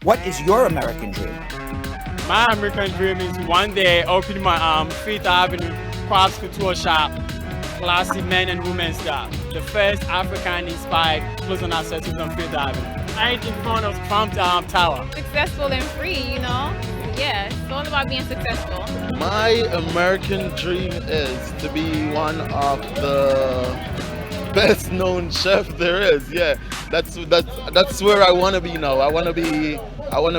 What is your American dream? My American dream is one day opening my Fifth Avenue crafts couture shop, classy men and women's stuff. The first African-inspired clothing accessories on Fifth Avenue. Right in front of Hump Tower. Successful and free, you know? Yeah, it's all about being successful. My American dream is to be one of the best known chef there is. Yeah, that's where I want to be now. I want to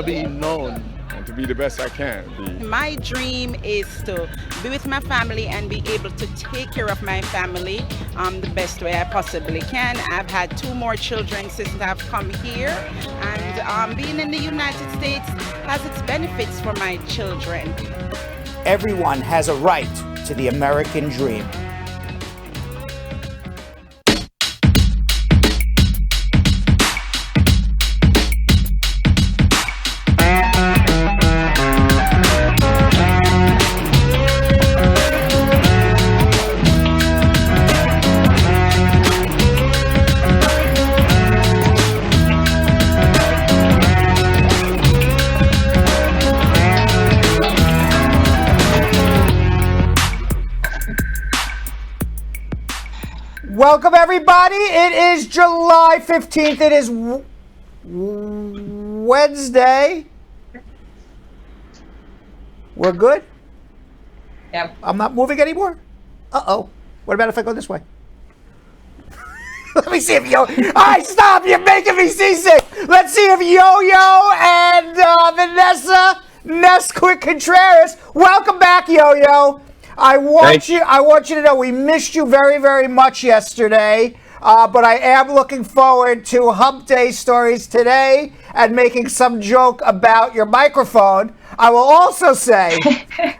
be known. And to be the best I can be. My dream is to be with my family and be able to take care of my family the best way I possibly can. I've had 2 more children since I've come here, and being in the United States has its benefits for my children. Everyone has a right to the American dream. Welcome, everybody. It is July 15th. It is Wednesday. We're good? Yep. I'm not moving anymore? Uh-oh. What about if I go this way? Let me see if All right, stop. You're making me seasick. Let's see if Yo-Yo and Vanessa, Ness-quick Contreras. Welcome back, Yo-Yo. I want you to know we missed you very, very much yesterday, but I am looking forward to Hump Day stories today and making some joke about your microphone. I will also say,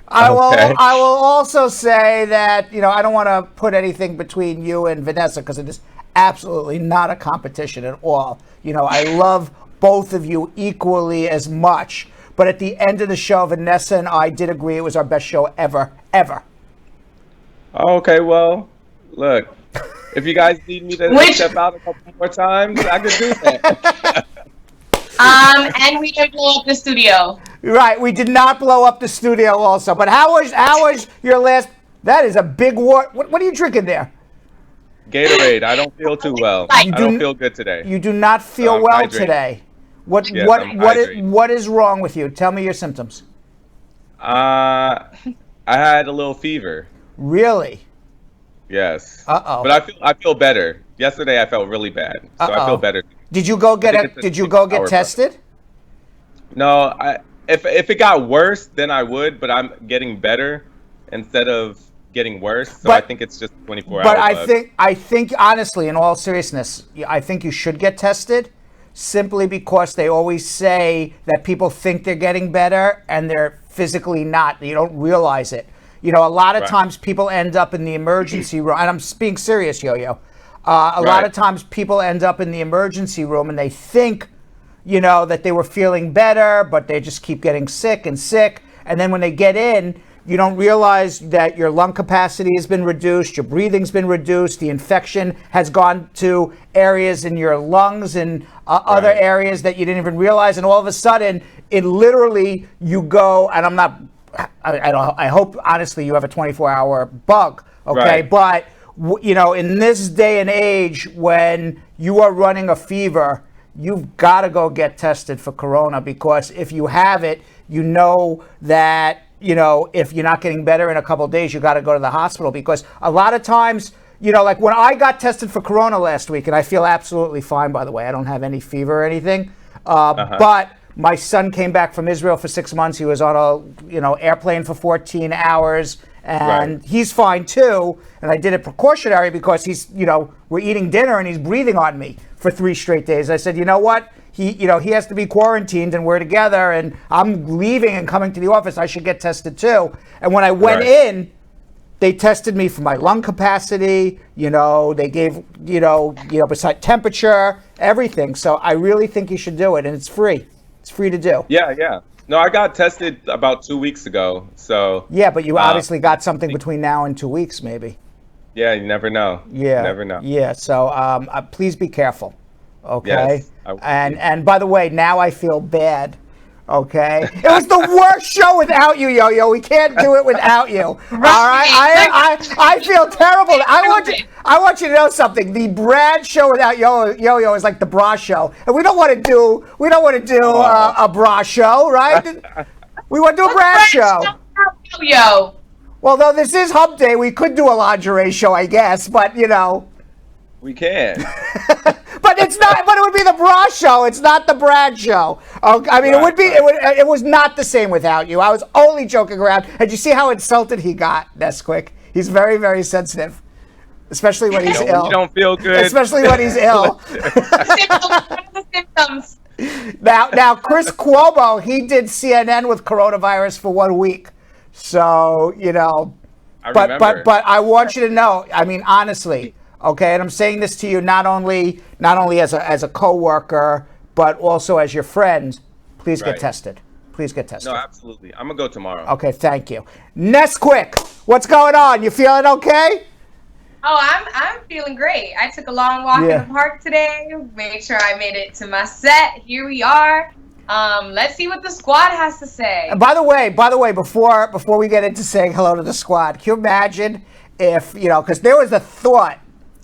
I will also say that I don't want to put anything between you and Vanessa because it is absolutely not a competition at all. I love both of you equally as much. But at the end of the show, Vanessa and I did agree it was our best show ever. Okay, well, look, if you guys need me to step out a couple more times, I could do that. And we didn't blow up the studio. Right, we did not blow up the studio also. But how was your last? That is a big what are you drinking there? Gatorade. I don't feel too well. I don't feel good today. You do not feel well today. What is wrong with you? Tell me your symptoms. I had a little fever. Really? Yes. Uh-oh. But I feel better. Yesterday I felt really bad, so I feel better. Did you go get tested? No, if it got worse, then I would, but I'm getting better instead of getting worse. So I think it's just 24 hours. But I think honestly, in all seriousness, I think you should get tested simply because they always say that people think they're getting better and they're physically not. You don't realize it. A lot of times people end up in the emergency room, and I'm being serious, Yo-Yo. A lot of times people end up in the emergency room and they think, that they were feeling better, but they just keep getting sick. And then when they get in, you don't realize that your lung capacity has been reduced, your breathing's been reduced, the infection has gone to areas in your lungs and other areas that you didn't even realize. And all of a sudden, it literally, you go, and I hope, honestly, you have a 24-hour bug, okay? Right. But, in this day and age, when you are running a fever, you've got to go get tested for corona, because if you have it, that, if you're not getting better in a couple of days, you got to go to the hospital, because a lot of times, like when I got tested for corona last week, and I feel absolutely fine, by the way, I don't have any fever or anything, but my son came back from Israel for 6 months. He was on a airplane for 14 hours, and he's fine too. And I did it precautionary because he's we're eating dinner and he's breathing on me for 3 straight days. I said, you know what? He has to be quarantined and we're together and I'm leaving and coming to the office. I should get tested too. And when I went in, they tested me for my lung capacity. They gave beside temperature, everything. So I really think you should do it, and it's free. It's free to do. Yeah. No, I got tested about 2 weeks ago. So yeah, but you obviously got something between now and 2 weeks, maybe. Yeah, you never know. Yeah, you never know. Yeah, so please be careful. Okay. Yes, and by the way, now I feel bad Okay, it was the worst show without you, Yo-Yo. We can't do it without you. All right, I feel terrible. I want you to know something. The Brad show without Yo-Yo is like the bra show, and we don't want to do a bra show, right? We want to do a Brad show. Yo-Yo. Well, though this is Hump Day, we could do a lingerie show, I guess, but you know. We can. But it's not. But it would be the bra show. It's not the Brad show. I mean, it was not the same without you. I was only joking around. And you see how insulted he got, Ness-quick? He's very, very sensitive, especially when he's ill. You don't feel good. Especially when he's ill. Symptoms. Now, Chris Cuomo, he did CNN with coronavirus for 1 week. So you know. But I want you to know. I mean, honestly. Okay, and I'm saying this to you not only as a coworker, but also as your friend. Please get tested. Please get tested. No, absolutely. I'm gonna go tomorrow. Okay, thank you. Ness-quick, what's going on? You feeling okay? Oh, I'm feeling great. I took a long walk in the park today. Made sure I made it to my set. Here we are. Let's see what the squad has to say. And by the way, before we get into saying hello to the squad, can you imagine if because there was a thought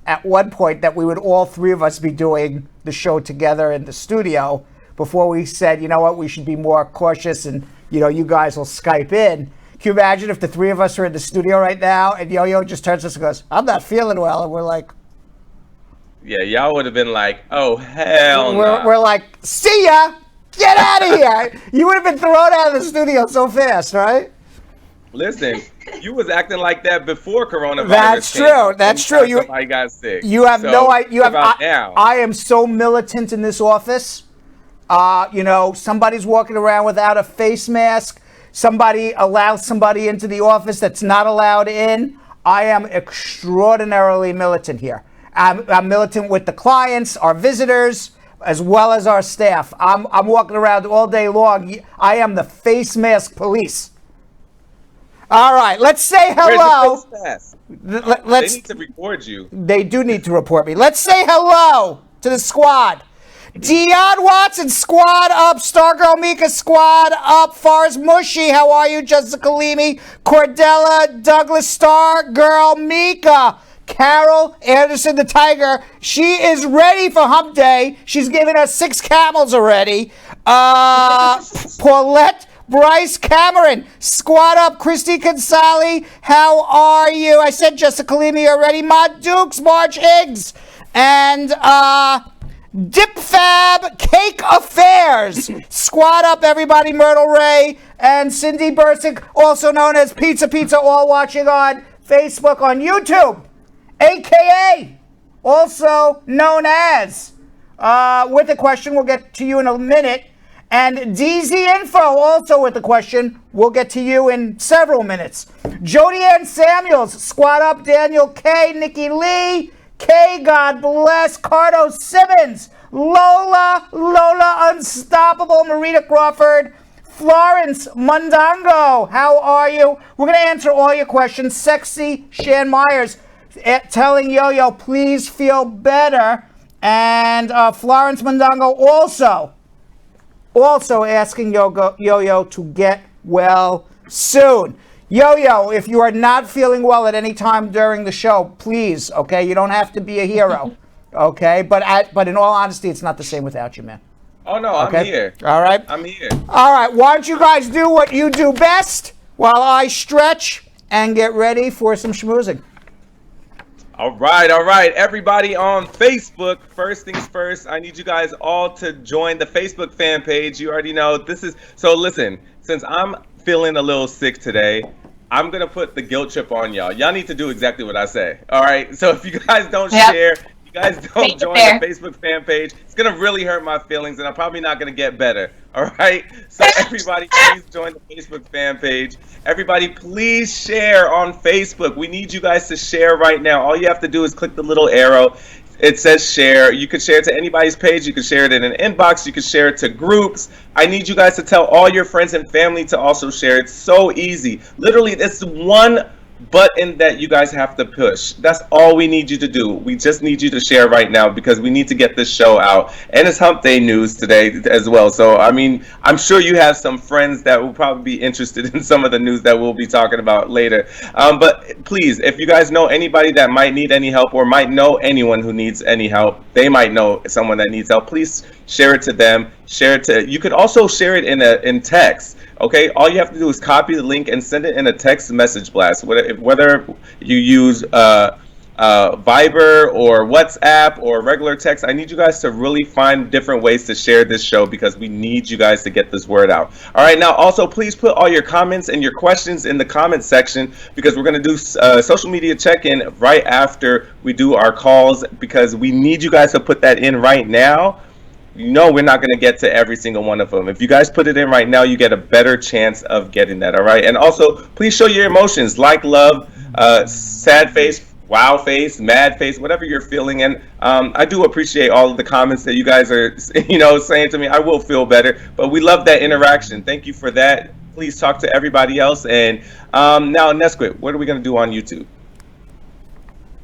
at one point that we would all three of us be doing the show together in the studio before we said, you know what, we should be more cautious and, you guys will Skype in. Can you imagine if the three of us are in the studio right now and Yo-Yo just turns to us and goes, I'm not feeling well. And we're like... Yeah, y'all would have been like, oh, hell no. We're like, see ya! Get out of here! You would have been thrown out of the studio so fast, right? Listen, you was acting like that before coronavirus. That's true. That's true. Somebody got sick. You have no idea. Now. I am so militant in this office. Somebody's walking around without a face mask. Somebody allows somebody into the office that's not allowed in. I am extraordinarily militant here. I'm militant with the clients, our visitors, as well as our staff. I'm walking around all day long. I am the face mask police. All right, let's say hello. They need to record you. They do need to report me. Let's say hello to the squad. Dion Watson, squad up. Stargirl Mika, squad up. Forrest Mushy, how are you? Jessica Leamy, Cordella, Douglas, Stargirl Mika. Carol Anderson, the Tiger, she is ready for Hump Day. She's given us 6 camels already. Paulette Bryce Cameron, squad up. Christy Consali, how are you? I said Jessica Leamy already. Maud Dukes, Marge Higgs, and Dip Fab Cake Affairs. Squad up, everybody. Myrtle Ray and Cindy Bursick, also known as Pizza Pizza, all watching on Facebook, on YouTube, aka also known as with a question. We'll get to you in a minute. And DZ Info, also with the question, we'll get to you in several minutes. Jody Ann Samuels, squad up. Daniel K, Nikki Lee, K, God bless, Cardo Simmons, Lola Unstoppable, Marita Crawford, Florence Mundongo, how are you? We're going to answer all your questions. Sexy Shan Myers telling Yo-Yo, please feel better. And Florence Mundongo also asking Yo-Yo to get well soon. Yo-Yo, if you are not feeling well at any time during the show, please, okay? You don't have to be a hero, okay? But in all honesty, it's not the same without you, man. Oh, no, okay? I'm here. All right? I'm here. All right, why don't you guys do what you do best while I stretch and get ready for some schmoozing. All right. Everybody on Facebook, first things first, I need you guys all to join the Facebook fan page. You already know this is, so listen, since I'm feeling a little sick today, I'm going to put the guilt trip on y'all. Y'all need to do exactly what I say. All right. So if you guys don't share, you guys don't join the Facebook fan page, it's going to really hurt my feelings and I'm probably not going to get better. All right. So everybody, please join the Facebook fan page. Everybody, please share on Facebook. We need you guys to share right now. All you have to do is click the little arrow. It says share. You can share it to anybody's page. You can share it in an inbox. You can share it to groups. I need you guys to tell all your friends and family to also share. It's so easy. Literally, it's one button that you guys have to push. That's all we need you to do. We just need you to share right now because we need to get this show out. And it's Hump Day news today as well. So, I mean, I'm sure you have some friends that will probably be interested in some of the news that we'll be talking about later. But please, if you guys know anybody that might need any help or might know anyone who needs any help, they might know someone that needs help, please share it to them. You could also share it in text. Okay, all you have to do is copy the link and send it in a text message blast. Whether you use Viber or WhatsApp or regular text, I need you guys to really find different ways to share this show because we need you guys to get this word out. All right, now also please put all your comments and your questions in the comment section because we're going to do social media check-in right after we do our calls because we need you guys to put that in right now. You know we're not going to get to every single one of them. If you guys put it in right now, you get a better chance of getting that, all right? And also, please show your emotions, like love, sad face, wow face, mad face, whatever you're feeling. And I do appreciate all of the comments that you guys are, saying to me. I will feel better, but we love that interaction. Thank you for that. Please talk to everybody else. And now, Ness-quick, what are we going to do on YouTube?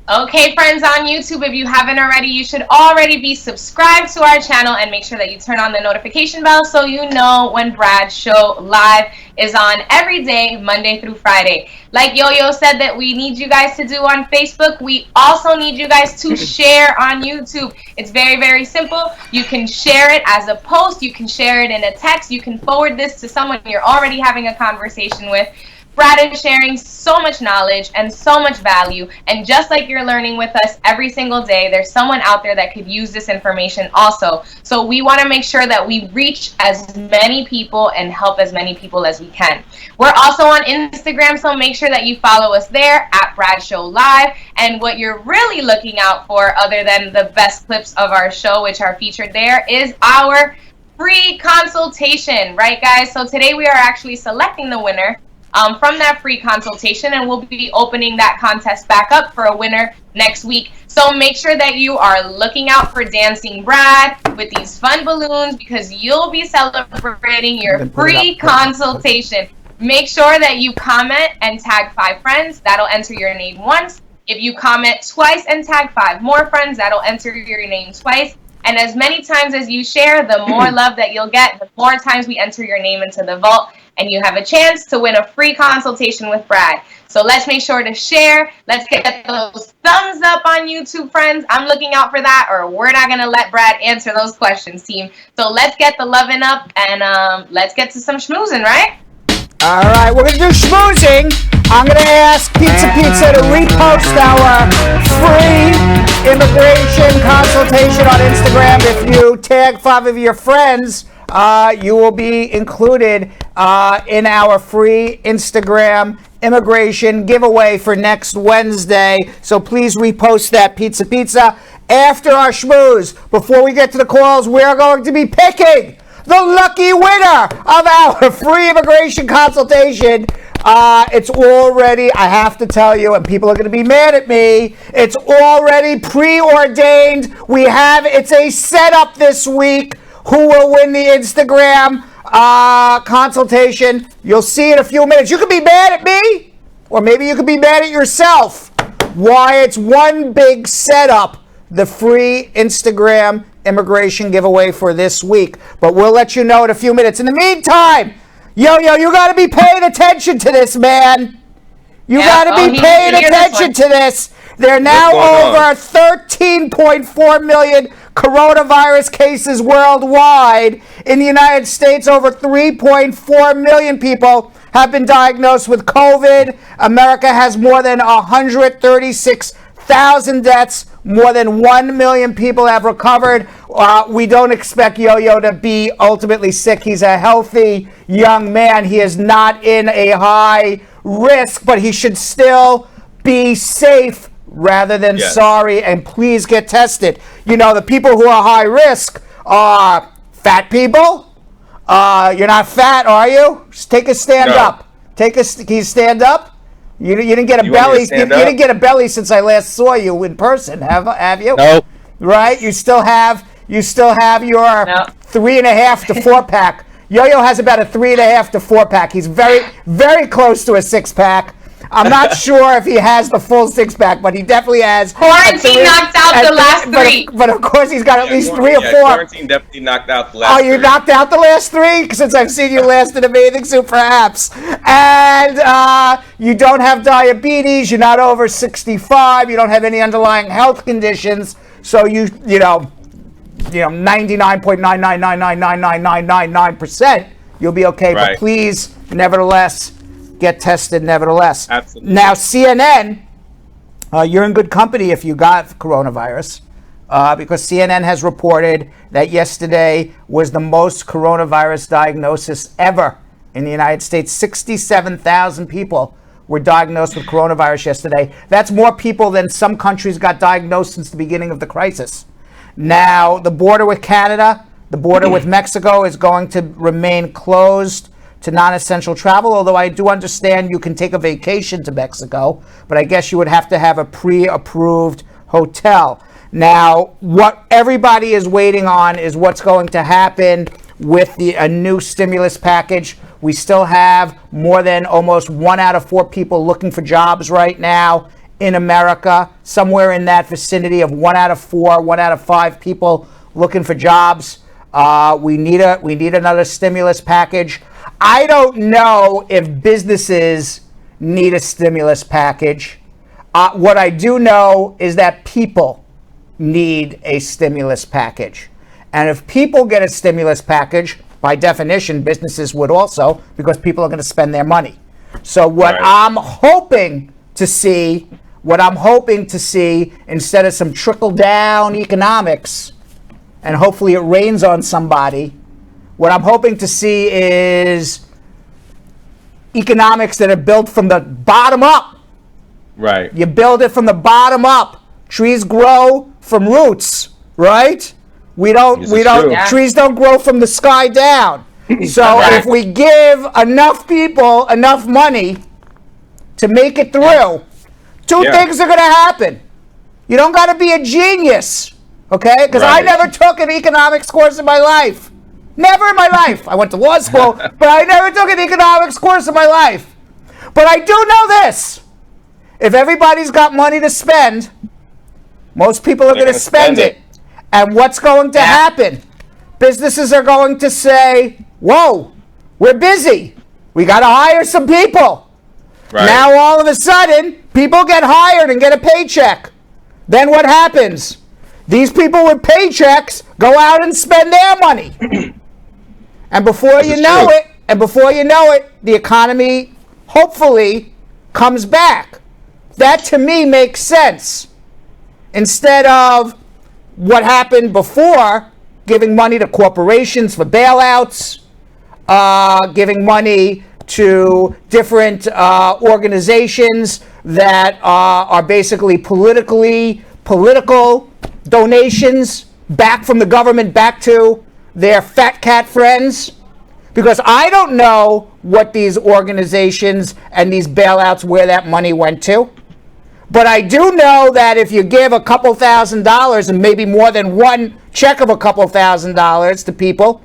Okay, friends on YouTube, if you haven't already, you should already be subscribed to our channel and make sure that you turn on the notification bell so you know when Brad's show live is on every day, Monday through Friday. Like Yo-Yo said that we need you guys to do on Facebook, we also need you guys to share on YouTube. It's very, very simple. You can share it as a post, you can share it in a text, you can forward this to someone you're already having a conversation with. Brad is sharing so much knowledge and so much value, and just like you're learning with us every single day, there's someone out there that could use this information also. So we want to make sure that we reach as many people and help as many people as we can. We're also on Instagram, so make sure that you follow us there at Brad Show Live. And what you're really looking out for, other than the best clips of our show, which are featured there, is our free consultation, right, guys? So today we are actually selecting the winner from that free consultation, and we'll be opening that contest back up for a winner next week. So make sure that you are looking out for Dancing Brad with these fun balloons because you'll be celebrating your free consultation. Make sure that you comment and tag 5 friends. That'll enter your name once. If you comment twice and tag 5 more friends, that'll enter your name twice. And as many times as you share, the more love that you'll get, the more times we enter your name into the vault, and you have a chance to win a free consultation with Brad. So let's make sure to share. Let's get those thumbs up on YouTube, friends. I'm looking out for that, or we're not going to let Brad answer those questions, team. So let's get the loving up, and let's get to some schmoozing, right? All right, we're going to do schmoozing. I'm going to ask Pizza to repost our free immigration consultation on Instagram. If you tag 5 of your friends, you will be included in our free Instagram immigration giveaway for next Wednesday. So please repost that, Pizza. After our schmooze, before we get to the calls, we're going to be picking the lucky winner of our free immigration consultation. It's already, I have to tell you, and people are going to be mad at me, it's already preordained. It's a setup this week. Who will win the Instagram consultation? You'll see in a few minutes. You could be mad at me, or maybe you could be mad at yourself. Why it's one big setup, the free Instagram immigration giveaway for this week. But we'll let you know in a few minutes. In the meantime, Yo-Yo, you got to be paying attention to this, man. You got to be paying attention to this. There are now over 13.4 million coronavirus cases worldwide. In the United States, over 3.4 million people have been diagnosed with COVID. America has more than 136,000 deaths. More than 1 million people have recovered. We don't expect Yo-Yo to be ultimately sick. He's a healthy young man. He is not in a high risk, but he should still be safe rather than sorry, and please get tested. You know, the people who are high risk are fat people. You're not fat, are you? Just take a stand up. Can you stand up? You didn't get a belly. You didn't get a belly since I last saw you in person, have you? No. Right? You still have your 3.5 to 4 pack. Yo-Yo has about a 3.5 to 4 pack. He's very, very close to a 6 pack. I'm not sure if he has the full six-pack, but he definitely has. Quarantine knocked out the last three. But of course, he's got at least 3 or 4. Quarantine definitely knocked out the last 3. Oh, you knocked out the last 3? Since I've seen you last in a bathing suit, perhaps. And you don't have diabetes. You're not over 65. You don't have any underlying health conditions. So you know, 99.999999999%, you'll be okay. Right. But please, nevertheless, get tested. Nevertheless. Absolutely. Now, CNN, you're in good company if you got coronavirus, because CNN has reported that yesterday was the most coronavirus diagnosis ever in the United States. 67,000 people were diagnosed with coronavirus yesterday. That's more people than some countries got diagnosed since the beginning of the crisis. Now, the border with Canada, the border with Mexico is going to remain closed to non-essential travel, although I do understand you can take a vacation to Mexico, but I guess you would have to have a pre-approved hotel. Now, what everybody is waiting on is what's going to happen with a new stimulus package. We still have more than almost 1 out of 4 people looking for jobs right now in America, somewhere in that vicinity of 1 out of 4, 1 out of 5 people looking for jobs. We need another stimulus package. I don't know if businesses need a stimulus package. What I do know is that people need a stimulus package. And if people get a stimulus package, by definition, businesses would also, because people are going to spend their money. So what I'm hoping to see, instead of some trickle-down economics, and hopefully it rains on somebody, what I'm hoping to see is economics that are built from the bottom up. Right. You build it from the bottom up. Trees grow from roots, right? Trees don't grow from the sky down. So if we give enough people enough money to make it through, two things are going to happen. You don't got to be a genius, okay? Because I never took an economics course in my life. Never in my life. I went to law school, but I never took an economics course in my life. But I do know this. If everybody's got money to spend, most people are going to spend it. And what's going to happen? Businesses are going to say, whoa, we're busy. We got to hire some people. Right. Now, all of a sudden, people get hired and get a paycheck. Then what happens? These people with paychecks go out and spend their money. And before you know it, the economy hopefully comes back. That to me makes sense. Instead of what happened before, giving money to corporations for bailouts, giving money to different organizations that are basically political donations back from the government back to their fat cat friends. Because I don't know what these organizations and these bailouts, where that money went to. But I do know that if you give a couple $1,000s and maybe more than one check of a couple $1,000s to people,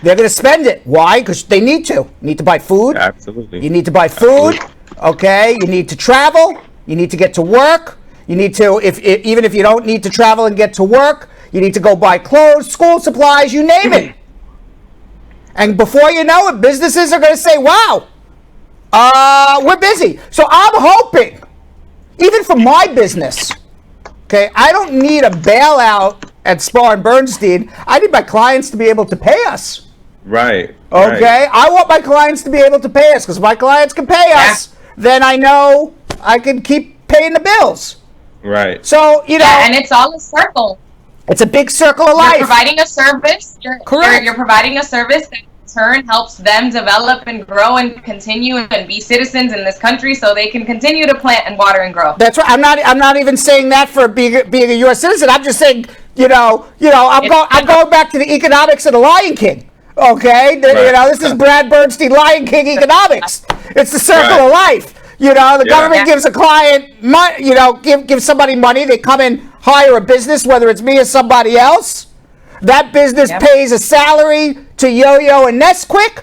they're going to spend it. Why? Because they need to. You need to buy food. Absolutely. You need to buy food. Okay. You need to travel. You need to get to work. You need to, even if you don't need to travel and get to work, you need to go buy clothes, school supplies, you name it. And before you know it, businesses are going to say, wow, we're busy. So I'm hoping, even for my business, okay, I don't need a bailout at Spar Bernstein. I need my clients to be able to pay us. Right. Okay? Right. I want my clients to be able to pay us, because if my clients can pay us, then I know I can keep paying the bills. Right. So, and it's all a circle. It's a big circle of life. You're providing a service. Correct. You're providing a service that in turn helps them develop and grow and continue and be citizens in this country, so they can continue to plant and water and grow. That's right. I'm not even saying that for being a U.S. citizen. I'm just saying, I'm going back to the economics of the Lion King. Okay, this is Brad Bernstein Lion King economics. It's the circle of life. The government gives a client money. Give somebody money. They come and hire a business, whether it's me or somebody else. That business pays a salary to Yo-Yo and Ness-quick.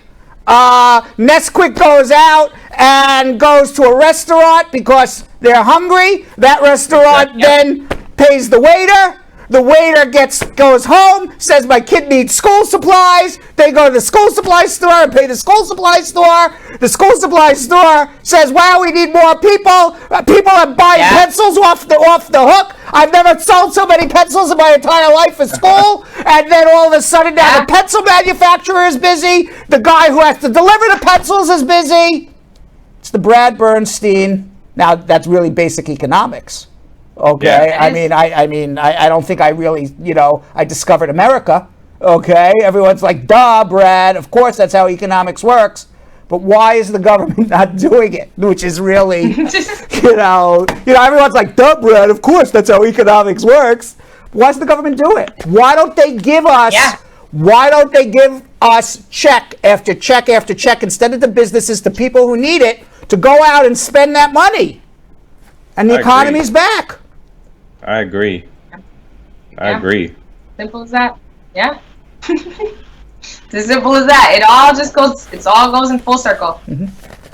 Ness-quick goes out and goes to a restaurant because they're hungry. That restaurant then pays the waiter. The waiter goes home, says my kid needs school supplies. They go to the school supply store and pay the school supply store. The school supply store says, wow, we need more people. People are buying pencils off the hook. I've never sold so many pencils in my entire life for school. And then all of a sudden now the pencil manufacturer is busy. The guy who has to deliver the pencils is busy. It's the Brad Bernstein. Now that's really basic economics. Okay, Yeah. I don't think I really, I discovered America. Okay, everyone's like, duh, Brad. Of course, that's how economics works. But why is the government not doing it? Which is really, everyone's like, duh, Brad. Of course, that's how economics works. Why does the government do it? Why don't they give us? Why don't they give us check after check after check instead of the businesses to people who need it to go out and spend that money? And the economy's back. I agree. I agree. Simple as that. Yeah. It's as simple as that. It all goes in full circle. Mm-hmm.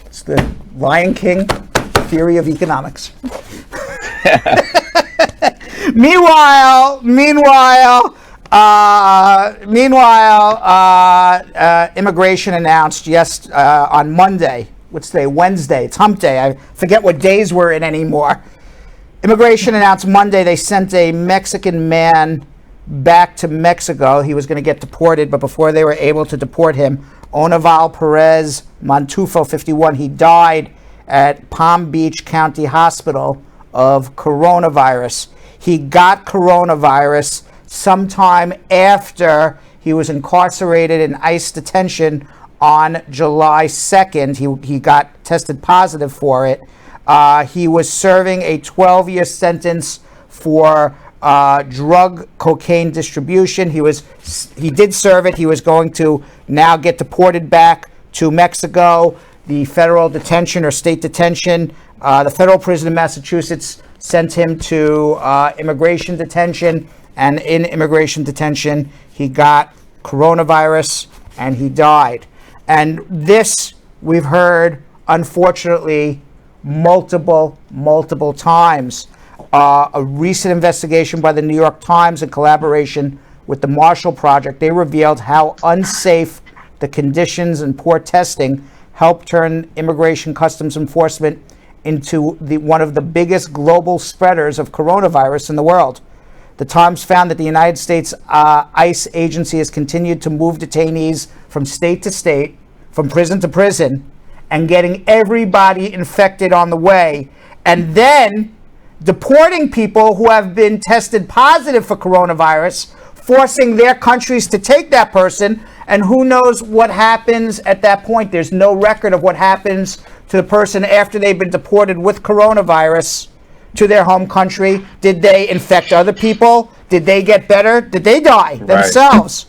It's the Lion King theory of economics. Meanwhile, immigration announced on Monday. What's today? Wednesday. It's Hump Day. I forget what days we're in anymore. Immigration announced Monday they sent a Mexican man back to Mexico. He was going to get deported, but before they were able to deport him, Onaval Perez Montufo, 51, he died at Palm Beach County Hospital of coronavirus. He got coronavirus sometime after he was incarcerated in ICE detention on July 2nd. He got tested positive for it. He was serving a 12-year sentence for drug cocaine distribution. He did serve it. He was going to now get deported back to Mexico. The federal detention or state detention, the federal prison in Massachusetts sent him to immigration detention, and in immigration detention he got coronavirus and he died. And this we've heard, unfortunately, multiple times. A recent investigation by the New York Times in collaboration with the Marshall Project, they revealed how unsafe the conditions and poor testing helped turn immigration customs enforcement into one of the biggest global spreaders of coronavirus in the world. The Times found that the United States ICE agency has continued to move detainees from state to state, from prison to prison, and getting everybody infected on the way, and then deporting people who have been tested positive for coronavirus, forcing their countries to take that person, and who knows what happens at that point. There's no record of what happens to the person after they've been deported with coronavirus to their home country. Did they infect other people? Did they get better? Did they die themselves?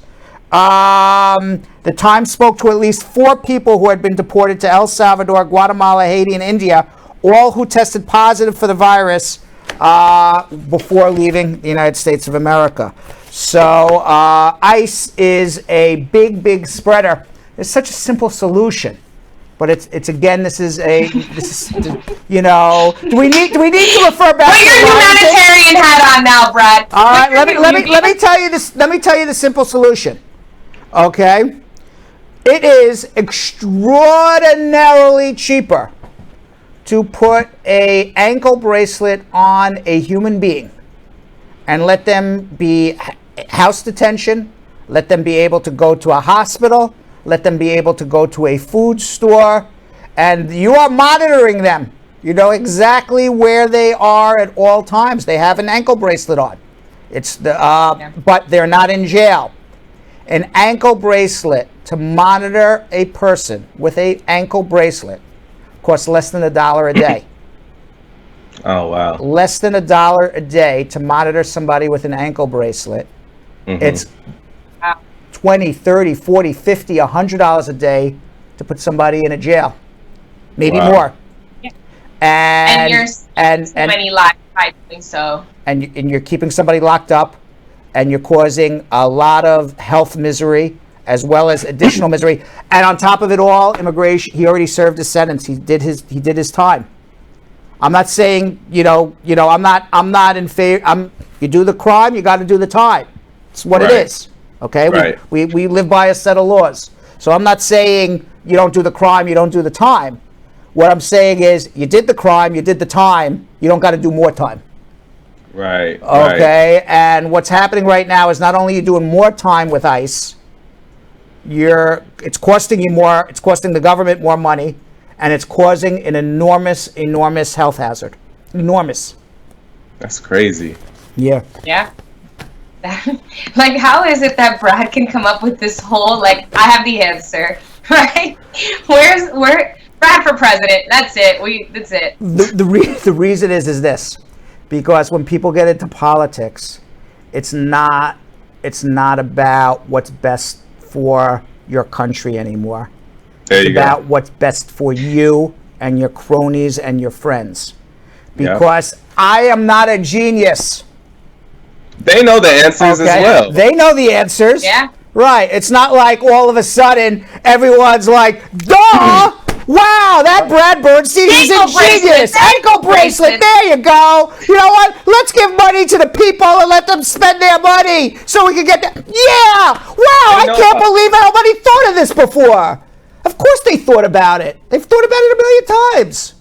The Times spoke to at least 4 people who had been deported to El Salvador, Guatemala, Haiti, and India, all who tested positive for the virus before leaving the United States of America. So ICE is a big spreader. It's such a simple solution, but it's again, do we need to refer back? Put your humanitarian hat on now, Brad. All right, let me tell you this. Let me tell you the simple solution. Okay, it is extraordinarily cheaper to put an ankle bracelet on a human being and let them be house detention, let them be able to go to a hospital, let them be able to go to a food store, and you are monitoring them. You know exactly where they are at all times. They have an ankle bracelet on. But they're not in jail. An ankle bracelet, to monitor a person with an ankle bracelet, costs less than $1 a day. Oh, wow. Less than $1 a day to monitor somebody with an ankle bracelet. Mm-hmm. It's $20, $30, $40, $50, $100 a day to put somebody in a jail. Maybe more. Yeah. And you're many lives by doing so. And you're keeping somebody locked up, and you're causing a lot of health misery as well as additional misery. And on top of it all, immigration, he already served his sentence. He did his time. I'm not saying, I'm not in favor. You do the crime, you got to do the time. It's what it is. Okay? Right. We live by a set of laws. So I'm not saying you don't do the crime, you don't do the time. What I'm saying is you did the crime, you did the time, you don't got to do more time. Right. Okay? Right. And what's happening right now is not only you doing more time with ICE, it's costing you more, it's costing the government more money, and it's causing an enormous health hazard. Enormous. That's crazy. Yeah. Yeah. Like, how is it that Brad can come up with this whole, I have the answer, right? Where Brad for president? That's it. That's it. The reason is this, because when people get into politics, it's not about what's best for your country anymore. It's about what's best for you and your cronies and your friends. Because I am not a genius. They know the answers as well. They know the answers. Yeah. Right. It's not like all of a sudden everyone's like, duh! Wow, that Brad Bernstein is a genius. Ankle bracelet. There you go. You know what? Let's give money to the people and let them spend their money so we can get that. Yeah. Wow, I can't believe nobody thought of this before. Of course they thought about it. They've thought about it a million times.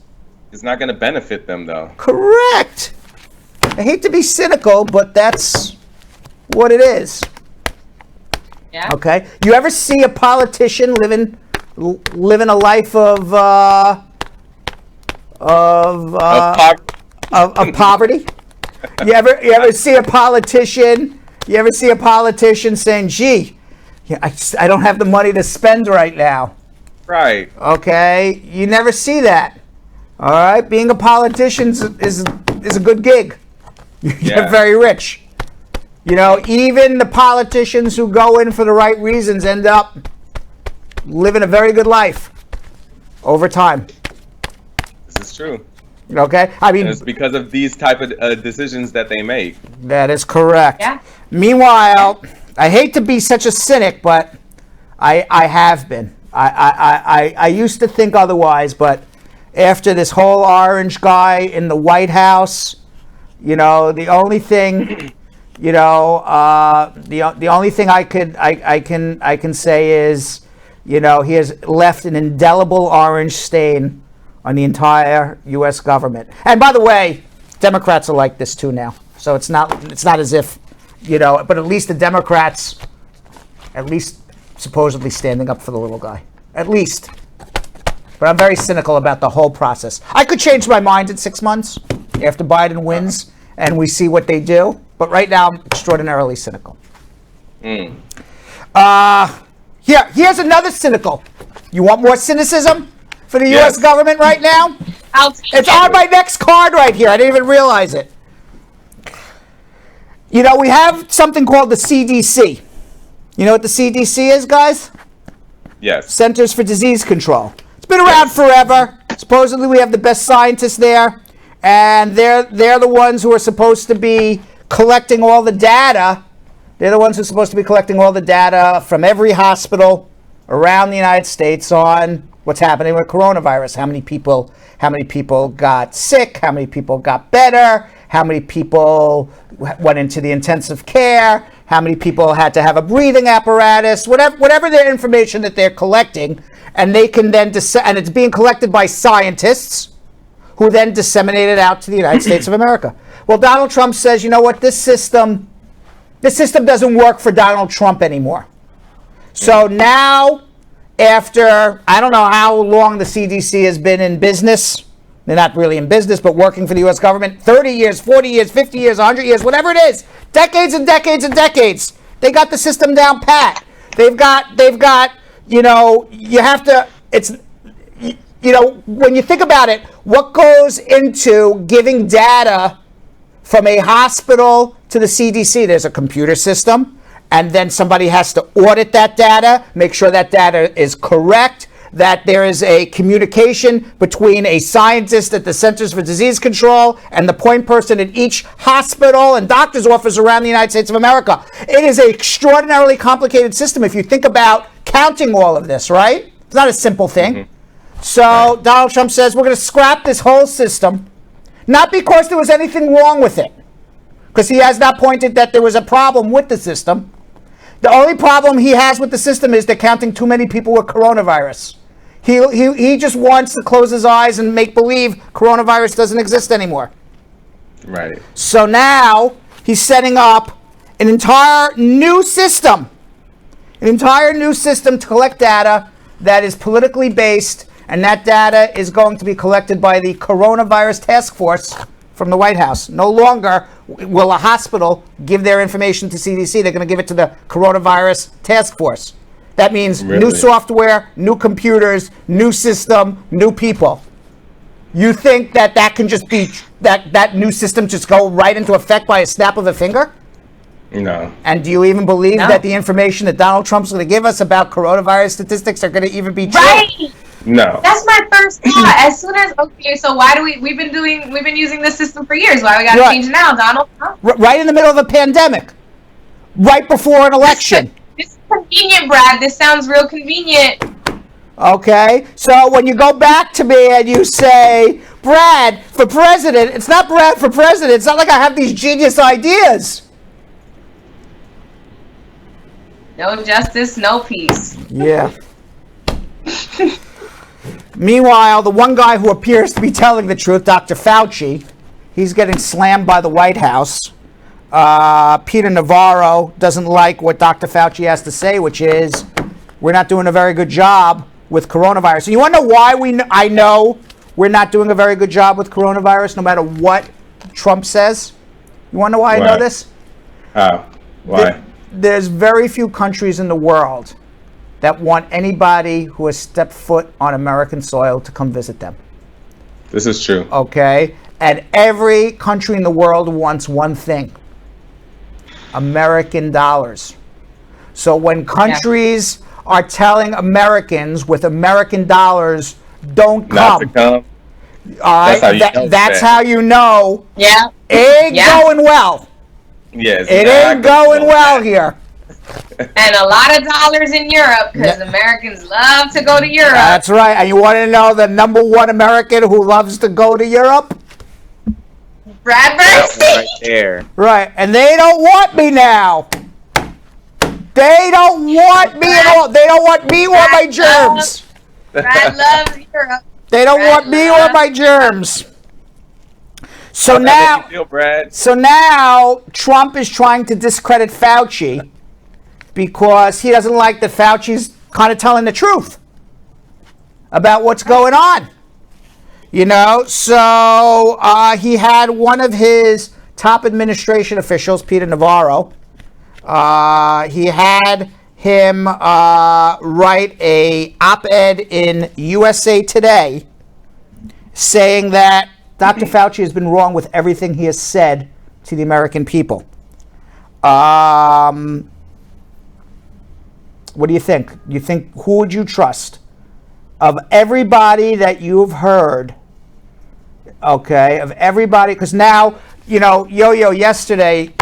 It's not going to benefit them, though. Correct. I hate to be cynical, but that's what it is. Yeah. Okay. You ever see a politician living a life of poverty? You ever see a politician? You ever see a politician saying, "Gee, I don't have the money to spend right now." Right. Okay. You never see that. All right. Being a politician is a good gig. You get very rich. Even the politicians who go in for the right reasons end up living a very good life over time. This is true. Okay? I mean, and it's because of these type of decisions that they make. That is correct. Yeah. Meanwhile, I hate to be such a cynic, but I have been. I used to think otherwise, but after this whole orange guy in the White House, the only thing, the only thing I can say is, he has left an indelible orange stain on the entire U.S. government. And by the way, Democrats are like this too now. So it's not as if, but at least the Democrats, supposedly standing up for the little guy. At least. But I'm very cynical about the whole process. I could change my mind in 6 months after Biden wins and we see what they do. But right now, I'm extraordinarily cynical. Here's another cynical. You want more cynicism for the U.S. government right now? It's on my next card right here. I didn't even realize it. We have something called the CDC. You know what the CDC is, guys? Yes. Centers for Disease Control. It's been around forever. Supposedly we have the best scientists there. And they're the ones who are supposed to be collecting all the data. They're the ones who are supposed to be collecting all the data from every hospital around the United States on what's happening with coronavirus. How many people got sick? How many people got better? How many people went into the intensive care? How many people had to have a breathing apparatus? Whatever their information that they're collecting, and they can then and it's being collected by scientists who then disseminate it out to the United States of America. Well, Donald Trump says, you know what, this system doesn't work for Donald Trump anymore. So now, after, I don't know how long the CDC has been in business, they're not really in business, but working for the U.S. government, 30 years, 40 years, 50 years, 100 years, whatever it is, decades and decades and decades, they got the system down pat. They've got, you have to, when you think about it, what goes into giving data from a hospital to the CDC? There's a computer system, and then somebody has to audit that data, make sure that data is correct. that there is a communication between a scientist at the Centers for Disease Control and the point person at each hospital and doctor's office around the United States of America. It is an extraordinarily complicated system if you think about counting all of this, right? It's not a simple thing. Mm-hmm. So Donald Trump says we're going to scrap this whole system, not because there was anything wrong with it, because he has not pointed that there was a problem with the system. The only problem he has with the system is they're counting too many people with coronavirus. He just wants to close his eyes and make believe coronavirus doesn't exist anymore. Right. So now he's setting up an entire new system to collect data that is politically based, and that data is going to be collected by the Coronavirus Task Force from the White House. No longer will a hospital give their information to CDC. They're going to give it to the Coronavirus Task Force. That means new software, new computers, new system, new people. You think that can just be, that new system just go right into effect by a snap of a finger? No. And do you even believe that the information that Donald Trump's going to give us about coronavirus statistics are going to even be true? Right. No. That's my first thought. As soon as, okay, so why do we've been using this system for years. Why we got to change it now, Donald? Huh? Right in the middle of a pandemic. Right before an election. This is convenient, Brad. This sounds real convenient. Okay, so when you go back to me and you say, Brad for president, it's not Brad for president. It's not like I have these genius ideas. No justice, no peace. Yeah. Meanwhile, the one guy who appears to be telling the truth, Dr. Fauci, he's getting slammed by the White House. Peter Navarro doesn't like what Dr. Fauci has to say, which is we're not doing a very good job with coronavirus. And you want to know why I know we're not doing a very good job with coronavirus, no matter what Trump says? You want to know why I know this? How? Why? There's very few countries in the world that want anybody who has stepped foot on American soil to come visit them. This is true. Okay? And every country in the world wants one thing: American dollars. So when countries are telling Americans with American dollars, don't come. Not to come. All right? That's how you know. Yeah. It ain't going well. Yes. It ain't going well here. And a lot of dollars in Europe, because Americans love to go to Europe. That's right. And you want to know the number one American who loves to go to Europe? Brad Bernstein. Right there. Right. And they don't want me now. They don't want me at all. They don't want me or my germs. Brad loves Europe. They don't want me or my germs. So now, Trump is trying to discredit Fauci because he doesn't like that Fauci's kind of telling the truth about what's going on. You know, so he had one of his top administration officials, Peter Navarro, he had him write a op-ed in USA Today saying that Dr. Fauci has been wrong with everything he has said to the American people. What do you think? Who would you trust? Of everybody that you've heard, okay, of everybody, because now, you know, Yo-Yo, yesterday,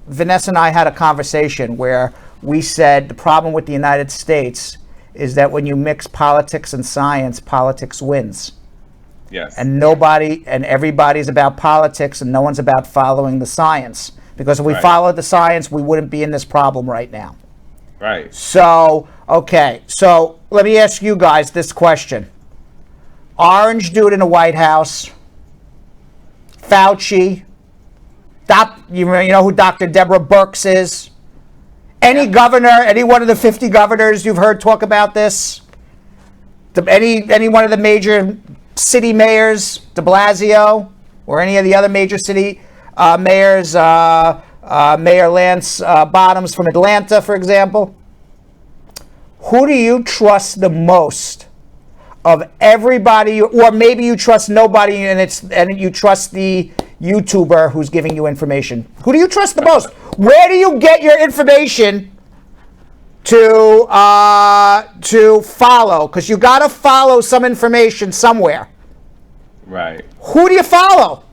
Vanessa and I had a conversation where we said the problem with the United States is that when you mix politics and science, politics wins. Yes. And everybody's about politics and no one's about following the science. Because if we followed the science, we wouldn't be in this problem right now. Right. So, okay. So let me ask you guys this question. Orange dude in the White House, Fauci, you know who Dr. Deborah Birx is? Any governor, any one of the 50 governors you've heard talk about this? Any one of the major city mayors, de Blasio, or any of the other major city mayors, Mayor Lance Bottoms from Atlanta, for example? Who do you trust the most of everybody, or maybe you trust nobody and you trust the YouTuber who's giving you information? Who do you trust the most? Where do you get your information to follow, because you got to follow some information somewhere. Right. Who do you follow?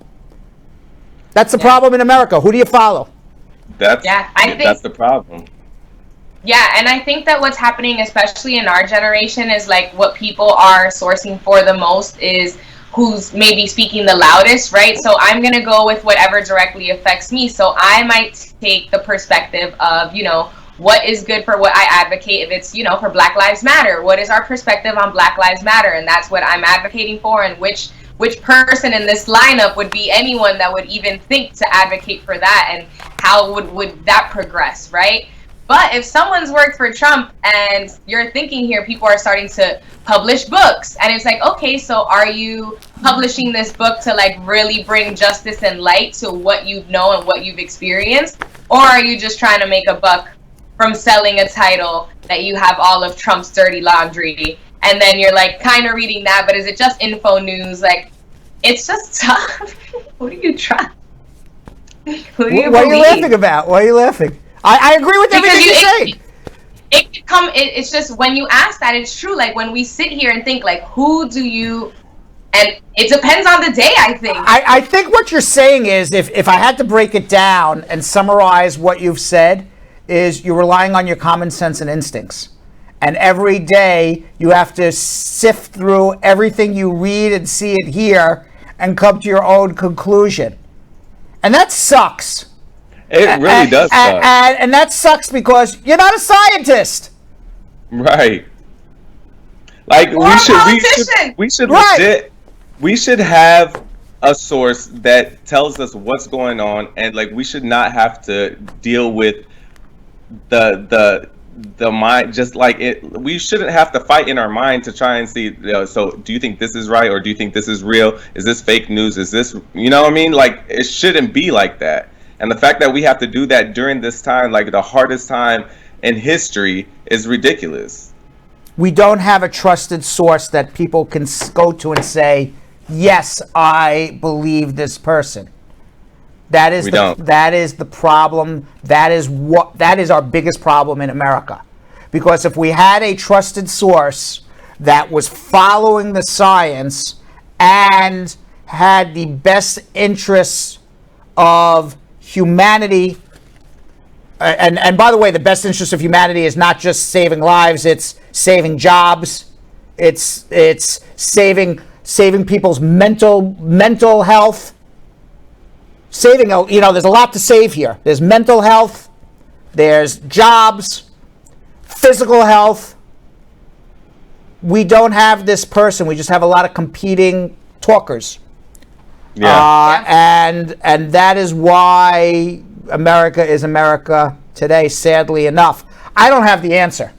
That's the problem in America. Who do you follow? That's the problem. Yeah, and I think that what's happening, especially in our generation, is like what people are sourcing for the most is who's maybe speaking the loudest, right? So I'm going to go with whatever directly affects me. So I might take the perspective of, you know, what is good for what I advocate. If it's, you know, for Black Lives Matter, what is our perspective on Black Lives Matter? And that's what I'm advocating for. And which person in this lineup would be anyone that would even think to advocate for that, and how would that progress, right? But if someone's worked for Trump and you're thinking here, people are starting to publish books, and it's like, okay, so are you publishing this book to like really bring justice and light to what you know and what you've experienced? Or are you just trying to make a buck from selling a title that you have all of Trump's dirty laundry? And then you're like kind of reading that, but is it just info news? Like, it's just tough. Who do you trust? Who do you What believe? are you laughing about? Why are you laughing? I agree with everything you're saying. It's just when you ask that, it's true. Like when we sit here and think, like, who do you? And it depends on the day, I think. I think what you're saying is, if I had to break it down and summarize what you've said, is you're relying on your common sense and instincts. And every day you have to sift through everything you read and see and hear and come to your own conclusion. And that sucks. It really does suck. And that sucks because you're not a scientist. Right. Like we should legit, we should have a source that tells us what's going on, and like we should not have to deal with the mind, just like it. We shouldn't have to fight in our mind to try and see, you know, so do you think this is right, or do you think this is real? Is this fake news? Is this, you know what I mean? Like, it shouldn't be like that. And the fact that we have to do that during this time, like the hardest time in history, is ridiculous. We don't have a trusted source that people can go to and say, yes, I believe this person. That is the problem. That is our biggest problem in America. Because if we had a trusted source that was following the science and had the best interests of humanity, and by the way, the best interest of humanity is not just saving lives, it's saving jobs, it's saving people's mental health. Saving, you know, there's a lot to save here. There's mental health, there's jobs, physical health. We don't have this person. We just have a lot of competing talkers. Yeah. And that is why America is America today, sadly enough. I don't have the answer.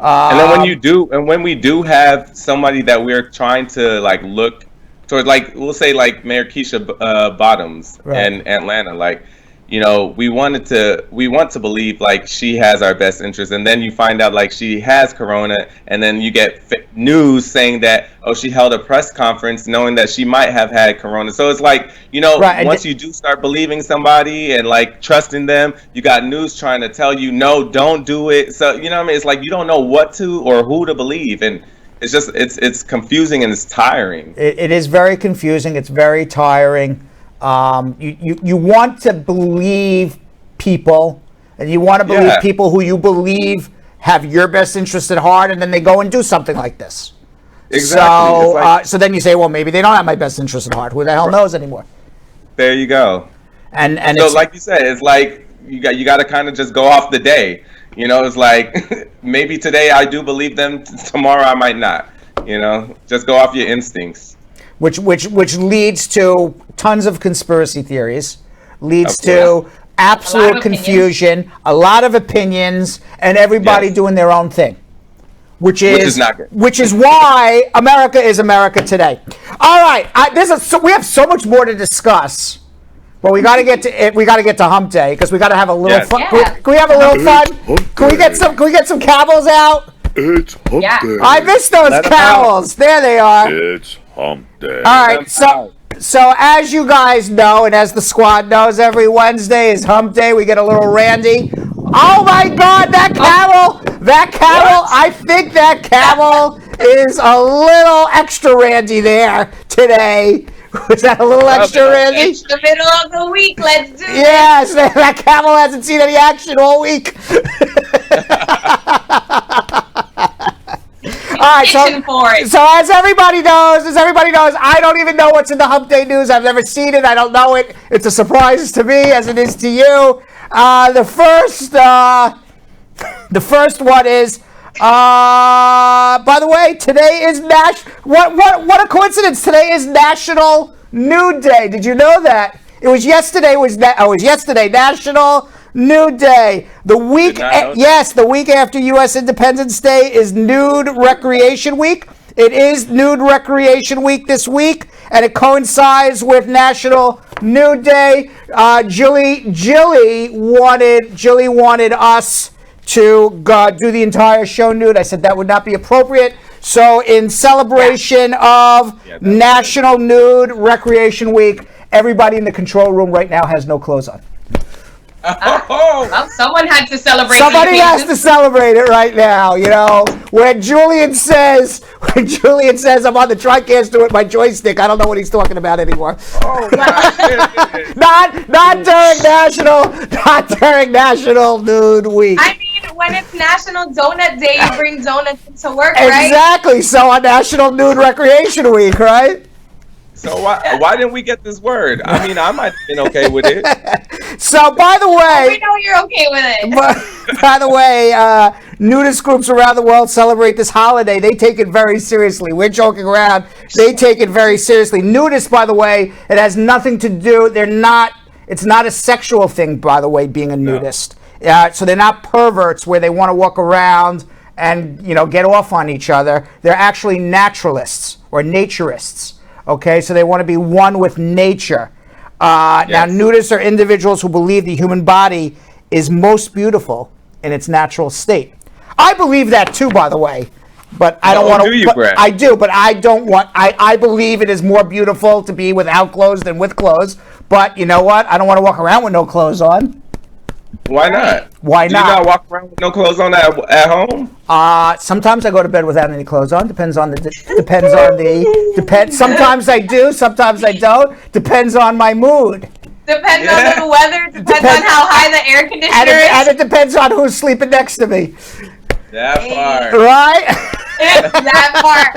And then when we do have somebody that we're trying to like look toward, like we'll say like Mayor Keisha Bottoms in Atlanta, like, you know, we want to believe like she has our best interest, and then you find out like she has corona, and then you get news saying that, oh, she held a press conference knowing that she might have had corona. So it's like, you know, once you do start believing somebody and like trusting them, you got news trying to tell you, no, don't do it. So, you know what I mean? It's like you don't know what to or who to believe, and it's just it's confusing and it's tiring. It is very confusing. It's very tiring. You want to believe people, and you want to believe people who you believe have your best interest at heart, and then they go and do something like this. Exactly. So then you say, well, maybe they don't have my best interest at heart. Who the hell knows anymore? There you go. And so, like you said, it's like you got to kind of just go off the day. You know, it's like maybe today I do believe them, tomorrow I might not. You know, just go off your instincts. Which leads to tons of conspiracy theories, leads to absolute confusion, a lot of opinions, and everybody doing their own thing. Which is not good. Which is why America is America today. All right, we have so much more to discuss, but we got to get to Hump Day because we got to have a little fun. Yeah. Can we have a little fun? Can we get some carols out? It's Hump Day. I missed those carols. There they are. It's Hump Day. All right, so as you guys know, and as the squad knows, every Wednesday is Hump Day. We get a little randy. Oh my God, that camel, I think that camel is a little extra randy there today. Was that a little extra randy? It's the middle of the week. Let's do it. Yes, that camel hasn't seen any action all week. All right, so as everybody knows, I don't even know what's in the Hump Day news. I've never seen it. I don't know it. It's a surprise to me, as it is to you. The first one is, by the way, today is what a coincidence! Today is National Nude Day. Did you know that? It was yesterday. National Nude Day. The week after U.S. Independence Day is Nude Recreation Week. It is Nude Recreation Week this week, and it coincides with National Nude Day. Jilly wanted us to do the entire show nude. I said that would not be appropriate. So in celebration of National Nude Recreation Week, everybody in the control room right now has no clothes on. Well, someone had to celebrate. Somebody has to celebrate it right now, you know. When Julian says I'm on the TriCast with my joystick, I don't know what he's talking about anymore. Oh, wow. not during National Nude Week. I mean, when it's National Donut Day, you bring donuts into work, right? Exactly. So on National Nude Recreation Week, right? So why didn't we get this word? I mean, I might have been okay with it. So, by the way... we know you're okay with it. By the way, nudist groups around the world celebrate this holiday. They take it very seriously. We're joking around. They take it very seriously. Nudists, by the way, it has nothing to do... It's not a sexual thing, by the way, being a nudist. So they're not perverts where they want to walk around and, get off on each other. They're actually naturalists or naturists. Okay, so they want to be one with nature. Now, nudists are individuals who believe the human body is most beautiful in its natural state. I believe that too, by the way, but I don't want to. Do you, Brad? I do, but I don't want. I believe it is more beautiful to be without clothes than with clothes. But you know what? I don't want to walk around with no clothes on. Why not? Why Do not? you not walk around with no clothes on at home? Sometimes I go to bed without any clothes on. Sometimes I do. Sometimes I don't. Depends on my mood. Depends on the weather. Depends on how high the air conditioner is. And it depends on who's sleeping next to me. That part. Right? That part.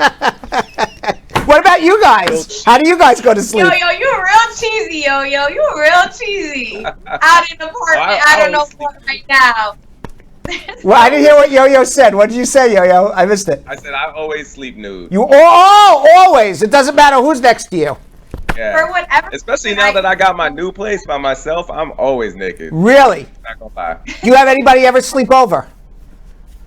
What about you guys? How do you guys go to sleep? Yo, you're real cheesy, yo. You're real cheesy. Out in the apartment, I don't know what right now. Well, I didn't hear what Yo-Yo said. What did you say, Yo-Yo? I missed it. I said I always sleep nude. You always. It doesn't matter who's next to you. Yeah. For whatever. Especially now that I got my new place by myself, I'm always naked. Really? Not gonna lie. Do you have anybody ever sleep over?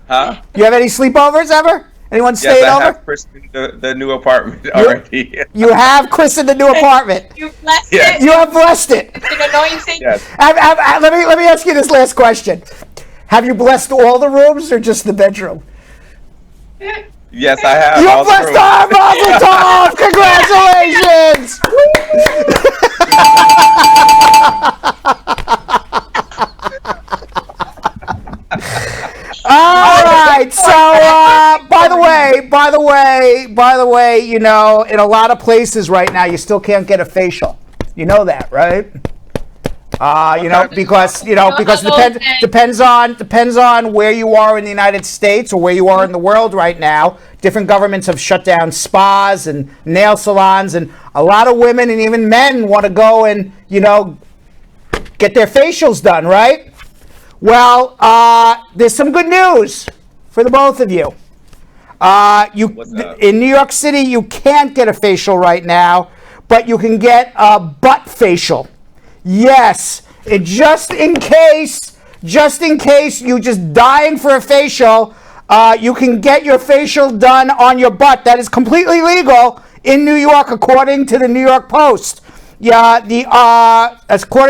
Huh? You have any sleepovers ever? Anyone stayed yes, I over? have christened the new apartment already. You have christened the new apartment. You blessed Yes. it. You have blessed it. It's an annoying thing. Yes. Let me ask you this last question. Have you blessed all the rooms or just the bedroom? Yes, I have. You all the blessed rooms. our Congratulations! All right. So, by the way, in a lot of places right now, you still can't get a facial. You know that, right? Because it depends on where you are in the United States or where you are in the world right now. Different governments have shut down spas and nail salons, and a lot of women and even men want to go and get their facials done, right? Well, there's some good news for the both of you. In New York City, you can't get a facial right now, but you can get a butt facial. Yes, just in case you're just dying for a facial, you can get your facial done on your butt. That is completely legal in New York, according to the New York Post. According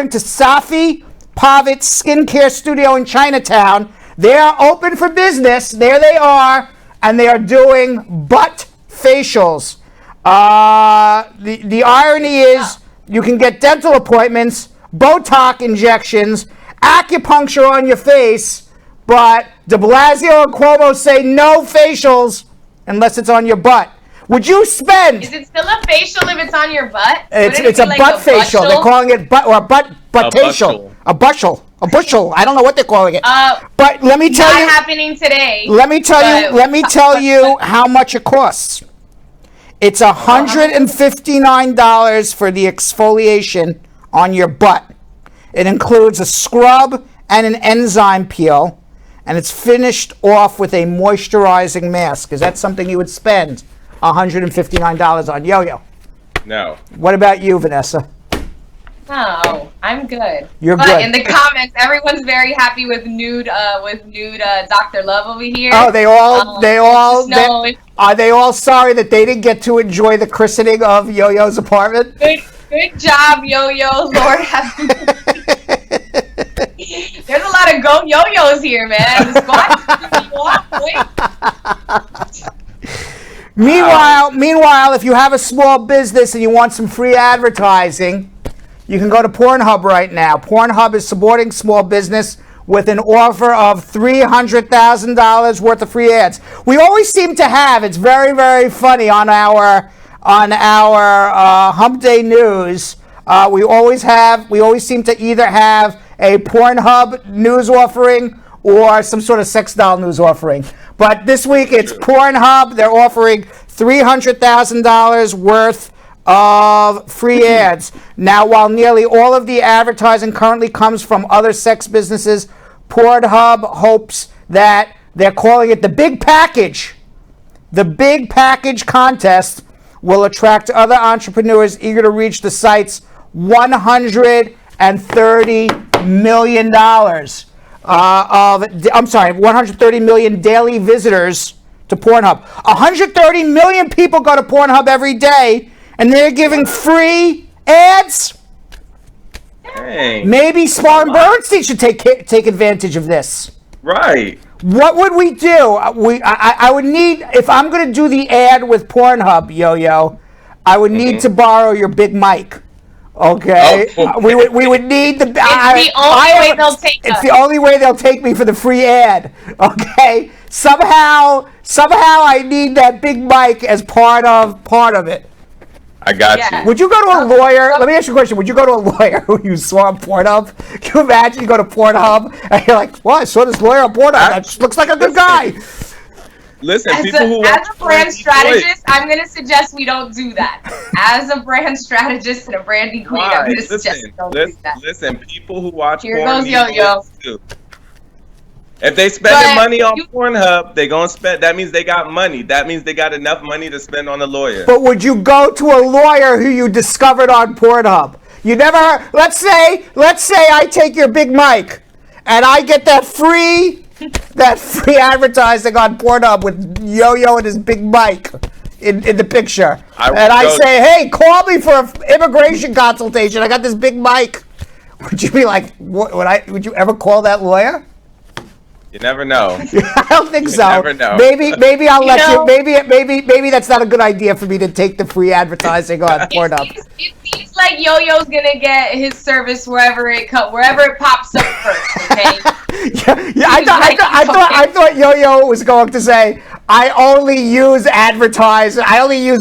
to Safi Pavit Skincare Studio in Chinatown, they are open for business. There they are, and they are doing butt facials. The irony is you can get dental appointments, Botox injections, acupuncture on your face, but de Blasio and Cuomo say no facials unless it's on your butt. Would you spend? Is it still a facial if it's on your butt? It's a butt facial. They're calling it butt or a butt-facial. A bushel. I don't know what they're calling it. But let me tell you. Not happening today. Let me tell you how much it costs. It's $159 for the exfoliation on your butt. It includes a scrub and an enzyme peel, and it's finished off with a moisturizing mask. Is that something you would spend $159 on? Yo-Yo. No. What about you, Vanessa? No, I'm good. You're but good. In the comments, everyone's very happy with nude Dr. Love over here. Oh, are they all sorry that they didn't get to enjoy the christening of Yo-Yo's apartment? Good job, Yo-Yo. Lord have There's a lot of go Yo-Yos here, man. The squad. Meanwhile, if you have a small business and you want some free advertising, you can go to Pornhub right now. Pornhub is supporting small business with an offer of $300,000 worth of free ads. We always seem to have, it's very, very funny on our Hump Day news. We always seem to either have a Pornhub news offering or some sort of sex doll news offering. But this week it's Pornhub. They're offering $300,000 worth of free ads. Now, while nearly all of the advertising currently comes from other sex businesses, Pornhub hopes that they're calling it the Big Package. The Big Package contest will attract other entrepreneurs eager to reach the site's $130 million 130 million daily visitors to Pornhub. 130 million people go to Pornhub every day, and they're giving free ads. Dang. Maybe Spar Bernstein should take advantage of this. Right. What would we do? I would need, if I'm going to do the ad with Pornhub, Yo-Yo, I would need to borrow your big mic. Okay. We would need the. It's the only way they'll take me for the free ad. Okay. Somehow I need that big mic as part of it. I got you. Would you go to a lawyer? Let me ask you a question. Would you go to a lawyer who you saw on Pornhub? Can you imagine you go to Pornhub and you're like, well, I saw this lawyer on Pornhub. That looks like a good guy. Listen, as a brand strategist, I'm going to suggest we don't do that. As a brand strategist and a branding queen, I'm going to suggest we don't do that. Listen, people who watch Here porn goes Yo-Yo. If they spending money on Pornhub, they gonna spend. That means they got money. That means they got enough money to spend on a lawyer. But would you go to a lawyer who you discovered on Pornhub? You never. Let's say I take your big mic, and I get that free advertising on Pornhub with Yo-Yo and his big mic in the picture, I say, hey, call me for an immigration consultation. I got this big mic. Would you be like, would you ever call that lawyer? You never know. I don't think so. You never know. Maybe I'll let you. Maybe that's not a good idea for me to take the free advertising on Pornhub. It seems like Yo-Yo's gonna get his service wherever it pops up first. Okay. I thought Yo-Yo was going to say, I only use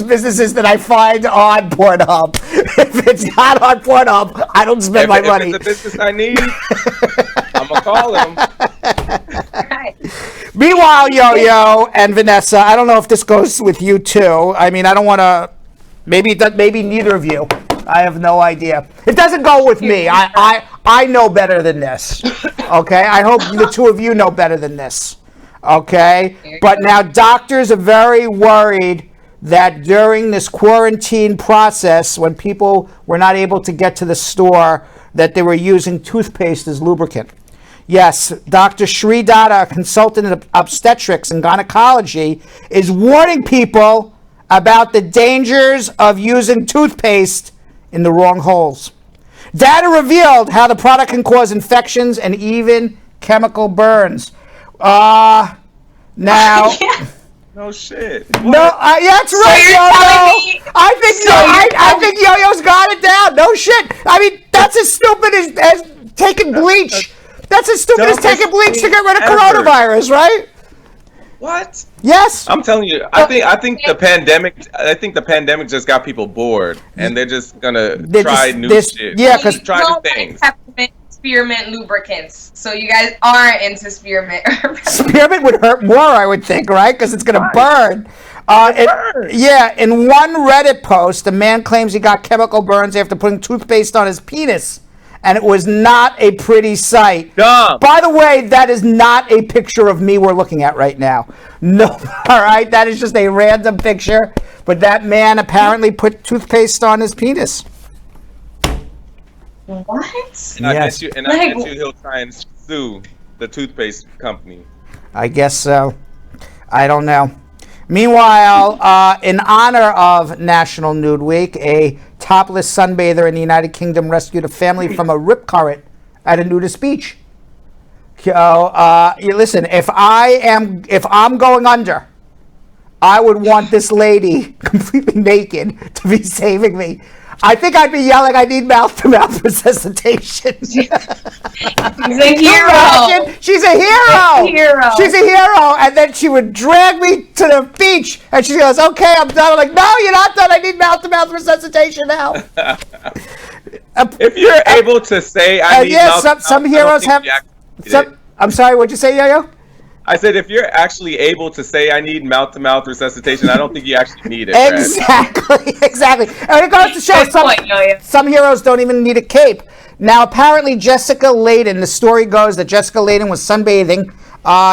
businesses that I find on Pornhub. If it's not on Pornhub, I don't spend my money. If it's a business I need, I'm gonna call him. Meanwhile, Yo-Yo and Vanessa, I don't know if this goes with you too. I mean, I don't want to. Maybe neither of you. I have no idea. It doesn't go with me. I know better than this. Okay, I hope the two of you know better than this. Okay, but now doctors are very worried that during this quarantine process, when people were not able to get to the store, that they were using toothpaste as lubricant. Yes, Dr. Shri Datta, a consultant in obstetrics and gynecology, is warning people about the dangers of using toothpaste in the wrong holes. Data revealed how the product can cause infections and even chemical burns. Now... No shit. No, that's right, Yo-Yo. I think Yo-Yo's got it down. No shit. I mean, that's as stupid as taking bleach That's as stupid as Dumbest taking bleach to thing get rid of ever. coronavirus, right? What? Yes. I'm telling you, I think the pandemic just got people bored, and they're just gonna try new shit. Yeah, because try new things. Spearmint lubricants. So you guys aren't into spearmint. spearmint would hurt more, I would think, right? Because it's gonna burn. Yeah, in one Reddit post, a man claims he got chemical burns after putting toothpaste on his penis, and it was not a pretty sight. Dumb. By the way, that is not a picture of me we're looking at right now. No, all right, that is just a random picture. But that man apparently put toothpaste on his penis. What? And I bet you he'll try and sue the toothpaste company. I guess so. I don't know. Meanwhile, in honor of National Nude Week, a topless sunbather in the United Kingdom rescued a family from a rip current at a nudist beach. Listen, if I'm going under, I would want this lady completely naked to be saving me. I think I'd be yelling, I need mouth-to-mouth resuscitation. She's a hero. She's a hero. She's a hero. And then she would drag me to the beach. And she goes, okay, I'm done. I'm like, no, you're not done. I need mouth-to-mouth resuscitation now. If you're able to say, I need mouth-to-mouth, some heroes have... I'm sorry, what'd you say, Yo-Yo? I said, if you're actually able to say, I need mouth-to-mouth resuscitation, I don't think you actually need it, Brad. Exactly. And it goes to show some heroes don't even need a cape. Now, apparently, Jessica Layden, the story goes that Jessica Layden was sunbathing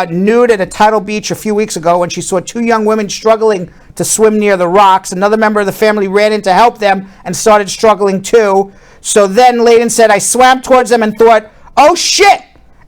nude at a tidal beach a few weeks ago when she saw two young women struggling to swim near the rocks. Another member of the family ran in to help them and started struggling too. So then Layden said, I swam towards them and thought, oh shit!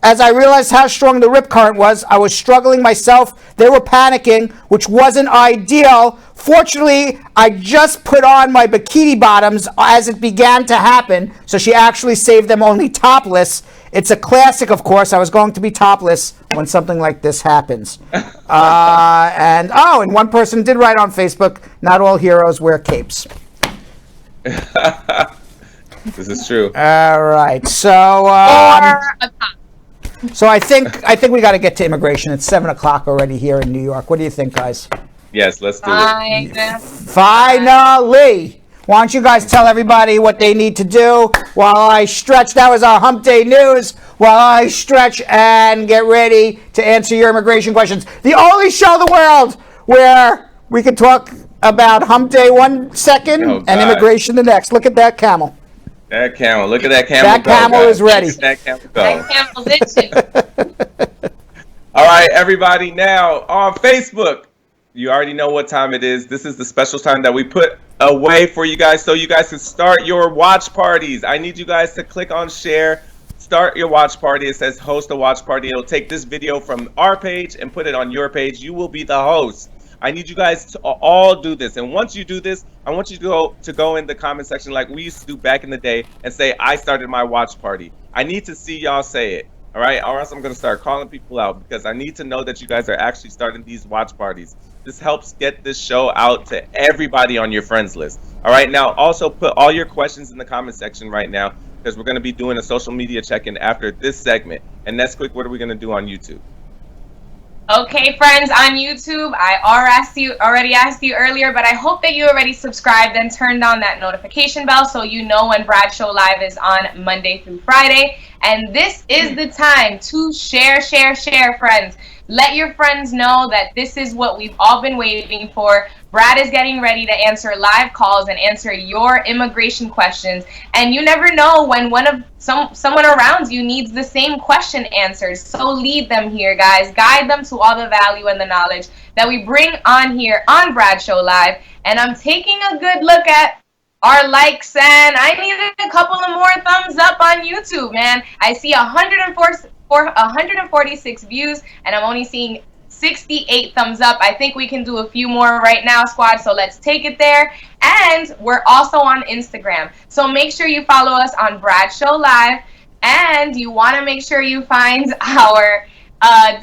As I realized how strong the rip current was, I was struggling myself. They were panicking, which wasn't ideal. Fortunately, I just put on my bikini bottoms as it began to happen, so she actually saved them only topless. It's a classic, of course. I was going to be topless when something like this happens. And one person did write on Facebook, not all heroes wear capes. This is true. All right, so... So I think we got to get to immigration. It's 7:00 already here in New York. What do you think, guys? Yes, let's do it. Finally! Why don't you guys tell everybody what they need to do while I stretch? That was our Hump Day news. While I stretch and get ready to answer your immigration questions. The only show in the world where we can talk about Hump Day 1 second and immigration the next. Look at that camel. That camel. Look at that camel. That camel is ready. That camel go. That camel's itching. All right, everybody. Now on Facebook, you already know what time it is. This is the special time that we put away for you guys, so you guys can start your watch parties. I need you guys to click on share. Start your watch party. It says host a watch party. It'll take this video from our page and put it on your page. You will be the host. I need you guys to all do this. And once you do this, I want you to go in the comment section like we used to do back in the day and say, I started my watch party. I need to see y'all say it. All right. Or else I'm going to start calling people out because I need to know that you guys are actually starting these watch parties. This helps get this show out to everybody on your friends list. All right. Now, also put all your questions in the comment section right now because we're going to be doing a social media check-in after this segment. And Ness-quick, what are we going to do on YouTube? Okay, friends, on YouTube, I already asked you earlier, but I hope that you already subscribed and turned on that notification bell so you know when Brad Show Live is on Monday through Friday. And this is the time to share, friends. Let your friends know that this is what we've all been waiting for. Brad is getting ready to answer live calls and answer your immigration questions. And you never know when someone around you needs the same question answered. So lead them here, guys. Guide them to all the value and the knowledge that we bring on here on Brad Show Live. And I'm taking a good look at our likes, and I need a couple of more thumbs up on YouTube, man. I see 146 views, and I'm only seeing 68 thumbs up. I think we can do a few more right now, squad, so let's take it there. And we're also on Instagram, so make sure you follow us on Brad Show Live, and you want to make sure you find our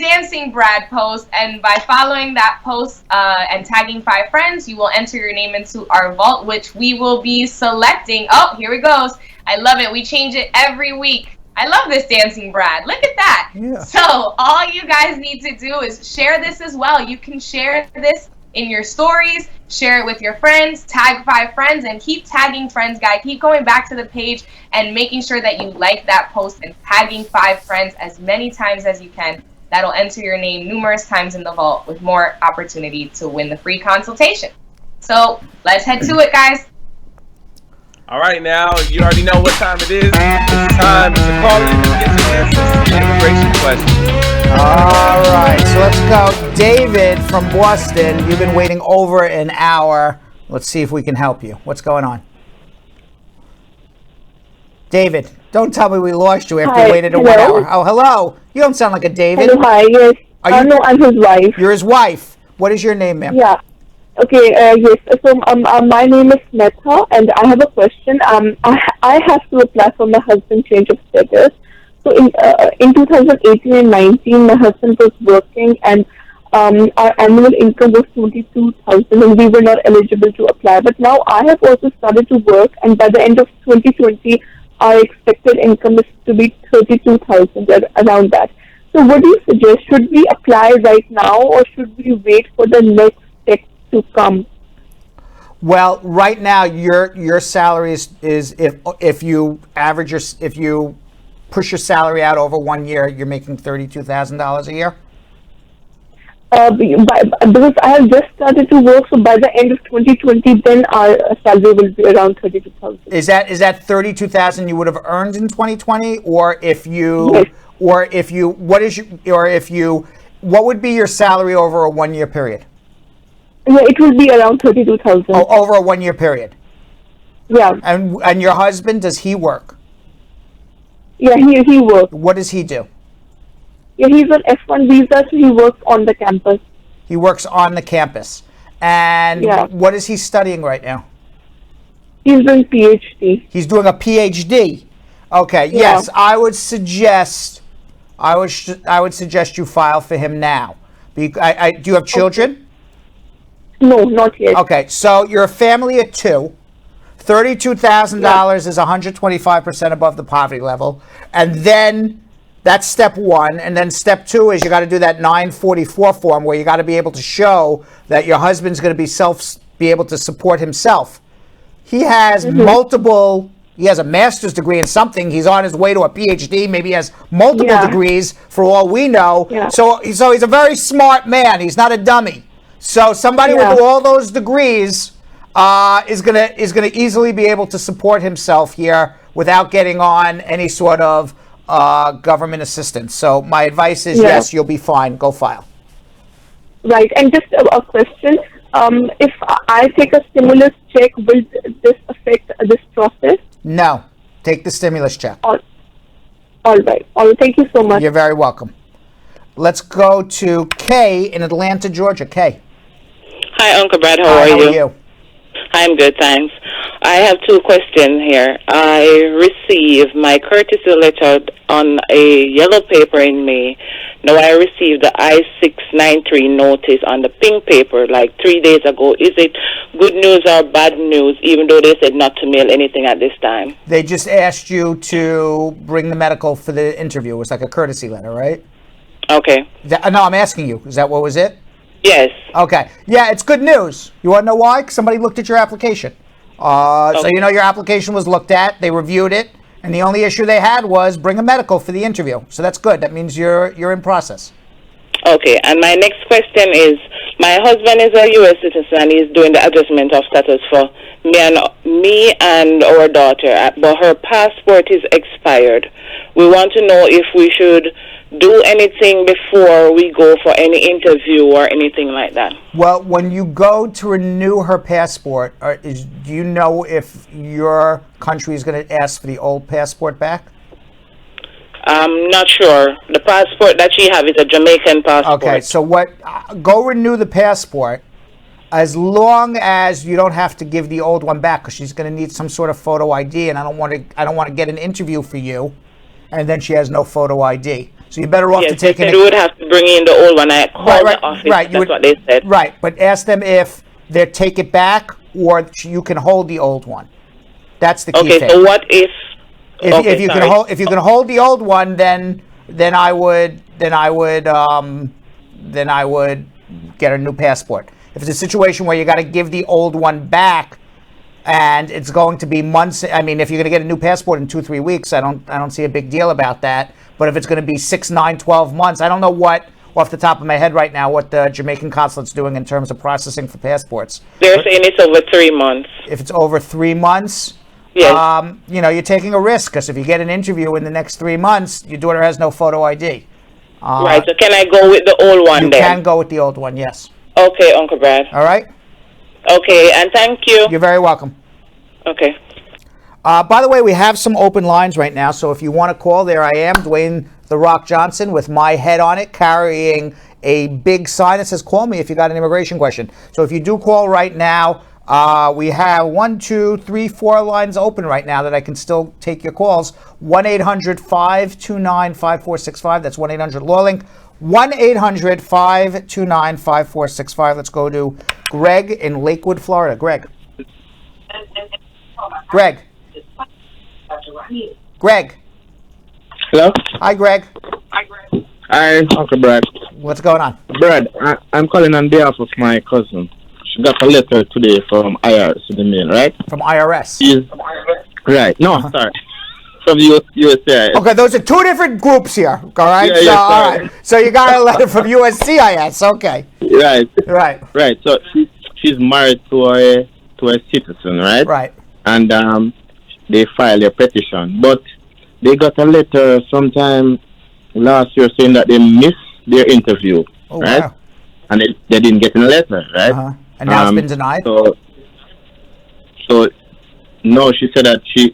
Dancing Brad post, and by following that post and tagging 5 friends, you will enter your name into our vault, which we will be selecting. Oh, here it goes. I love it. We change it every week. I love this dancing Brad. Look at that. Yeah. So all you guys need to do is share this as well. You can share this in your stories, share it with your friends, tag 5 friends, and keep tagging friends, guys. Keep going back to the page and making sure that you like that post and tagging 5 friends as many times as you can. That'll enter your name numerous times in the vault with more opportunity to win the free consultation. So let's head to it, guys. All right, now you already know what time it is. It's time to call in and get your answers to the immigration question. All right, so let's go. David from Boston, you've been waiting over an hour. Let's see if we can help you. What's going on? David, don't tell me we lost you after you waited a 1 hour. Oh, hello. You don't sound like a David. Hello, hi, yes. No, I'm his wife. You're his wife. What is your name, ma'am? Yeah. Okay, yes. So my name is Meta, and I have a question. I have to apply for my husband's change of status. So in 2018 and 19, my husband was working, and our annual income was 22,000, and we were not eligible to apply. But now I have also started to work, and by the end of 2020, our expected income is to be 32,000, around that. So what do you suggest? Should we apply right now, or should we wait for the next step to come? Well, right now your salary is if you average if you push your salary out over 1 year, you're making $32,000 a year. Because I have just started to work, so by the end of 2020, then our salary will be around 32,000. Is that 32,000 you would have earned in 2020, or if you, yes. What would be your salary over a 1 year period? Yeah, it will be around 32,000. Oh, over a 1 year period. Yeah. And your husband, does he work? Yeah, he works. What does he do? Yeah, he's on F1 visa, so he works on the campus. He works on the campus. And what is he studying right now? He's doing PhD. He's doing a PhD. Okay, yeah. Yes, I would suggest you file for him now. Do you have children? Okay. No, not yet. Okay, so you're a family of 2. $32,000 is 125% above the poverty level. And then that's step 1. And then step 2 is you got to do that 944 form where you got to be able to show that your husband's going to be able to support himself. He has he has a master's degree in something. He's on his way to a PhD. Maybe he has multiple degrees for all we know. Yeah. So he's a very smart man. He's not a dummy. So somebody with all those degrees is gonna easily be able to support himself here without getting on any sort of government assistance. So my advice is yes, you'll be fine. Go file. Right, and just a question. If I take a stimulus check, will this affect this process? No. Take the stimulus check. All right. Thank you so much. You're very welcome. Let's go to Kay in Atlanta, Georgia. Kay. Hi, Uncle Brad. How are you? I'm good, thanks. I have 2 questions here. I received my courtesy letter on a yellow paper in May. Now I received the I-693 notice on the pink paper like 3 days ago. Is it good news or bad news, even though they said not to mail anything at this time? They just asked you to bring the medical for the interview. It was like a courtesy letter, right? Okay. No, I'm asking you. Is that what was it? Yes. Okay. Yeah, it's good news. You want to know why? 'Cause somebody looked at your application. So you know your application was looked at. They reviewed it. And the only issue they had was bring a medical for the interview. So that's good. That means you're in process. Okay. And my next question is, my husband is a U.S. citizen and he's doing the adjustment of status for me and our daughter. But her passport is expired. We want to know if we should do anything before we go for any interview or anything like that. Well, when you go to renew her passport, do you know if your country is going to ask for the old passport back? I'm not sure. The passport that she has is a Jamaican passport. Okay, so go renew the passport as long as you don't have to give the old one back, because she's going to need some sort of photo ID, and I don't want to get an interview for you, and then she has no photo ID. So you're better off to take it. You would have to bring in the old one. I called the office. Right, that's what they said. Right, but ask them if they take it back or you can hold the old one. That's the key thing. So what if If you can hold the old one, then I would get a new passport. If it's a situation where you got to give the old one back, and it's going to be months. I mean, if you're going to get a new passport in 2-3 weeks, I don't see a big deal about that. But if it's going to be 6, 9, 12 months, I don't know what, off the top of my head right now, what the Jamaican consulate's doing in terms of processing for passports. They're saying it's over 3 months. If it's over 3 months, yes. You're taking a risk, because if you get an interview in the next 3 months, your daughter has no photo ID. Right, so can I go with the old one then? You can go with the old one, yes. Okay, Uncle Brad. All right? Okay, and thank you. You're very welcome. Okay. By the way, we have some open lines right now, so if you want to call, there I am, Dwayne The Rock Johnson, with my head on it, carrying a big sign that says, call me if you got an immigration question. So if you do call right now, we have 1, 2, 3, 4 lines open right now that I can still take your calls. 1-800-529-5465. That's 1-800-LAW-LINK. 1-800-529-5465. Let's go to Greg in Lakewood, Florida. Greg. Hello? Hi, Greg. Hi, Uncle Brad. What's going on? Brad, I'm calling on behalf of my cousin. She got a letter today from IRS in the mail, right? From IRS? Right. No, sorry. From USCIS. Okay, those are two different groups here, all right? Yeah, all right. So you got a letter from USCIS, okay. Right. So she's married to a citizen, right? Right. And they filed a petition. But they got a letter sometime last year saying that they missed their interview, right? Wow. And they didn't get a letter, right? Uh-huh. And now it's been denied? So no, she said that she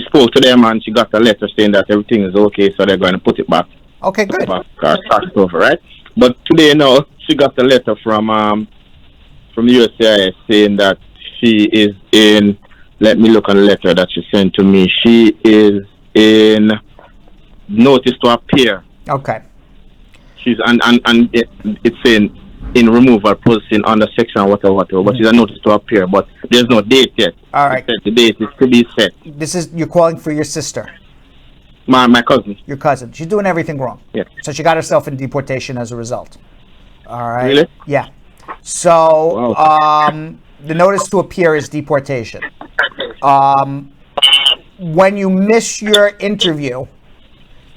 spoke to them and she got a letter saying that everything is okay, so they're going to put it back. Okay, good. Start it over, right? But today, no, she got a letter from USCIS saying that she is in. Let me look on the letter that she sent to me. She is in notice to appear. Okay. She's and it's saying in removal posting under section whatever. But she's a notice to appear. But there's no date yet. All right. The date is to be set. You're calling for your sister. My cousin. Your cousin. She's doing everything wrong. Yeah. So she got herself in deportation as a result. All right. Really? Yeah. So the notice to appear is deportation. When you miss your interview,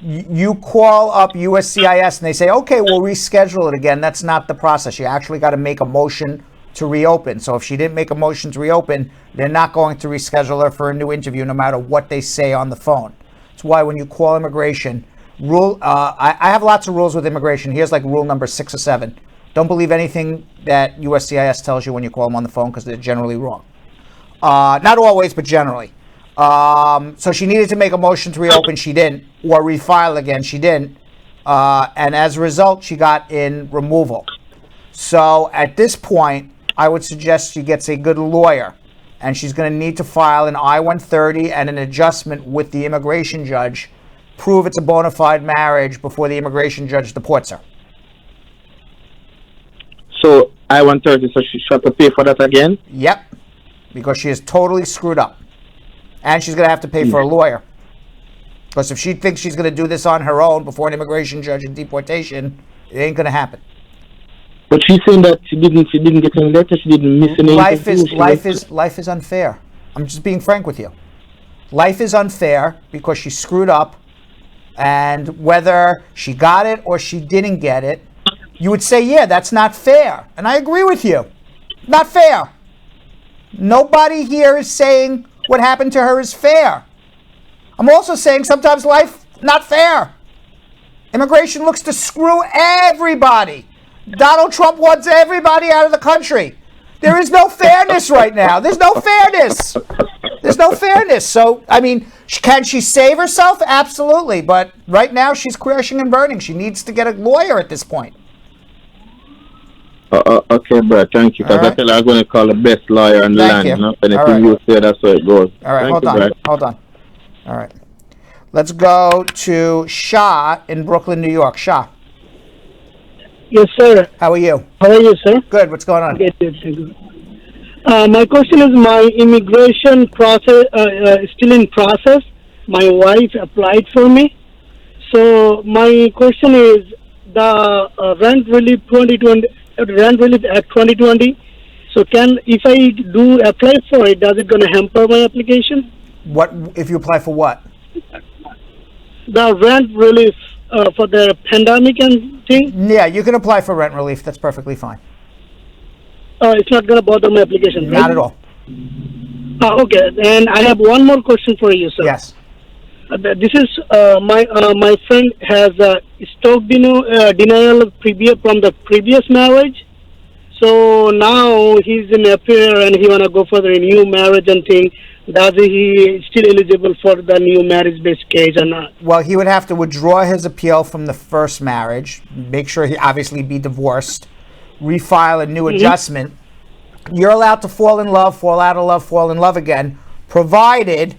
you call up USCIS and they say, okay, we'll reschedule it again. That's not the process. You actually got to make a motion to reopen. So if she didn't make a motion to reopen, they're not going to reschedule her for a new interview no matter what they say on the phone. That's why when you call immigration, I have lots of rules with immigration. Here's like rule number 6 or 7. Don't believe anything that USCIS tells you when you call them on the phone because they're generally wrong. Not always, but generally. So she needed to make a motion to reopen. She didn't. Or refile again. She didn't. And as a result, she got in removal. So at this point, I would suggest she gets a good lawyer. And she's going to need to file an I-130 and an adjustment with the immigration judge. Prove it's a bona fide marriage before the immigration judge deports her. So I-130, so she have to pay for that again? Yep. Because she is totally screwed up. And she's going to have to pay for a lawyer. Because if she thinks she's going to do this on her own before an immigration judge in deportation, it ain't going to happen. But she's saying that she didn't get any letter, she didn't miss any Life is unfair. I'm just being frank with you. Life is unfair because she screwed up, and whether she got it or she didn't get it, you would say, yeah, that's not fair. And I agree with you. Not fair. Nobody here is saying what happened to her is fair. I'm also saying sometimes life not fair. Immigration looks to screw everybody. Donald Trump wants everybody out of the country. There is no fairness right now. There's no fairness. There's no fairness. So, I mean, can she save herself? Absolutely. But right now she's crashing and burning. She needs to get a lawyer at this point. Okay, bro. Thank you. Because I tell her I'm going to call the best lawyer in the land. You know? Anything you say, that's how it goes. All right, hold on. All right. Let's go to Shah in Brooklyn, New York. Shah. Yes, sir. How are you? How are you, sir? Good. What's going on? Good. My question is, my immigration process is still in process. my wife applied for me. So my question is, the rent relief 2020, rent relief Act 2020. So if I do apply for it, does it going to hamper my application? What if you apply for what? The rent relief for the pandemic and thing. Yeah, you can apply for rent relief. That's perfectly fine. It's not going to bother my application, right? Not at all. Okay, and I have one more question for you, sir. Yes. This is my friend has Stokes denial of from the previous marriage. So now he's in affair and he wanna go for the new marriage and thing. Does he still eligible for the new marriage-based case or not? Well, he would have to withdraw his appeal from the first marriage. Make sure he obviously be divorced. Refile a new adjustment. You're allowed to fall in love, fall out of love, fall in love again, provided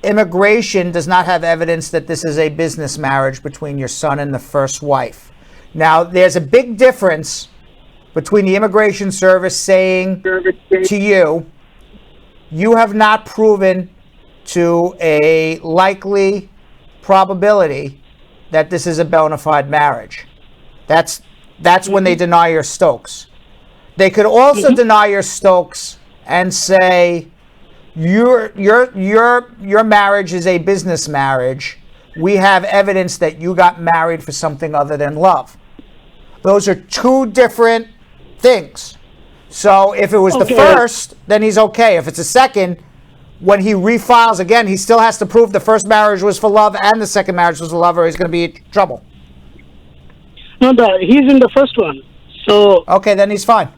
immigration does not have evidence that this is a business marriage between your son and the first wife. Now, there's a big difference between the Immigration Service saying to you, you have not proven to a likely probability that this is a bona fide marriage. That's when they deny your Stokes. They could also deny your Stokes and say, your marriage is a business marriage. We have evidence that you got married for something other than love. Those are two different things. So if it was the first, then he's okay. If it's the second, when he refiles again, he still has to prove the first marriage was for love and the second marriage was for love, or he's going to be in trouble. No, he's in the first one. So okay, then he's fine.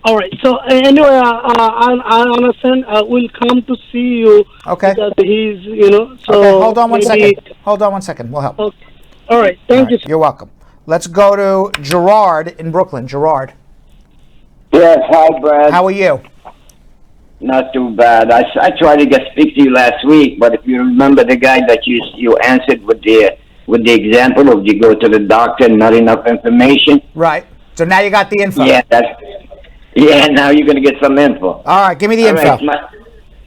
All right. So anyway, I understand. We'll come to see you. Okay. Because he's, So okay, hold on one second. Hold on one second. We'll help. Okay. All right. Thank you. You're welcome. Let's go to Gerard in Brooklyn. Gerard. Yes. Hi, Brad. How are you? Not too bad. I tried to speak to you last week, but if you remember the guy that you answered with the example of you go to the doctor and not enough information. Right. So now you got the info. Yeah, now you're going to get some info. All right, give me the info. Right,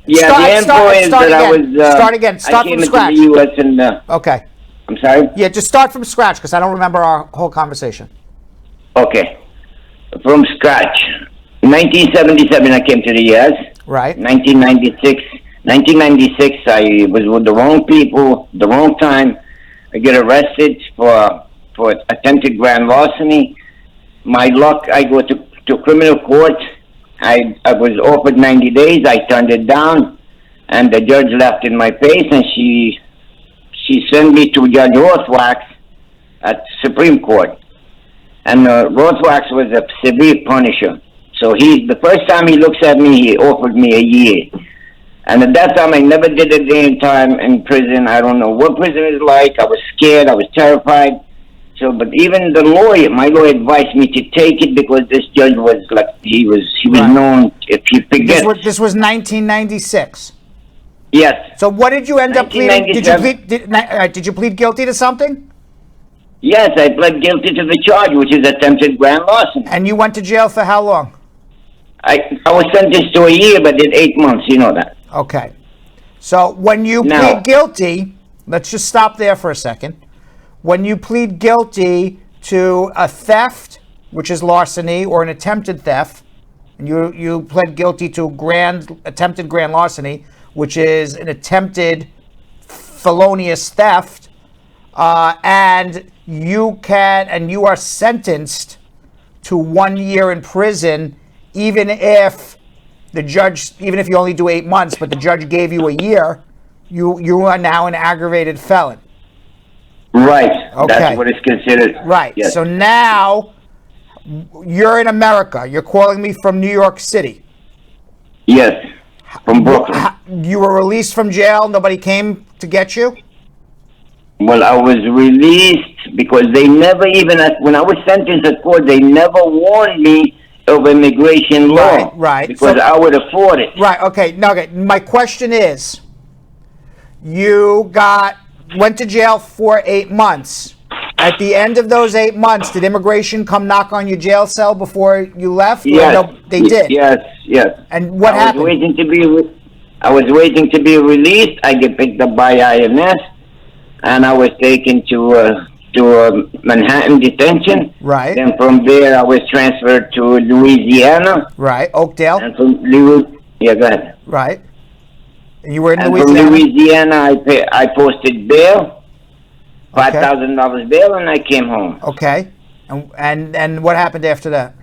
the info is that again. I was... start again. Start from scratch. The US and, okay. I'm sorry? Yeah, just start from scratch, because I don't remember our whole conversation. Okay. From scratch. 1977, I came to the U.S. Right. 1996, I was with the wrong people, the wrong time. I get arrested for attempted grand larceny. My luck, I go to criminal court. I was offered 90 days. I turned it down, and the judge laughed in my face, and she sent me to Judge Rothwax at Supreme Court. And Rothwax was a severe punisher. So the first time he looks at me, he offered me a year. And at that time, I never did a day in time in prison. I don't know what prison is like. I was scared. I was terrified. So, but even the lawyer, my lawyer advised me to take it because this judge was like, he was known, if you forget. This was 1996? Yes. So what did you end up pleading? Did you plead guilty to something? Yes, I pled guilty to the charge, which is attempted grand larceny. And you went to jail for how long? I was sentenced to a year, but did 8 months, you know that. Okay. So when you plead guilty, let's just stop there for a second. When you plead guilty to a theft, which is larceny, or an attempted theft, and you pled guilty to attempted grand larceny, which is an attempted felonious theft, and you are sentenced to 1 year in prison, even if you only do 8 months, but the judge gave you a year, you are now an aggravated felon. Right. Okay. That's what it's considered. Right. Yes. So now you're in America. You're calling me from New York City. Yes. From Brooklyn. You were released from jail. Nobody came to get you? Well, I was released because they never even, when I was sentenced at court, they never warned me of immigration law. Right. Because I would afford it. Right. Okay. Now, my question is, you went to jail for 8 months. At the end of those 8 months, did immigration come knock on your jail cell before you left? Yes. No, they did. Yes. And what happened? I I was waiting to be released. I get picked up by INS, and I was taken to Manhattan detention. Right. Then from there, I was transferred to Louisiana. Right. Oakdale. And from yeah, go ahead. Right. And you were in And Louisiana. from Louisiana, I posted bail, $5,000 bail, and I came home. Okay. And what happened after that?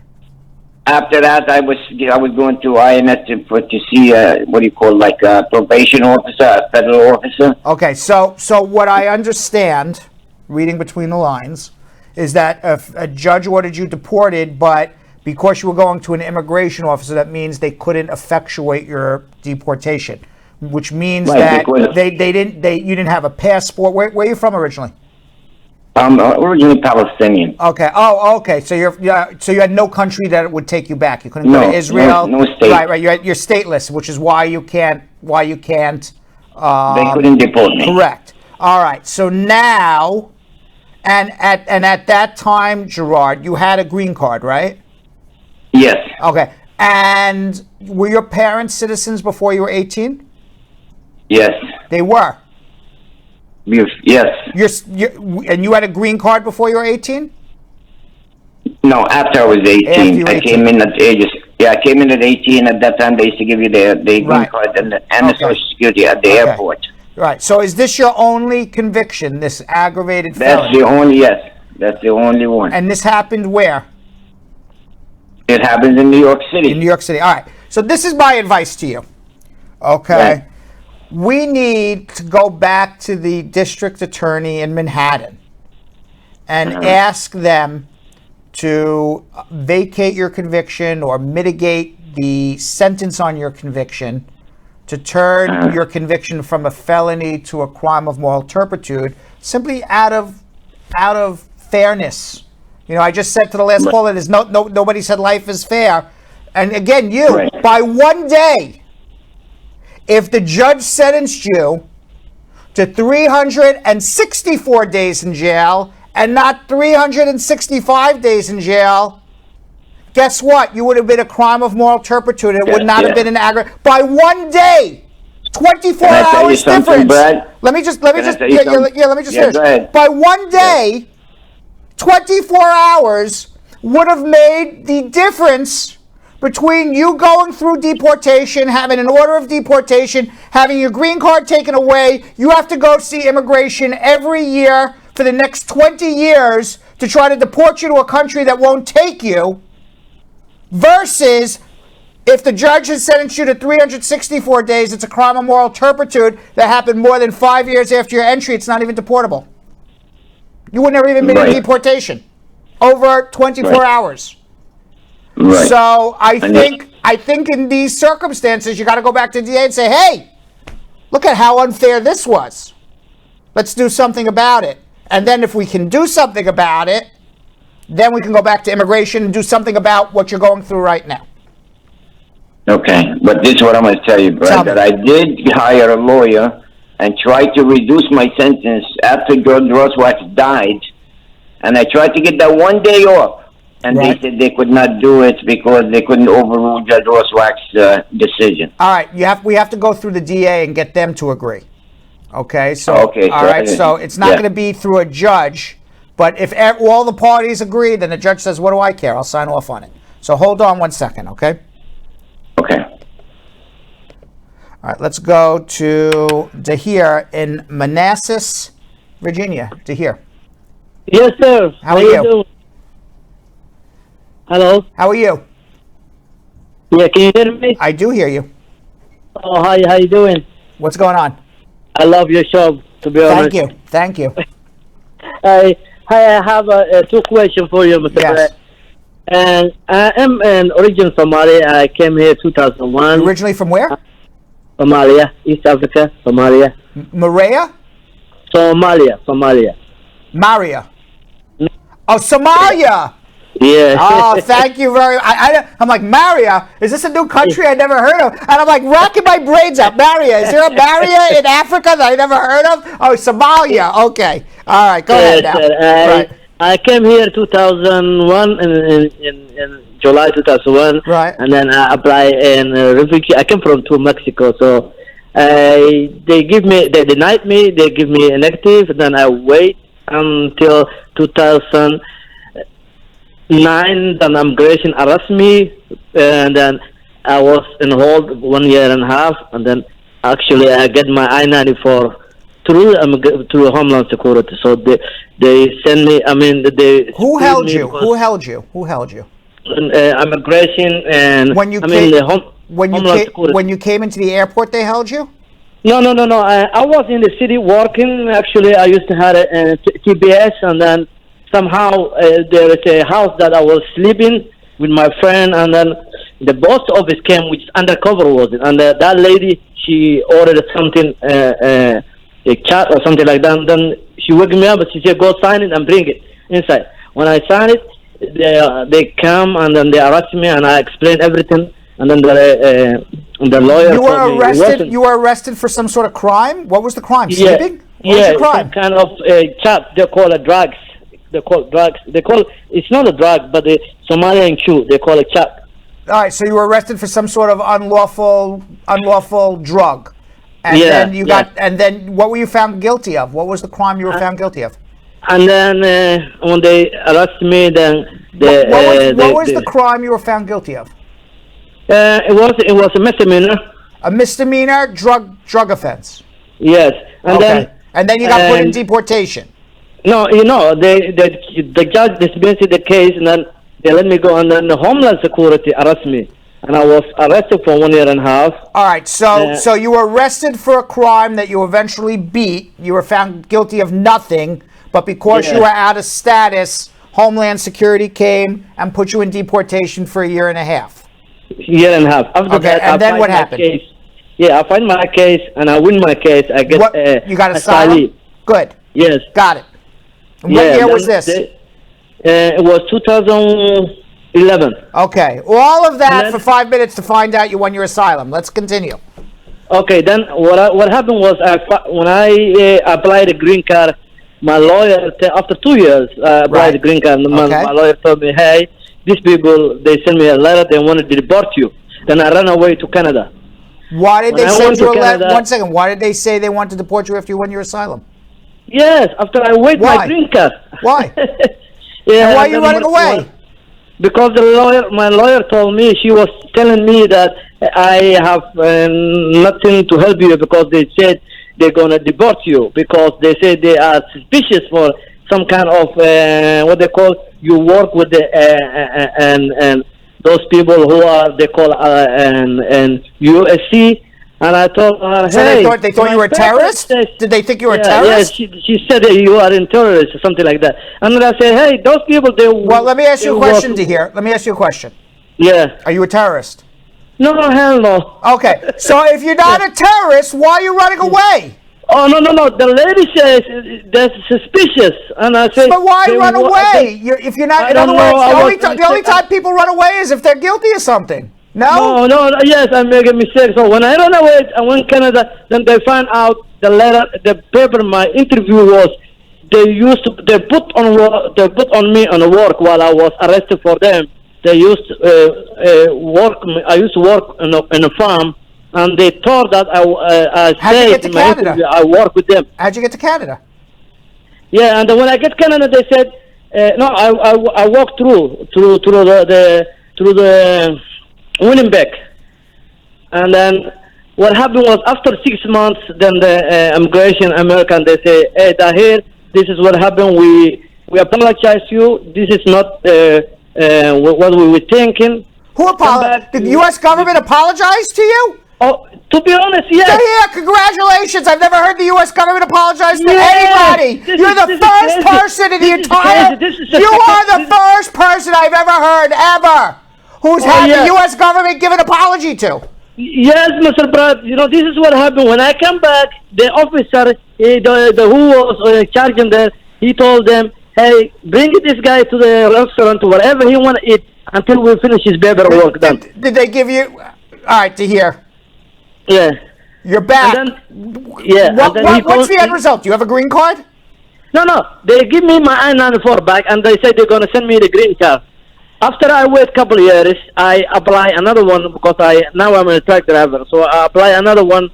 After that, I was going to INS to see what do you call, like a probation officer, a federal officer. Okay, so what I understand, reading between the lines, is that a judge ordered you deported, but because you were going to an immigration officer, that means they couldn't effectuate your deportation, which means that you didn't have a passport. Where are you from originally? I'm originally Palestinian. Okay. Oh, okay. So you had no country that would take you back. You couldn't go to Israel. No state. Right. You're stateless, which is why you can't. They couldn't deport me. Correct. All right. So now, and at that time, Gerard, you had a green card, right? Yes. Okay. And were your parents citizens before you were 18? Yes. They were. Yes. And you had a green card before you were 18? No, after I was 18. I came in at I came in at 18. At that time, they used to give you the green card and the Social Security at the airport. Right. So is this your only conviction, this aggravated felony? That's the only one. And this happened where? It happens in New York City. In New York City. All right. So this is my advice to you. Okay. Right. We need to go back to the district attorney in Manhattan and ask them to vacate your conviction or mitigate the sentence on your conviction to turn your conviction from a felony to a crime of moral turpitude, simply out of fairness. You know, I just said to the last caller, there's nobody said life is fair. And again, by one day, if the judge sentenced you to 364 days in jail and not 365 days in jail, guess what? You would have been a crime of moral turpitude. It would not have been an aggravated. By one day, 24 hours difference. Brad? Let me just finish. By one day, 24 hours would have made the difference between you going through deportation, having an order of deportation, having your green card taken away. You have to go see immigration every year for the next 20 years to try to deport you to a country that won't take you, versus if the judge has sentenced you to 364 days, it's a crime of moral turpitude that happened more than 5 years after your entry. It's not even deportable. You wouldn't have even been in deportation over 24 hours. Right. So I think in these circumstances, you got to go back to DA and say, hey, look at how unfair this was. Let's do something about it. And then if we can do something about it, then we can go back to immigration and do something about what you're going through right now. Okay, but this is what I'm going to tell you, Brad, that I did hire a lawyer and tried to reduce my sentence after George Roswach died, and I tried to get that 1 day off. And they said they could not do it because they couldn't overrule Judge Roswach's decision. All right, we have to go through the DA and get them to agree. Okay, so all right, so it's not going to be through a judge, but if all the parties agree, then the judge says, "What do I care? I'll sign off on it." So hold on 1 second, okay? Okay. All right, let's go to Dahir in Manassas, Virginia. Dahir. Yes, sir. How are you? Doing? Hello? How are you? Yeah, can you hear me? I do hear you. Oh, hi, how you doing? What's going on? I love your show, to be honest. Thank you. I have two questions for you, Mr. Brad. And I am an original Somali. I came here 2001. Originally from where? Somalia, East Africa, Somalia. Maria? Somalia. Maria. Oh, Somalia! Yeah. Oh, thank you very much. I'm like, Maria? Is this a new country I never heard of? And I'm like racking my brains up. Maria, is there a Maria in Africa that I never heard of? Oh, Somalia. Okay. All right, go ahead now. Right. I came here 2001 in July 2001. Right. And then I applied in refugee. I came from Mexico, so They denied me. They give me a negative. Then I wait until 2009. Then immigration arrest me, and then I was in hold 1 year and a half. And then actually I get my I-94 through Homeland Security. So they send me. I mean, they. Who held you? Who held you? Who held you? Immigration and when you when you came into the airport, they held you? No. I was in the city working. Actually, I used to have a TBS, and then somehow there is a house that I was sleeping with my friend, and then the boss office came, which undercover was it, and that lady, she ordered something, a chat or something like that. And then she woke me up and she said, "Go sign it and bring it inside." When I signed it, they come and then they arrest me, and I explain everything, and then the lawyer. You were arrested. You were arrested for some sort of crime. What was the crime? Sleeping? What was the crime? Some kind of chat. They call it drugs. They call drugs. It's not a drug, but the Somalian chew. They call it chat. All right. So you were arrested for some sort of unlawful drug, and then you got. And then what were you found guilty of? What was the crime you were found guilty of? And then when they arrested me, then what was the crime you were found guilty of? It was a misdemeanor. A misdemeanor drug offense. Yes, and then you got put in deportation. No, the judge dismissed the case, and then they let me go, and then the Homeland Security arrested me, and I was arrested for 1 year and a half. All right, so you were arrested for a crime that you eventually beat. You were found guilty of nothing, but because you were out of status, Homeland Security came and put you in deportation for a year and a half. Year and a half. After that, and then what happened? Case. I find my case and I win my case. I get you got asylum? Good. Yes. Got it. And what year was this? It was 2011. Okay. All of that for 5 minutes to find out you won your asylum. Let's continue. Okay. Then what happened was when I applied a green card, my lawyer, after 2 years, applied the green card. My lawyer told me, "Hey, these people, they sent me a letter. They wanted to deport you." Then I ran away to Canada. Why did they send you a letter? 1 second. Why did they say they wanted to deport you after you won your asylum? Yes, after I wait my green card. Why? And why are you running away? Because my lawyer told me, she was telling me that I have nothing to help you because they said they're going to deport you because they say they are suspicious for some kind of what they call, you work with the and those people who are, they call and USC. And I told her, so hey, they thought you were a terrorist? Did they think you were a terrorist? Yeah, she said that you are a terrorist or something like that. And then I said, hey, those people, they... Well, let me ask you a question, Tahir. Let me ask you a question. Yeah. Are you a terrorist? No, hell no. Okay, so if you're not a terrorist, why are you running away? Oh, no. The lady says that's suspicious. And I said... But why run away? If you're not... In other words, the only time people run away is if they're guilty of something. No, yes, I make a mistake. So when I ran away, I went to Canada, then they found out the letter, the paper, my interview was, they put on me on work while I was arrested for them. They used work, I used to work in a farm, and they thought that I said in my interview, I work with them. How'd you get to Canada? Yeah, and then when I get to Canada, they said, no, I walked through the Winnipeg, and then what happened was after 6 months, then the immigration American, they say, hey, Tahir, this is what happened. We apologize to you. This is not what we were thinking. Who apologized? Did the U.S. government apologize to you? Oh, to be honest, yes. Tahir, congratulations. I've never heard the U.S. government apologize to anybody. You're the first person in the entire... You are the first person I've ever heard, ever, who's had the U.S. government give an apology to. Yes, Mr. Brad. You know, this is what happened. When I come back, the officer, who was charging them, he told them, hey, bring this guy to the restaurant, wherever he want to eat, until we finish his paperwork done. Did they give you... All right, Tahir. Yeah. You're back. What's the end result? Do you have a green card? No. They give me my I-94 back, and they say they're going to send me the green card. After I wait a couple of years, I apply another one because now I'm a truck driver. So I apply another one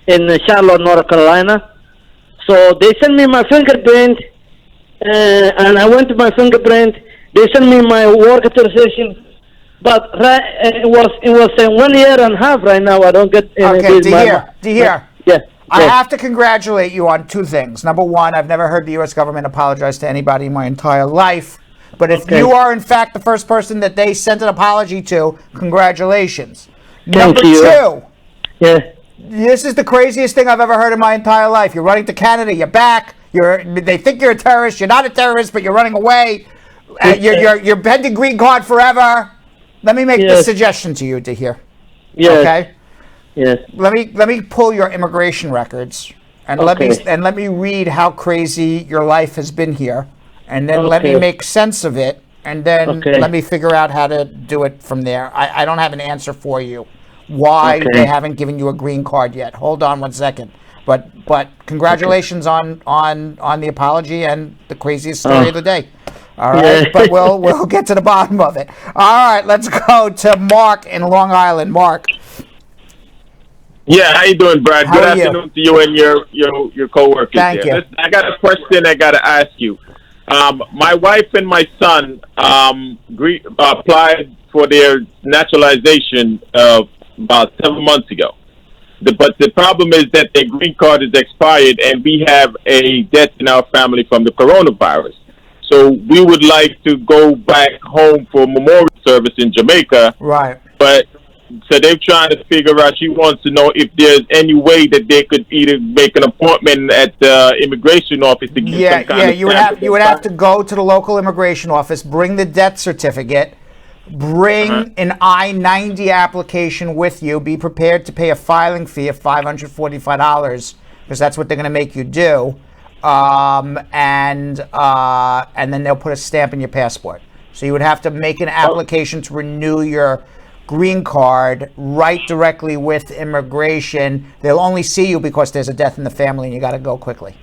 in Charlotte, North Carolina. So they sent me my fingerprint, and I went to my fingerprint. They sent me my work authorization, but it was 1 year and a half right now. I don't get any. Okay, Dehir. Yeah. I have to congratulate you on two things. Number one, I've never heard the U.S. government apologize to anybody in my entire life. But if you are, in fact, the first person that they sent an apology to, congratulations. Number two, this is the craziest thing I've ever heard in my entire life. You're running to Canada, you're back, they think you're a terrorist, you're not a terrorist, but you're running away. You're pending green card forever. Let me make this suggestion to you, Dehir. Okay? Yes. Let me pull your immigration records and let me read how crazy your life has been here. And then let me make sense of it, and then let me figure out how to do it from there. I don't have an answer for you why they haven't given you a green card yet. Hold on 1 second. But congratulations on the apology and the craziest story of the day. All right, but we'll get to the bottom of it. All right, let's go to Mark in Long Island. Mark. Yeah, how you doing, Brad? Good afternoon to you and your coworkers. Thank you. Listen, I got a question I got to ask you. My wife and my son applied for their naturalization about 7 months ago. But the problem is that their green card is expired, and we have a death in our family from the coronavirus. So we would like to go back home for memorial service in Jamaica. Right. But so they're trying to figure out. She wants to know if there's any way that they could either make an appointment at the immigration office to get some kind of you would have to go to the local immigration office, bring the death certificate, bring an I-90 application with you. Be prepared to pay a filing fee of $545 because that's what they're going to make you do, and then they'll put a stamp in your passport. So you would have to make an application to renew your green card right directly with immigration. They'll only see you because there's a death in the family and you got to go quickly.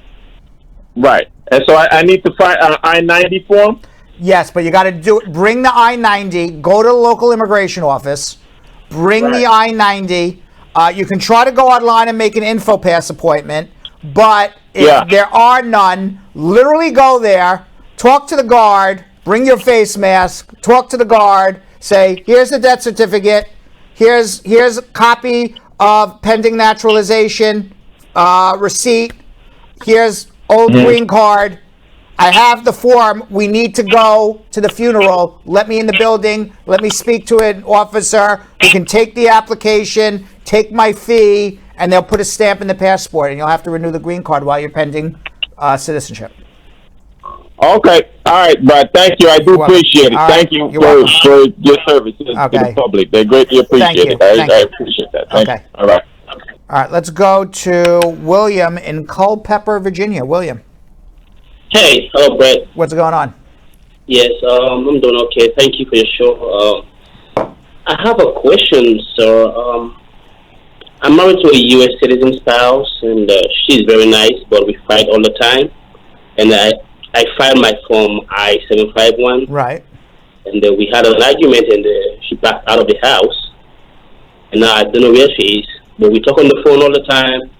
Right. And so I need to find an I-90 form? Yes, but you got to bring the I-90, go to the local immigration office, bring the I-90. You can try to go online and make an InfoPass appointment, but if there are none, literally go there, talk to the guard, bring your face mask, talk to the guard, say, here's the death certificate, here's a copy of pending naturalization receipt, here's old green card, I have the form, we need to go to the funeral, let me in the building, let me speak to an officer who can take the application, take my fee, and they'll put a stamp in the passport, and you'll have to renew the green card while you're pending citizenship. Okay. All right, Brad. Thank you. I do appreciate it. Thank you for your services to the public. They greatly appreciate it. I appreciate that. Thank you. All right. All right. Let's go to William in Culpeper, Virginia. William. Hey. Hello, Brad. What's going on? Yes. I'm doing okay. Thank you for your show. I have a question, sir. I'm married to a U.S. citizen spouse, and she's very nice, but we fight all the time. And I filed my form I-751. Right. And we had an argument, and she backed out of the house. And now I don't know where she is. But we talk on the phone all the time.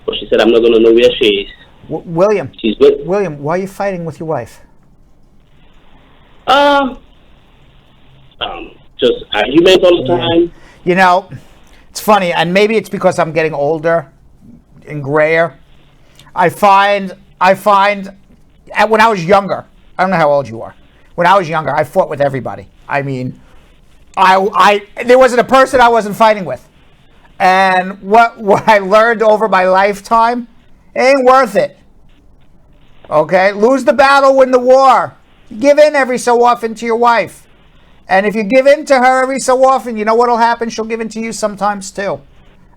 But she said, I'm not going to know where she is. William. She's good. William, why are you fighting with your wife? Just argument all the time. You know, it's funny, and maybe it's because I'm getting older and grayer. I find when I was younger, I don't know how old you are. When I was younger, I fought with everybody. I mean, there wasn't a person I wasn't fighting with. And what I learned over my lifetime, it ain't worth it. Okay? Lose the battle, win the war. Give in every so often to your wife. And if you give in to her every so often, you know what'll happen? She'll give in to you sometimes too.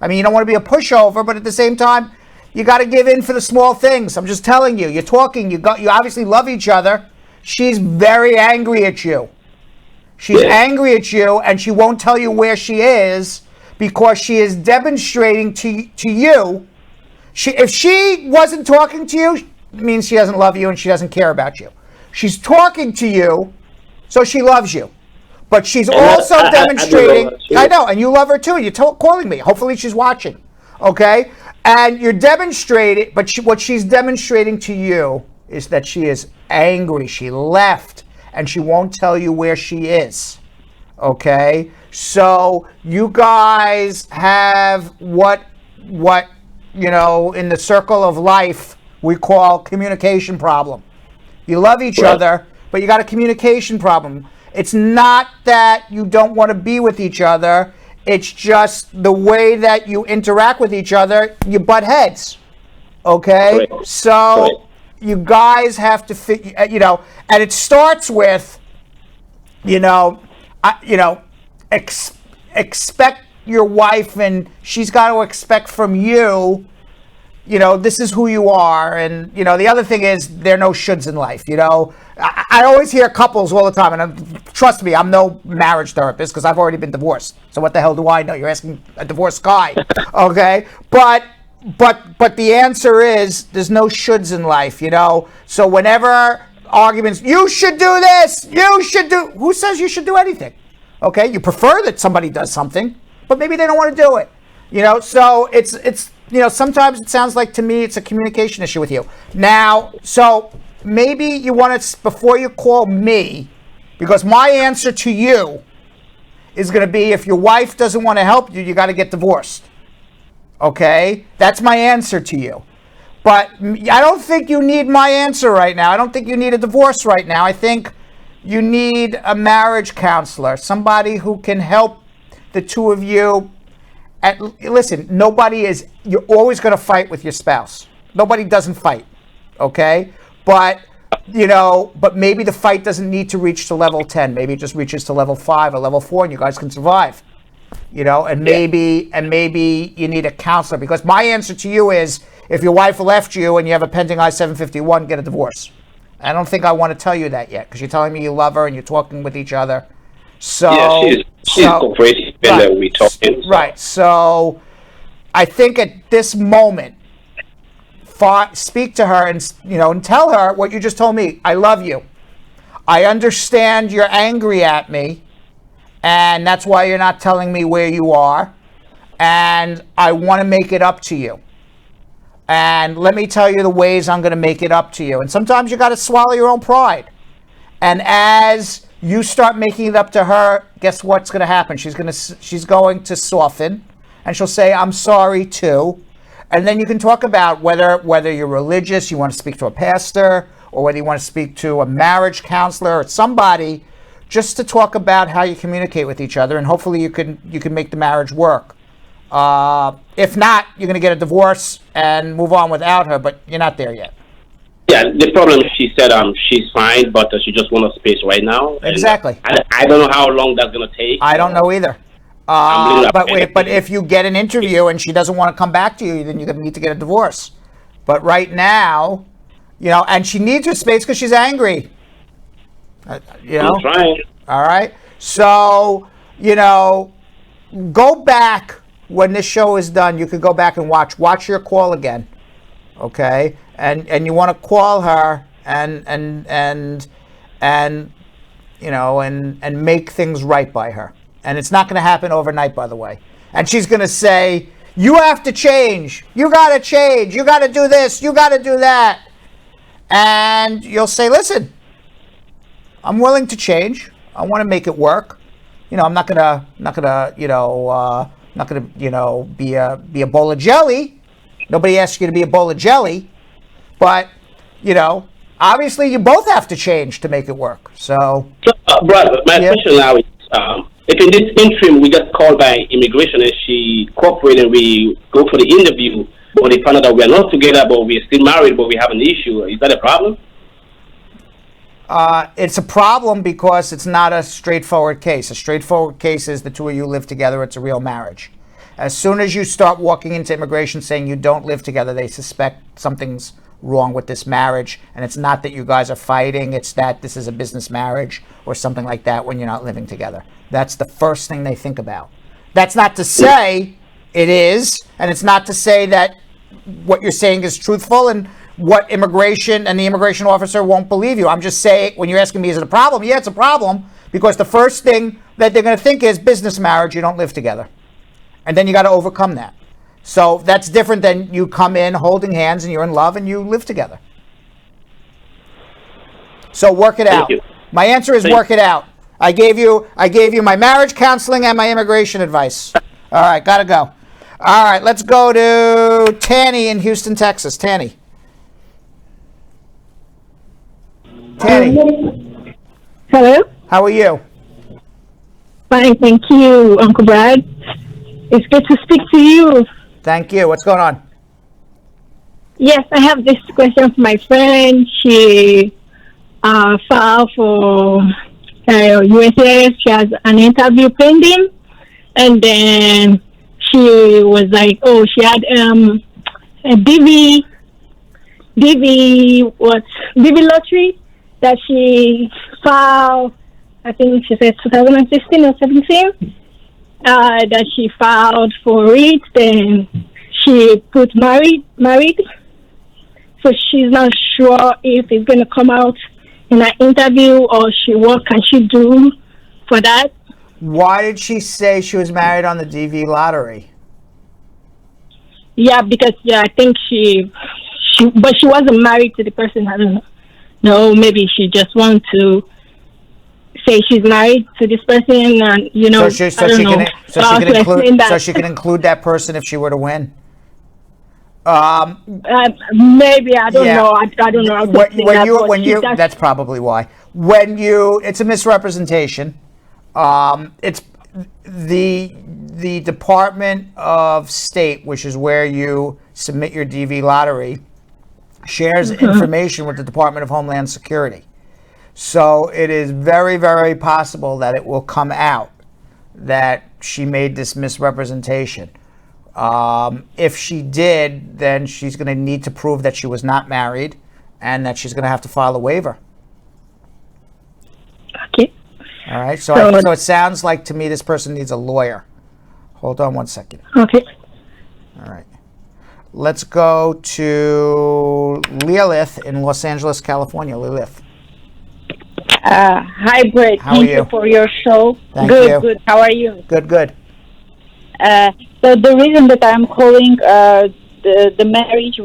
I mean, you don't want to be a pushover, but at the same time, you got to give in for the small things. I'm just telling you. You're talking. You obviously love each other. She's very angry at you. She's angry at you, and she won't tell you where she is because she is demonstrating to you. If she wasn't talking to you, it means she doesn't love you and she doesn't care about you. She's talking to you, so she loves you. But she's also demonstrating. I know, and you love her too. You're calling me. Hopefully she's watching. Okay? And you're demonstrating, but what she's demonstrating to you is that she is angry. She left, and she won't tell you where she is. Okay? So you guys have what in the circle of life we call communication problem. You love each other, but you got a communication problem. It's not that you don't want to be with each other. It's just the way that you interact with each other, you butt heads. Okay? Correct. So you guys have to figure, and it starts with, expect your wife, and she's got to expect from you, this is who you are. And, the other thing is there are no shoulds in life. I always hear couples all the time, and trust me, I'm no marriage therapist because I've already been divorced. So what the hell do I know? You're asking a divorced guy. Okay. But the answer is there's no shoulds in life, So whenever arguments, you should do this, who says you should do anything? Okay. You prefer that somebody does something, but maybe they don't want to do it. So it's sometimes it sounds like to me it's a communication issue with you. Now, so maybe you want to, before you call me, because my answer to you is going to be if your wife doesn't want to help you, you got to get divorced. Okay? That's my answer to you. But I don't think you need my answer right now. I don't think you need a divorce right now. I think you need a marriage counselor, somebody who can help the two of you. And listen, you're always going to fight with your spouse. Nobody doesn't fight, okay? But, but maybe the fight doesn't need to reach to level 10. Maybe it just reaches to level 5 or level 4 and you guys can survive, and maybe you need a counselor, because my answer to you is if your wife left you and you have a pending I-751, get a divorce. I don't think I want to tell you that yet because you're telling me you love her and you're talking with each other. So she's cooperative when we talking. Right. So I think at this moment, speak to her and tell her what you just told me. I love you. I understand you're angry at me, and that's why you're not telling me where you are. And I want to make it up to you. And let me tell you the ways I'm going to make it up to you. And sometimes you got to swallow your own pride. And as you start making it up to her, guess what's going to happen? She's going to soften, and she'll say, I'm sorry too. And then you can talk about whether you're religious, you want to speak to a pastor, or whether you want to speak to a marriage counselor or somebody, just to talk about how you communicate with each other, and hopefully you can make the marriage work. If not, you're going to get a divorce and move on without her, but you're not there yet. Yeah, the problem is she said she's fine, but she just wants a space right now. Exactly. I don't know how long that's going to take. I don't know either. But if you get an interview and she doesn't want to come back to you, then you're going to need to get a divorce. But right now, and she needs her space because she's angry. I'm trying. All right. So, go back when this show is done. You could go back and watch your call again. Okay. And you want to call her and make things right by her. And it's not going to happen overnight, by the way. And she's going to say, you have to change. You got to change. You got to do this. You got to do that. And you'll say, listen, I'm willing to change. I want to make it work. I'm not gonna be a bowl of jelly. Nobody asks you to be a bowl of jelly. But, obviously you both have to change to make it work. So Brad, my question now is, if in this interim we get called by immigration and she cooperates and we go for the interview, but they find out that we are not together, but we are still married, but we have an issue, is that a problem? It's a problem because it's not a straightforward case. A straightforward case is the two of you live together. It's a real marriage. As soon as you start walking into immigration saying you don't live together, they suspect something's wrong with this marriage. And it's not that you guys are fighting. It's that this is a business marriage or something like that when you're not living together. That's the first thing they think about. That's not to say it is. And it's not to say that what you're saying is truthful and what immigration and the immigration officer won't believe you. I'm just saying, when you're asking me, is it a problem? Yeah, it's a problem because the first thing that they're going to think is business marriage. You don't live together. And then you got to overcome that. So that's different than you come in holding hands and you're in love and you live together. So work it out. My answer is work it out. I gave you my marriage counseling and my immigration advice. All right, gotta go. All right, let's go to Tanny in Houston, Texas. Tanny. Hello? How are you? Fine, thank you, Uncle Brad. It's good to speak to you. Thank you. What's going on? Yes, I have this question for my friend. She filed for USCIS. She has an interview pending. And then she was like, oh, she had a DV lottery that she filed, I think she said 2016 or 17, that she filed for it, then she put married, so she's not sure if it's going to come out in an interview or what can she do for that. Why did she say she was married on the DV lottery? Yeah, because I think but she wasn't married to the person. I don't know. Maybe she just wants to say she's married to this person, and so she can include that person if she were to win. Maybe I don't know. I don't know. That's probably why. It's a misrepresentation. It's the Department of State, which is where you submit your DV lottery, shares information with the Department of Homeland Security. So it is very, very possible that it will come out that she made this misrepresentation. If she did, then she's going to need to prove that she was not married and that she's going to have to file a waiver. Okay. All right. So it sounds like to me this person needs a lawyer. Hold on one second. Okay. All right. Let's go to Lilith in Los Angeles, California. Lilith. Hi, Brad. Thank you for your show. Thank good, you. Good. How are you? Good. So the reason that I'm calling the marriage,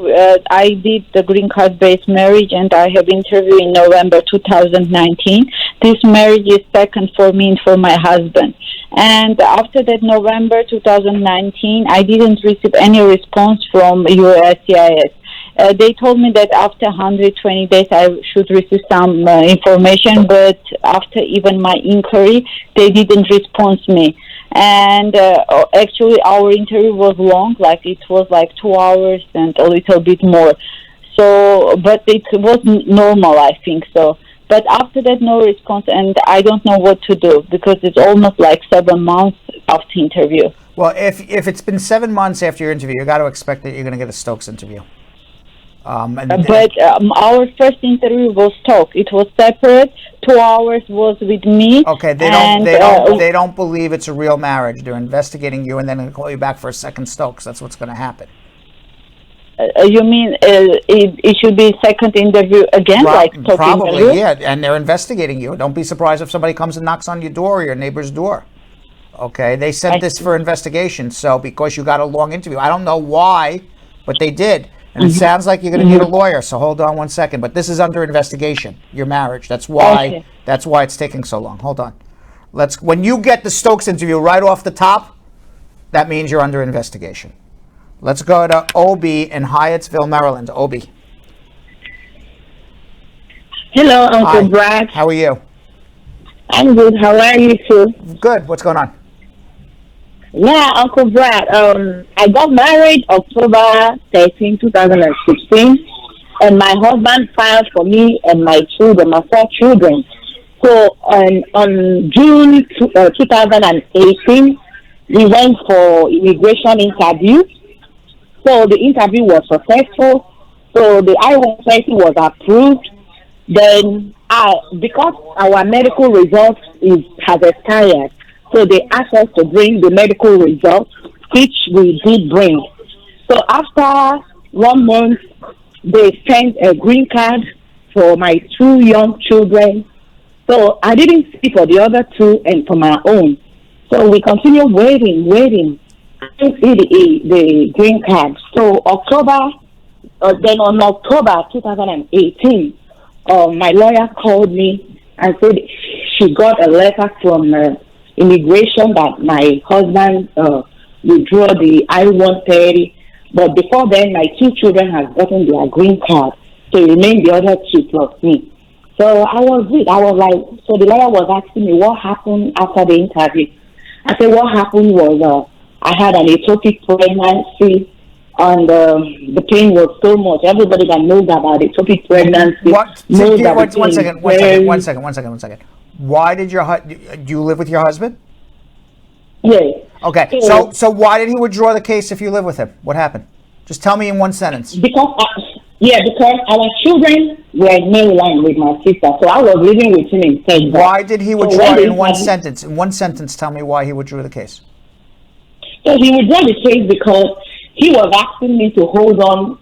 I did the green card based marriage, and I have interviewed in November 2019. This marriage is second for me and for my husband. And after that November 2019, I didn't receive any response from USCIS. They told me that after 120 days I should receive some information, but after even my inquiry, they didn't respond to me. And actually our interview was long, like it was like 2 hours and a little bit more. So, but it was normal, I think so. But after that, no response, and I don't know what to do because it's almost like 7 months after interview. Well, if it's been 7 months after your interview, you got to expect that you're going to get a Stokes interview. But our first interview was Stokes. It was separate. 2 hours was with me. Okay, they don't believe it's a real marriage. They're investigating you, and then they'll call you back for a second Stokes. That's what's going to happen. You mean it should be second interview again, probably, interview? Yeah, and they're investigating you. Don't be surprised if somebody comes and knocks on your door or your neighbor's door. Okay, they sent this for investigation, so because you got a long interview. I don't know why, but they did. And it sounds like you're going to need a lawyer, so hold on one second. But this is under investigation, your marriage. That's why it's taking so long. Hold on. When you get the Stokes interview right off the top, that means you're under investigation. Let's go to Obi in Hyattsville, Maryland. Obi. Hello, Uncle Hi. Brad. How are you? I'm good. How are you, too? Good. What's going on? Yeah, Uncle Brad. I got married October 13, 2016, and my husband filed for me and my 4 children. So on June 2018, we went for immigration interview. So the interview was successful. So the I-130 was approved. Then, because our medical results has expired, so they asked us to bring the medical results, which we did bring. So after 1 month, they sent a green card for my 2 young children. So I didn't see for the other 2 and for my own. So we continued waiting. I didn't see the green card. So then on October 2018, my lawyer called me and said she got a letter from immigration that my husband withdrew the I-130. But before then, my 2 children have gotten their green card. So it remained the other 2 plus me. So I was like, so the lawyer was asking me what happened after the interview. I said what happened was I had an ectopic pregnancy, and the pain was so much. Everybody that knows about ectopic pregnancy knows that One second. Why did do you live with your husband? Yes. Okay, so why did he withdraw the case if you live with him? What happened? Just tell me in one sentence. Because our children were in Maryland with my sister, so I was living with him in Texas. Why did he withdraw in one sentence? In one sentence, tell me why he withdrew the case. So he withdrew the case because he was asking me to hold on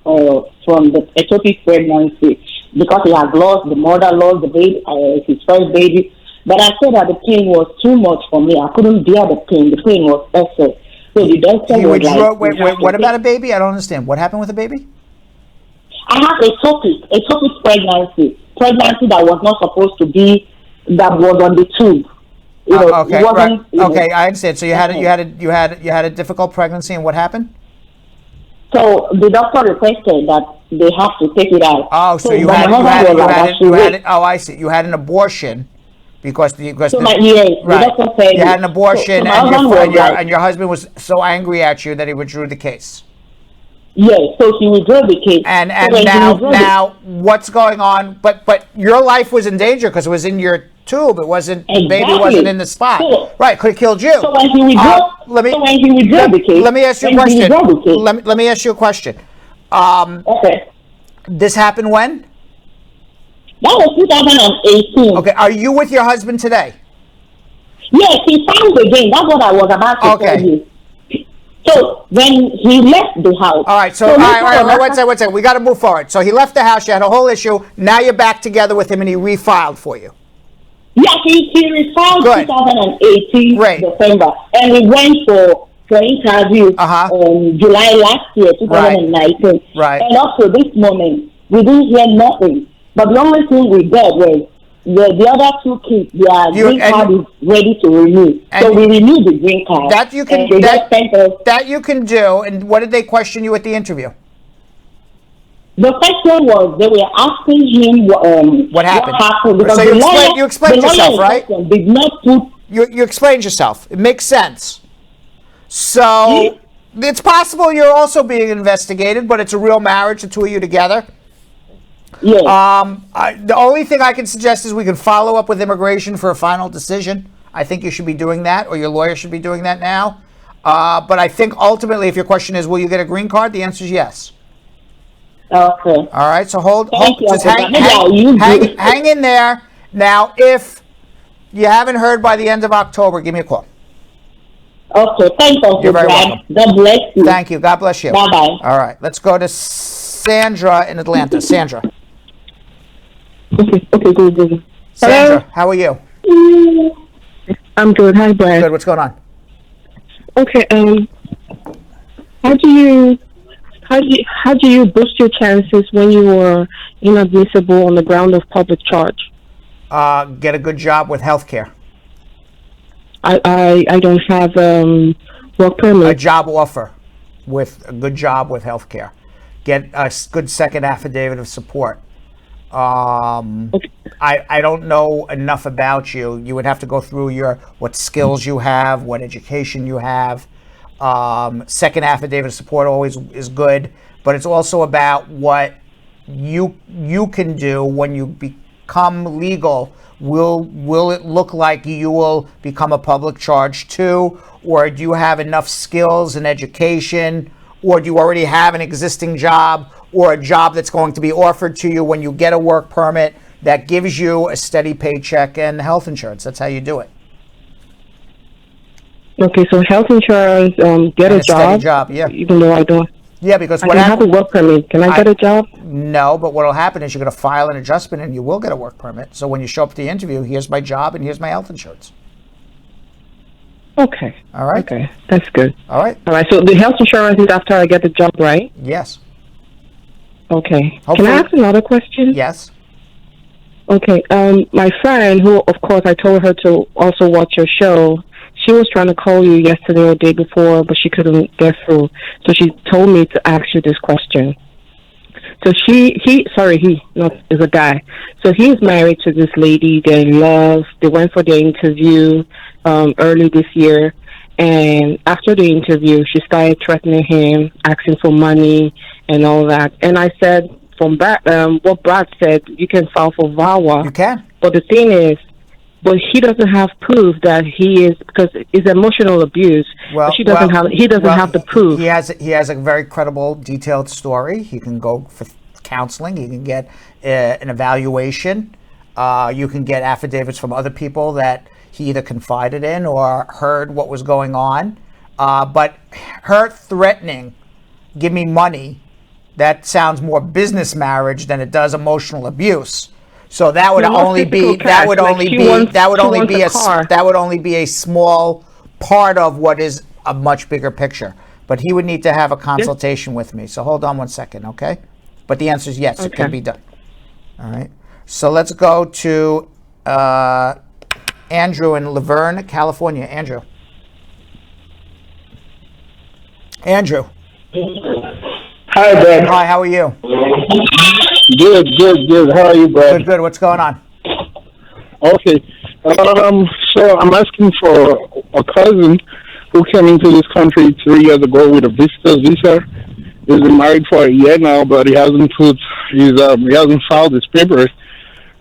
from the ectopic pregnancy because he had the mother lost the baby, his first baby. But I said that the pain was too much for me. I couldn't bear the pain. The pain was excessive. So the doctor was like... Wait, what about a baby? I don't understand. What happened with the baby? I have ectopic pregnancy. Pregnancy that was not supposed to be, that was on the tube. Okay, right. Okay, I understand. So you had a difficult pregnancy, and what happened? So the doctor requested that they have to take it out. Oh, so you had it. Oh, I see. You had an abortion. Because the doctor said you had an abortion, and your husband was so angry at you that he withdrew the case. Yes, so he withdrew the case. And now what's going on? But your life was in danger because it was in your tube. It wasn't the baby wasn't in the spot. Right, could have killed you. So when he withdrew the case, let me ask you a question. Let me ask you a question. Okay. This happened when? That was 2018. Okay, are you with your husband today? Yes, he found again. That's what I was about to tell you. So when he left the house. All right, all right, one second. We got to move forward. So he left the house. You had a whole issue. Now you're back together with him, and he refiled for you. Yeah, he refiled 2018 December, and we went for interview July last year, 2019. Right. And up to this moment, we didn't hear nothing. But the only thing we got was the other 2 kids, their green card is ready to renew. So we renewed the green card. That you can do. And what did they question you at the interview? The question was they were asking him what happened. Because so you explained yourself, right? Did not put. You explained yourself. It makes sense. So it's possible you're also being investigated, but it's a real marriage, the 2 of you together. Yes. The only thing I can suggest is we can follow up with immigration for a final decision. I think you should be doing that, or your lawyer should be doing that now. But I think ultimately, if your question is, will you get a green card? The answer is yes. Okay. All right. So just hang in there. Now, if you haven't heard by the end of October, give me a call. Okay. Thank you. You're very welcome. God bless you. Thank you. God bless you. Bye-bye. All right. Let's go to Sandra in Atlanta. Sandra. Okay, good. Sandra, Hello? how are you? I'm good. Hi, Brad. Good. What's going on? Okay. How do you boost your chances when you are inadmissible on the ground of public charge? Get a good job with healthcare. I don't have work permit. A job offer with a good job with healthcare. Get a good second affidavit of support. I don't know enough about you. You would have to go through what skills you have, what education you have. Second affidavit of support always is good, but it's also about what you can do when you become legal. Will it look like you will become a public charge too, or do you have enough skills and education, or do you already have an existing job, or a job that's going to be offered to you when you get a work permit that gives you a steady paycheck and health insurance? That's how you do it. Okay, so health insurance, get a job. Steady job, yeah. Even though I don't. Yeah, because I don't have a work permit. Can I get a job? No, but what will happen is you're going to file an adjustment and you will get a work permit. So when you show up to the interview, here's my job and here's my health insurance. Okay. All right. Okay, that's good. All right. All right. So the health insurance is after I get the job, right? Yes. Okay. Hopefully. Can I ask another question? Yes. Okay. My friend, who of course I told her to also watch your show, she was trying to call you yesterday or the day before, but she couldn't get through. So she told me to ask you this question. So is a guy. So he's married to this lady. They're in love. They went for their interview early this year. And after the interview, she started threatening him, asking for money and all that. And I said, from what Brad said, you can file for VAWA. You can. But the thing is, but he doesn't have proof that he is, because it's emotional abuse. Well, he doesn't have the proof. He has a very credible, detailed story. He can go for counseling. He can get an evaluation. You can get affidavits from other people that he either confided in or heard what was going on. But her threatening, give me money, that sounds more business marriage than it does emotional abuse. So that would only be a small part of what is a much bigger picture. But he would need to have a consultation with me. So hold on one second, okay? But the answer is yes, it can be done. All right. So let's go to Andrew in Laverne, California. Andrew. Hi, Brad. Hi, how are you? Good. How are you, Brad? Good. What's going on? Okay. So I'm asking for a cousin who came into this country 3 years ago with a visitor's visa. He's been married for a year now, but he hasn't filed his papers.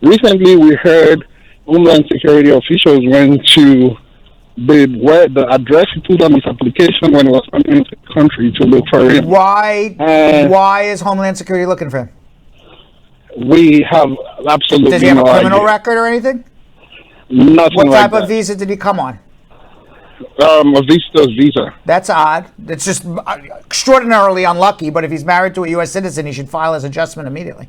Recently, we heard Homeland Security officials went to the address he put on his application when he was coming into the country to look for him. Why is Homeland Security looking for him? We have absolutely Does he have a criminal idea. record or anything? Nothing What like type that. of visa did he come on? A visitor's visa. That's odd. It's just extraordinarily unlucky, but if he's married to a U.S. citizen, he should file his adjustment immediately.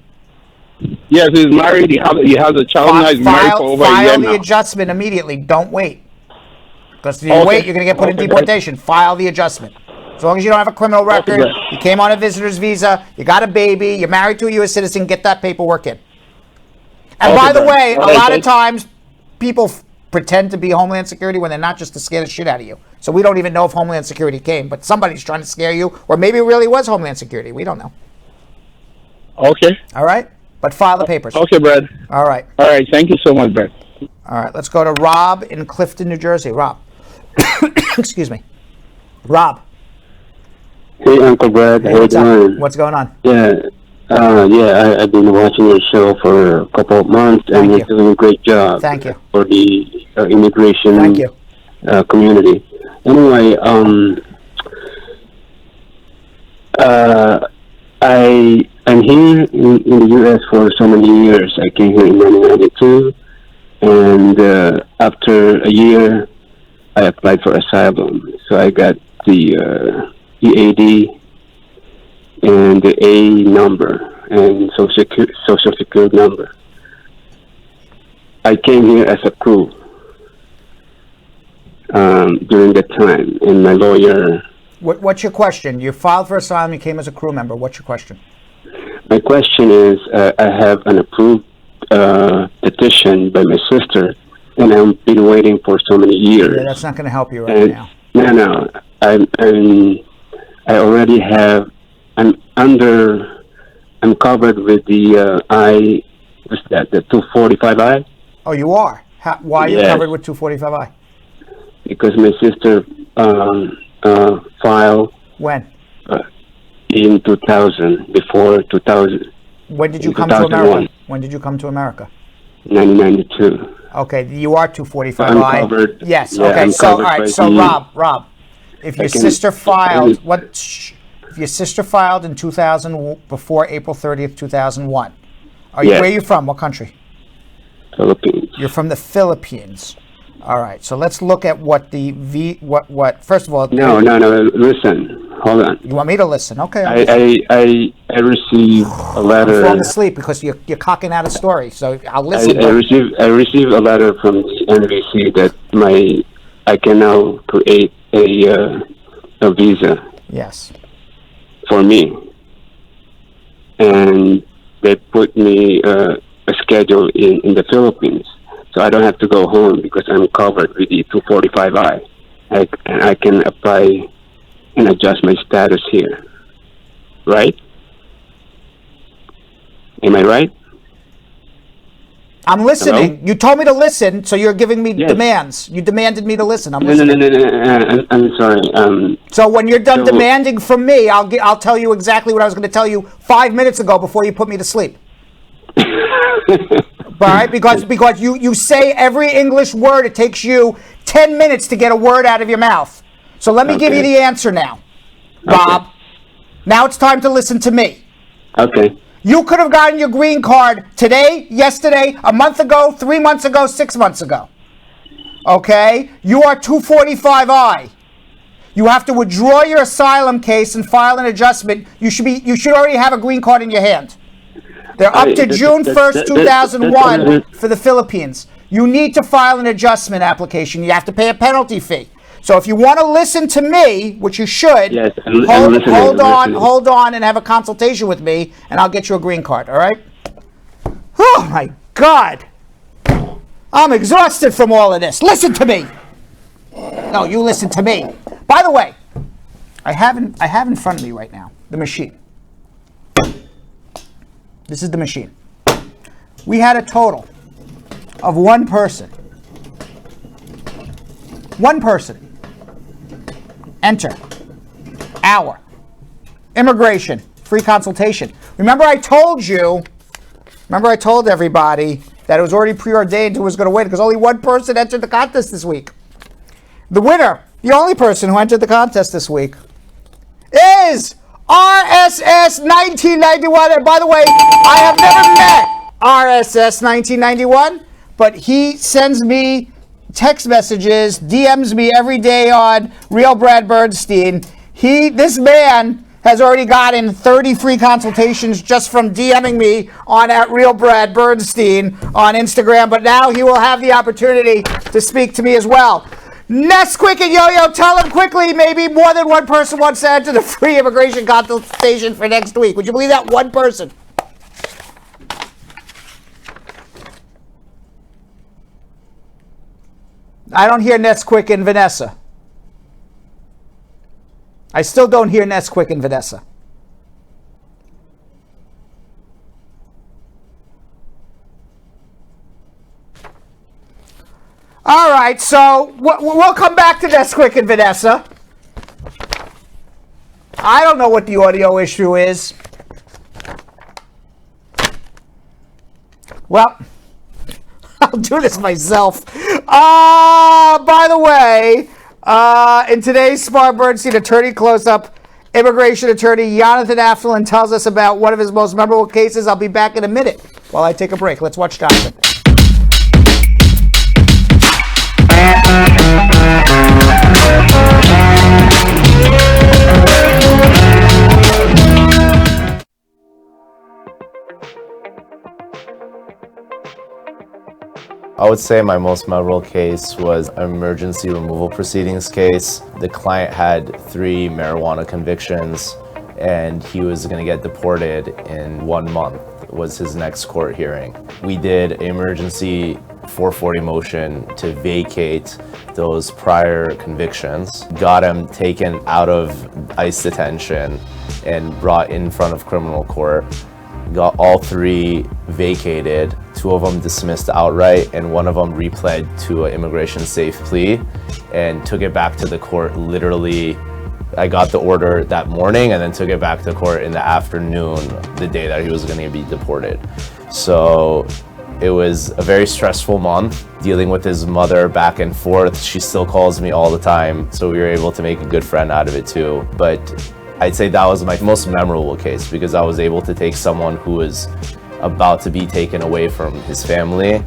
Yes, he's married. He has a child now. He's married for over a year File the now. adjustment immediately. Don't wait. Because if you wait, you're going to get put in deportation. File the adjustment. As long as you don't have a criminal record, you came on a visitor's visa, you got a baby, you're married to a U.S. citizen, get that paperwork in. And by the way, a lot of times people pretend to be Homeland Security when they're not, just to scare the shit out of you. So we don't even know if Homeland Security came, but somebody's trying to scare you, or maybe it really was Homeland Security. We don't know. Okay. All right? But file the papers. Okay, Brad. All right. All right. Thank you so much, Brad. All right. Let's go to Rob in Clifton, New Jersey. Rob. Excuse me. Rob. Hey, Uncle Brad. How you doing? What's going on? I've been watching your show for a couple of months, and you're doing a great job. Thank you. For the immigration community. Anyway, I'm here in the U.S. for so many years. I came here in 1992, and after a year, I applied for asylum. So I got the EAD and the A number and social security number. I came here as a crew during that time, and my lawyer. What's your question? You filed for asylum, you came as a crew member. What's your question? My question is, I have an approved petition by my sister, and I've been waiting for so many years. Yeah, that's not going to help you right now. No. I already have. I'm covered with the what's that? The 245I. Oh, you are. Why are you covered with 245I? Because my sister filed. When? In 2000. Before 2000. When did you come to America? When did you come to America? 1992. Okay, you are 245I. I'm covered. Yes. Yeah, okay. I'm So all right. So Rob, if your sister filed if your sister filed in 2000 before April 30th, 2001, where are you from? What country? Philippines. You're from the Philippines. All right. So let's look at what what first of all. No. Listen. Hold on. You want me to listen? Okay. I received a letter. I'm falling asleep because you're cocking out a story. So I'll listen. I received a letter from the NBC that my I can now create a visa Yes. for me, and they put me a schedule in the Philippines, so I don't have to go home because I'm covered with the 245I. And I can apply and adjust my status here, right? Am I right? I'm listening. Hello? You told me to listen, so you're giving me Yes. demands. You demanded me to listen. I'm No, listening. no. I'm sorry. So when you're done so- demanding from me, I'll tell you exactly what I was going to tell you 5 minutes ago before you put me to sleep. All right, because you say every English word. It takes you 10 minutes to get a word out of your mouth. So let me give you the answer now, Bob. Now it's time to listen to me. Okay. You could have gotten your green card today, yesterday, a month ago, 3 months ago, 6 months ago. Okay? You are 245I. You have to withdraw your asylum case and file an adjustment. You should already have a green card in your hand. They're up to June 1st, 2001 for the Philippines. You need to file an adjustment application. You have to pay a penalty fee. So if you want to listen to me, which you should, Yes, hold on and have a consultation with me, and I'll get you a green card, all right? Oh, my God. I'm exhausted from all of this. Listen to me. No, you listen to me. By the way, I have in front of me right now the machine. This is the machine. We had a total of one person enter our immigration free consultation. Remember I told everybody that it was already preordained who was going to win because only one person entered the contest this week. The winner, the only person who entered the contest this week, is RSS 1991. And by the way, I have never met RSS 1991, but he sends me text messages, DMs me every day on Real Brad Bernstein. This man has already gotten 30 free consultations just from DMing me on @Real Brad Bernstein on Instagram, but now he will have the opportunity to speak to me as well. Ness-quick and Yo-Yo, tell him quickly, maybe more than one person wants to enter the free immigration consultation for next week. Would you believe that? One person. I don't hear Ness-quick and Vanessa. I still don't hear Ness-quick and Vanessa. All right, so we'll come back to Ness-quick and Vanessa. I don't know what the audio issue is. Well, I'll do this myself. By the way, in today's Spar Bernstein Attorney Close-Up, immigration attorney Jonathan Aftalion tells us about one of his most memorable cases. I'll be back in a minute while I take a break. Let's watch Jonathan. I would say my most memorable case was an emergency removal proceedings case. The client had 3 marijuana convictions and he was going to get deported in 1 month was his next court hearing. We did an emergency 440 motion to vacate those prior convictions, got him taken out of ICE detention and brought in front of criminal court, got all 3 vacated, 2 of them dismissed outright, and 1 of them repled to an immigration safe plea and took it back to the court literally. I got the order that morning and then took it back to court in the afternoon, the day that he was going to be deported. So it was a very stressful month dealing with his mother back and forth. She still calls me all the time, so we were able to make a good friend out of it too. But I'd say that was my most memorable case because I was able to take someone who was about to be taken away from his family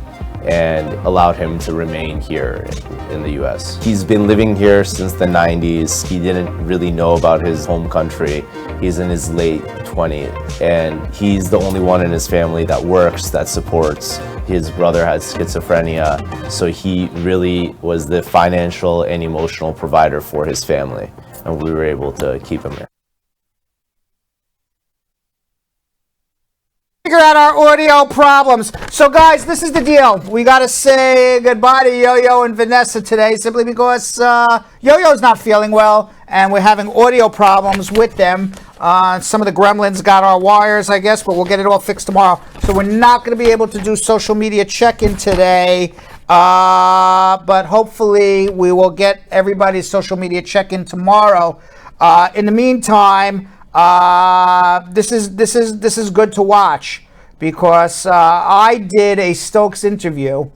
and allowed him to remain here in the US. He's been living here since the 90s. He didn't really know about his home country. He's in his late 20s, and he's the only one in his family that works, that supports. His brother has schizophrenia, so he really was the financial and emotional provider for his family, and we were able to keep him here. Figure out our audio problems. So guys, this is the deal. We got to say goodbye to Yo-Yo and Vanessa today simply because Yo-Yo's not feeling well and we're having audio problems with them. Some of the gremlins got our wires, I guess, but we'll get it all fixed tomorrow. So we're not going to be able to do social media check-in today, but hopefully we will get everybody's social media check-in tomorrow. In the meantime, this is good to watch because I did a Stokes interview,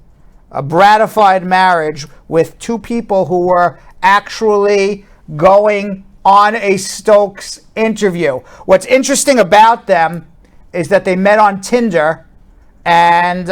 a Bradified Marriage, with two people who were actually going on a Stokes interview. What's interesting about them is that they met on Tinder and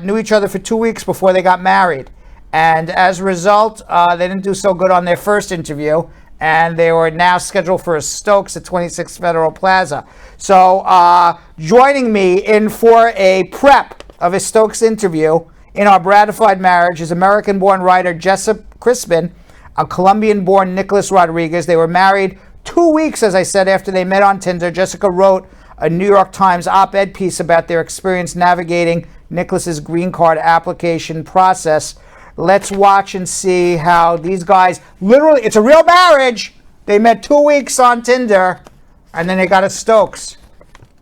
knew each other for 2 weeks before they got married. And as a result, they didn't do so good on their first interview, and they were now scheduled for a Stokes at 26 Federal Plaza. So joining me in for a prep of a Stokes interview in our Bradified Marriage is American-born writer Jessa Crispin, a Colombian-born Nicholas Rodriguez. They were married 2 weeks, as I said, after they met on Tinder. Jessica wrote a New York Times op-ed piece about their experience navigating Nicholas's green card application process. Let's watch and see how these guys, literally, it's a real marriage. They met 2 weeks on Tinder, and then they got a Stokes.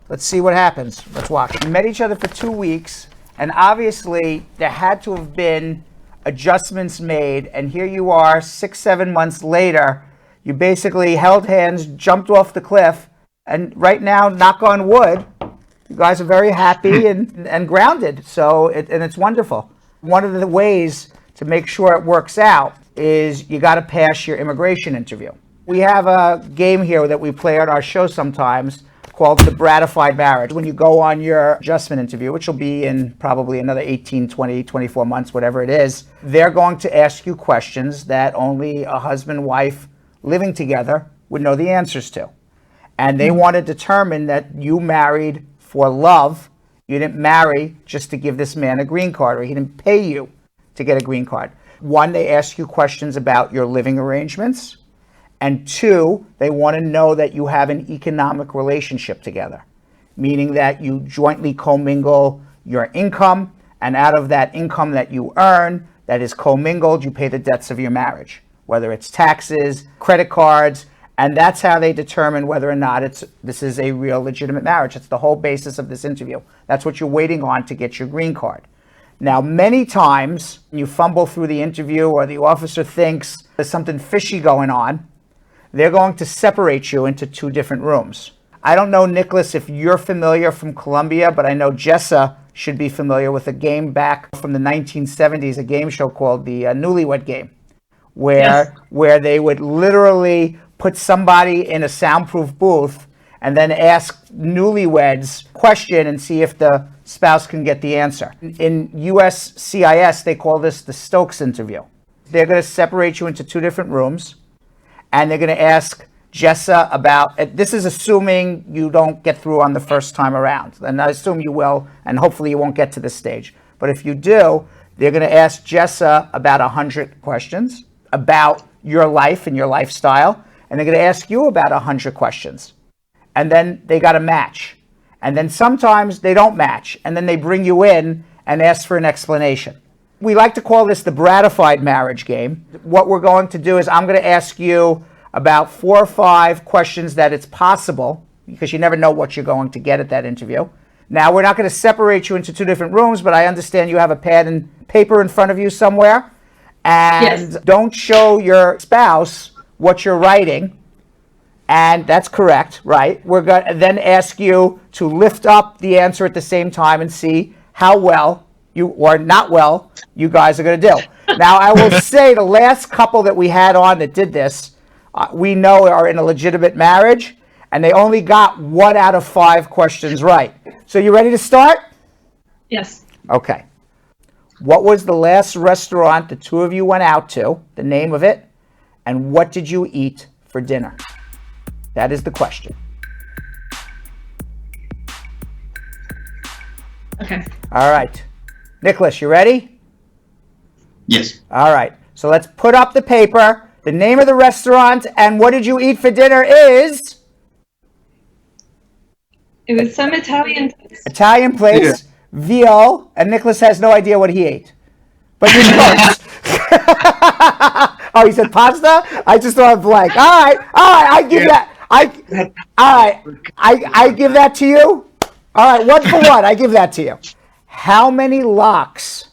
Let's see what happens. Let's watch. We met each other for 2 weeks, and obviously there had to have been adjustments made, and here you are 6-7 months later. You basically held hands, jumped off the cliff, and right now, knock on wood, you guys are very happy and grounded. So and it's wonderful. One of the ways to make sure it works out is you got to pass your immigration interview. We have a game here that we play on our show sometimes called the Bradified Marriage. When you go on your adjustment interview, which will be in probably another 18, 20, 24 months, whatever it is, they're going to ask you questions that only a husband and wife living together would know the answers to. And they want to determine that you married for love. You didn't marry just to give this man a green card, or he didn't pay you to get a green card. One, they ask you questions about your living arrangements. And two, they want to know that you have an economic relationship together, meaning that you jointly commingle your income, and out of that income that you earn, that is commingled, you pay the debts of your marriage, whether it's taxes, credit cards, and that's how they determine whether or not this is a real legitimate marriage. It's the whole basis of this interview. That's what you're waiting on to get your green card. Now, many times you fumble through the interview or the officer thinks there's something fishy going on, they're going to separate you into two different rooms. I don't know, Nicholas, if you're familiar from Colombia, but I know Jessa should be familiar with a game back from the 1970s, a game show called the Newlywed Game, where they would literally put somebody in a soundproof booth and then ask newlyweds a question and see if the spouse can get the answer. In US CIS, they call this the Stokes interview. They're going to separate you into two different rooms, and they're going to ask Jessa about, this is assuming you don't get through on the first time around, and I assume you will, and hopefully you won't get to this stage. But if you do, they're going to ask Jessa about 100 questions about your life and your lifestyle, and they're going to ask you about 100 questions. And then they got to match. And then sometimes they don't match, and then they bring you in and ask for an explanation. We like to call this the Bradified Marriage game. What we're going to do is I'm going to ask you about 4 or 5 questions that it's possible, because you never know what you're going to get at that interview. Now, we're not going to separate you into two different rooms, but I understand you have a pad and paper in front of you somewhere. And don't show your spouse what you're writing. And that's correct, right? We're going to then ask you to lift up the answer at the same time and see how well you, or not well, you guys are going to do. Now, I will say the last couple that we had on that did this, we know are in a legitimate marriage, and they only got 1 out of 5 questions right. So you ready to start? Yes. Okay. What was the last restaurant the two of you went out to, the name of it, and what did you eat for dinner? That is the question. Okay. All right. Nicholas, you ready? Yes. All right. So let's put up the paper. The name of the restaurant and what did you eat for dinner is? It was some Italian place. Italian place, Yeah. VO, and Nicholas has no idea what he ate. But you're close. Oh, he said pasta? I just thought blank. All right, I give that. I give that to you. All right, 1 for 1. I give that to you. How many locks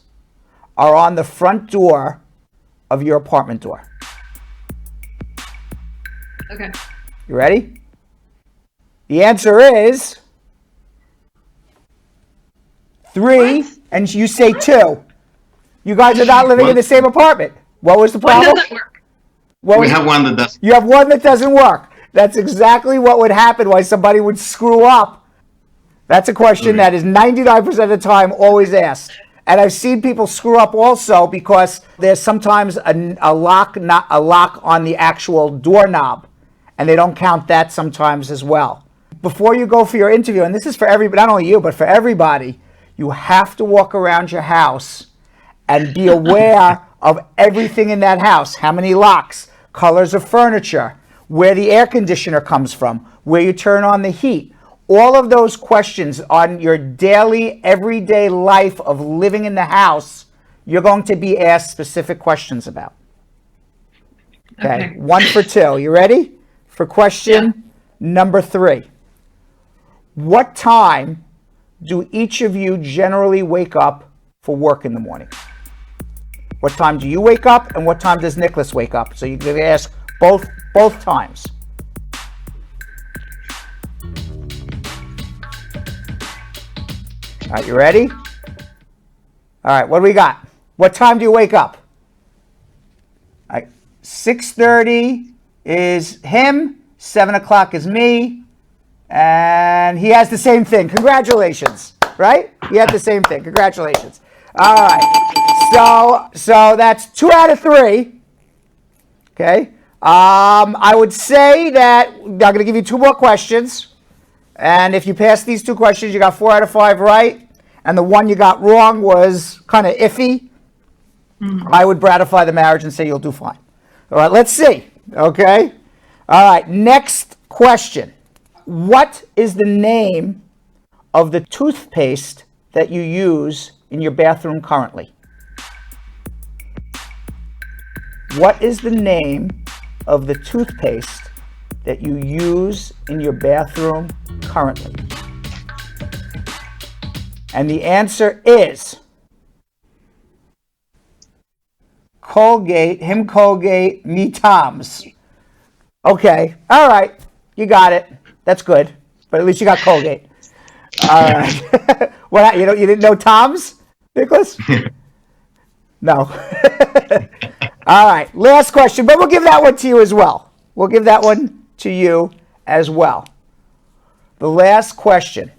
are on the front door of your apartment door? Okay. You ready? The answer is 3, and you say 2. You guys are not living in the same apartment. What was the problem? One doesn't work. We have one that doesn't. You have one that doesn't work. That's exactly what would happen, why somebody would screw up. That's a question that is 99% of the time always asked. And I've seen people screw up also because there's sometimes a lock on the actual doorknob, and they don't count that sometimes as well. Before you go for your interview, and this is for everybody, not only you, but for everybody, you have to walk around your house and be aware of everything in that house. How many locks, colors of furniture, where the air conditioner comes from, where you turn on the heat. All of those questions on your daily, everyday life of living in the house, you're going to be asked specific questions about. Okay. 1 for 2. You ready? For question number 3. What time do each of you generally wake up for work in the morning? What time do you wake up, and what time does Nicholas wake up? So you can ask both times. All right, you ready? All right, what do we got? What time do you wake up? All right, 6:30 is him, 7 o'clock is me, and he has the same thing. Congratulations, right? He had the same thing. Congratulations. All right, so that's 2 out of 3. Okay. I would say that I'm going to give you 2 more questions. And if you pass these 2 questions, you got 4 out of 5 right. And the one you got wrong was kind of iffy. I would bratify the marriage and say you'll do fine. All right, let's see. Okay. All right, next question. What is the name of the toothpaste that you use in your bathroom currently? What is the name of the toothpaste that you use in your bathroom currently? And the answer is Colgate, him Colgate, me Tom's. Okay, all right, you got it. That's good, but at least you got Colgate. All right. What, you didn't know Tom's, Nicholas? No. All right, last question, but we'll give that one to you as well. We'll give that one to you as well. The last question.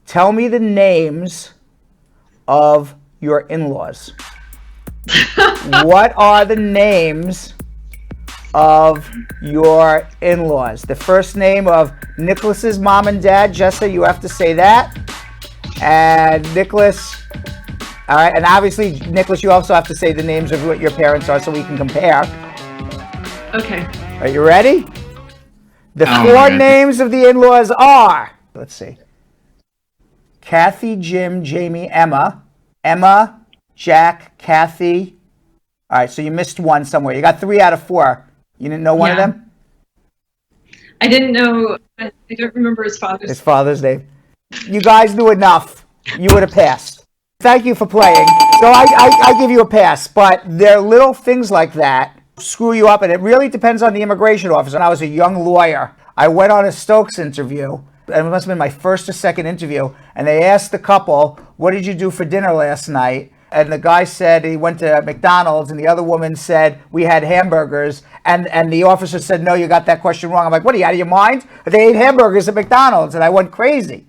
Tell me the names of your in-laws. What are the names of your in-laws? The first name of Nicholas's mom and dad, Jessa, you have to say that. And Nicholas, all right, and obviously, Nicholas, you also have to say the names of what your parents are so we can compare. Okay. Are you ready? The 4 names of the in-laws are, let's see, Kathy, Jim, Jamie, Emma, Jack, Kathy. All right, so you missed one somewhere. You got 3 out of 4. You didn't know one of them? I didn't know. I don't remember his father's. His father's name. You guys knew enough. You would have passed. Thank you for playing. So I give you a pass, but there are little things like that screw you up, and it really depends on the immigration officer. When I was a young lawyer, I went on a Stokes interview, and it must have been my first or second interview, and they asked the couple, what did you do for dinner last night? And the guy said he went to McDonald's, and the other woman said, we had hamburgers. And the officer said, no, you got that question wrong. I'm like, what, are you out of your mind? They ate hamburgers at McDonald's, and I went crazy.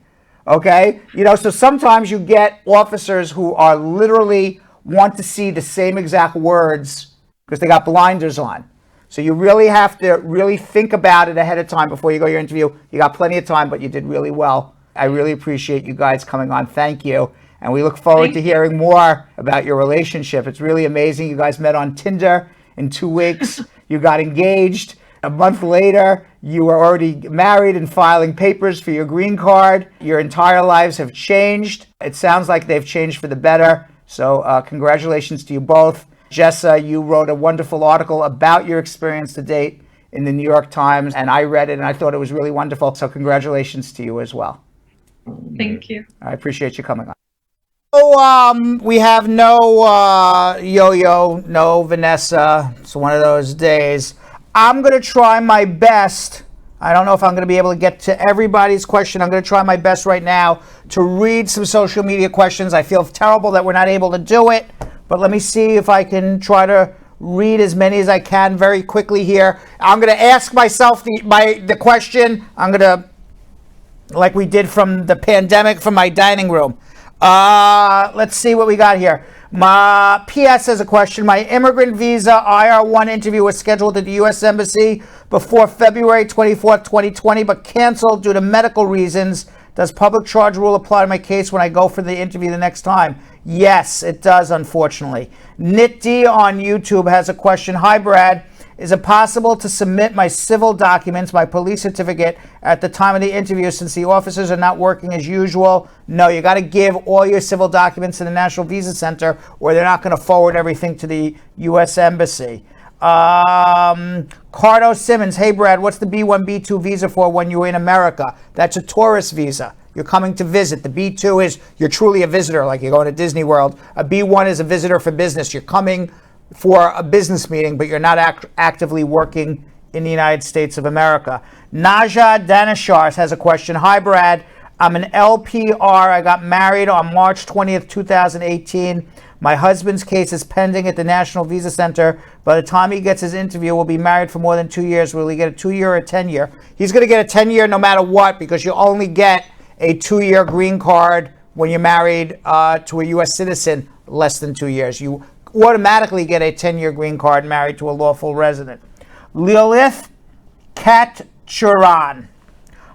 Okay? So sometimes you get officers who are literally want to see the same exact words because they got blinders on. So you really have to really think about it ahead of time before you go to your interview. You got plenty of time, but you did really well. I really appreciate you guys coming on. Thank you. And we look forward to hearing more about your relationship. It's really amazing. You guys met on Tinder in 2 weeks. You got engaged. A month later, you were already married and filing papers for your green card. Your entire lives have changed. It sounds like they've changed for the better. So congratulations to you both. Jessa, you wrote a wonderful article about your experience to date in the New York Times, and I read it, and I thought it was really wonderful. So congratulations to you as well. Thank you. I appreciate you coming on. So we have no Yo-Yo, no Vanessa. It's one of those days. I'm going to try my best. I don't know if I'm going to be able to get to everybody's question. I'm going to try my best right now to read some social media questions. I feel terrible that we're not able to do it, but let me see if I can try to read as many as I can very quickly here. I'm going to ask myself the question. I'm going to, like we did from the pandemic, from my dining room. Let's see what we got here. My PS has a question. My immigrant visa IR1 interview was scheduled at the U.S. Embassy before February 24th, 2020, but canceled due to medical reasons. Does public charge rule apply to my case when I go for the interview the next time? Yes, it does, unfortunately. NitD on YouTube has a question. Hi, Brad. Is it possible to submit my civil documents, my police certificate, at the time of the interview since the officers are not working as usual? No, you got to give all your civil documents to the National Visa Center, or they're not going to forward everything to the U.S. Embassy. Cardo Simmons, hey Brad, what's the B1, B2 visa for when you're in America? That's a tourist visa. You're coming to visit. The B2 is you're truly a visitor, like you're going to Disney World. A B1 is a visitor for business. You're coming for a business meeting, but you're not actively working in the United States of America. Naja Danishars has a question. Hi, Brad. I'm an LPR. I got married on March 20th, 2018. My husband's case is pending at the National Visa Center. By the time he gets his interview, we'll be married for more than 2 years. Will he get a 2-year or a 10-year? He's going to get a 10-year no matter what, because you only get a 2-year green card when you're married to a U.S. citizen less than 2 years. You automatically get a 10-year green card married to a lawful resident. Lilith Katchuran.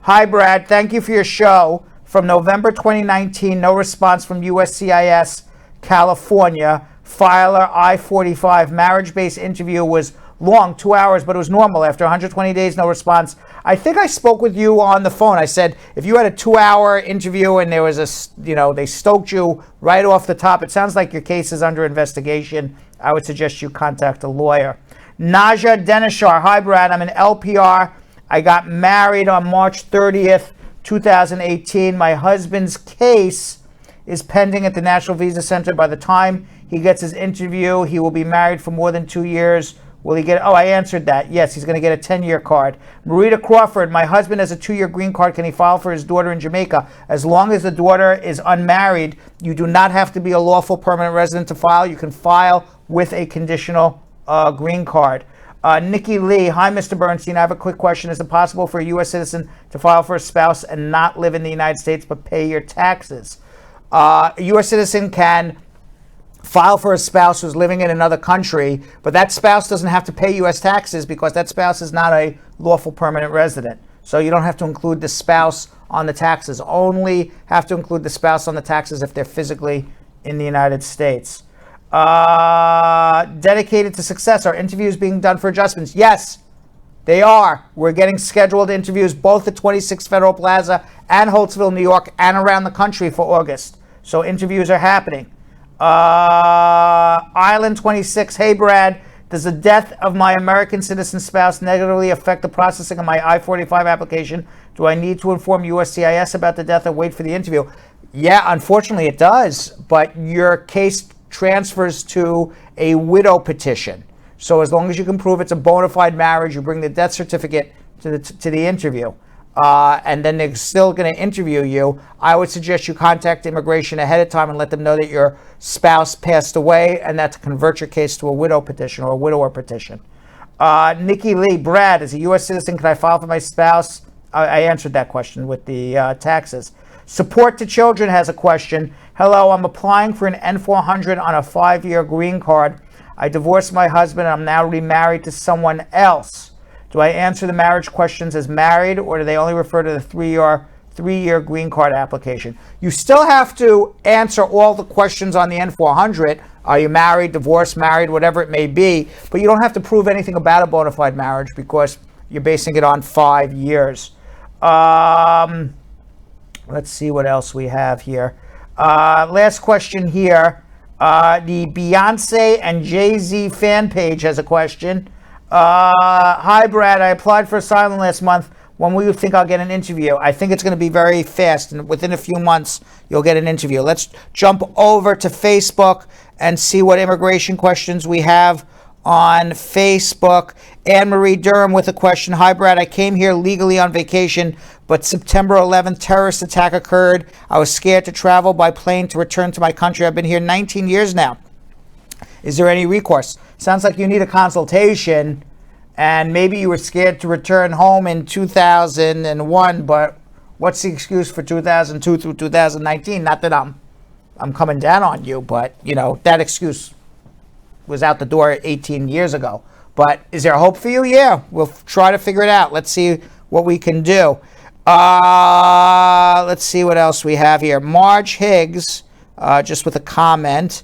Hi, Brad. Thank you for your show. From November 2019, no response from USCIS California. Filer I-45 marriage-based interview was long, 2 hours, but it was normal. After 120 days, no response. I think I spoke with you on the phone. I said, if you had a 2-hour interview and there was they stoked you right off the top, it sounds like your case is under investigation. I would suggest you contact a lawyer. Naja Denishar. Hi, Brad. I'm an LPR. I got married on March 30th, 2018. My husband's case is pending at the National Visa Center. By the time he gets his interview, he will be married for more than 2 years. Will he get? Oh, I answered that. Yes, he's going to get a 10-year card. Marita Crawford, my husband has a 2-year green card. Can he file for his daughter in Jamaica? As long as the daughter is unmarried, you do not have to be a lawful permanent resident to file. You can file with a conditional green card. Nikki Lee, hi, Mr. Bernstein. I have a quick question. Is it possible for a U.S. citizen to file for a spouse and not live in the United States but pay your taxes? A U.S. citizen can file for a spouse who's living in another country, but that spouse doesn't have to pay U.S. taxes because that spouse is not a lawful permanent resident. So you don't have to include the spouse on the taxes. Only have to include the spouse on the taxes if they're physically in the United States. Dedicated to success. Are interviews being done for adjustments? Yes, they are. We're getting scheduled interviews both at 26 Federal Plaza and Holtzville, New York, and around the country for August. So interviews are happening. Island 26, hey Brad, does the death of my American citizen spouse negatively affect the processing of my I-45 application? Do I need to inform USCIS about the death or wait for the interview? Yeah, unfortunately it does, but your case transfers to a widow petition. So as long as you can prove it's a bona fide marriage, you bring the death certificate to the interview. And then they're still going to interview you. I would suggest you contact immigration ahead of time and let them know that your spouse passed away and that to convert your case to a widow petition or a widower petition. Nikki Lee, Brad, as a U.S. citizen, can I file for my spouse? I answered that question with the taxes. Support to Children has a question. Hello, I'm applying for an N-400 on a 5-year green card. I divorced my husband and I'm now remarried to someone else. Do I answer the marriage questions as married, or do they only refer to the three-year green card application? You still have to answer all the questions on the N-400. Are you married, divorced, married, whatever it may be, but you don't have to prove anything about a bona fide marriage because you're basing it on 5 years. Let's see what else we have here. Last question here. The Beyonce and Jay-Z fan page has a question. Hi, Brad. I applied for asylum last month. When will you think I'll get an interview? I think it's going to be very fast, and within a few months, you'll get an interview. Let's jump over to Facebook and see what immigration questions we have on Facebook. Anne-Marie Durham with a question. Hi, Brad. I came here legally on vacation, but September 11th, terrorist attack occurred. I was scared to travel by plane to return to my country. I've been here 19 years now. Is there any recourse? Sounds like you need a consultation, and maybe you were scared to return home in 2001, but what's the excuse for 2002 through 2019? Not that I'm coming down on you, but, you know, that excuse was out the door 18 years ago. But is there hope for you? Yeah, we'll try to figure it out. Let's see what we can do. Let's see what else we have here. Marge Higgs, just with a comment,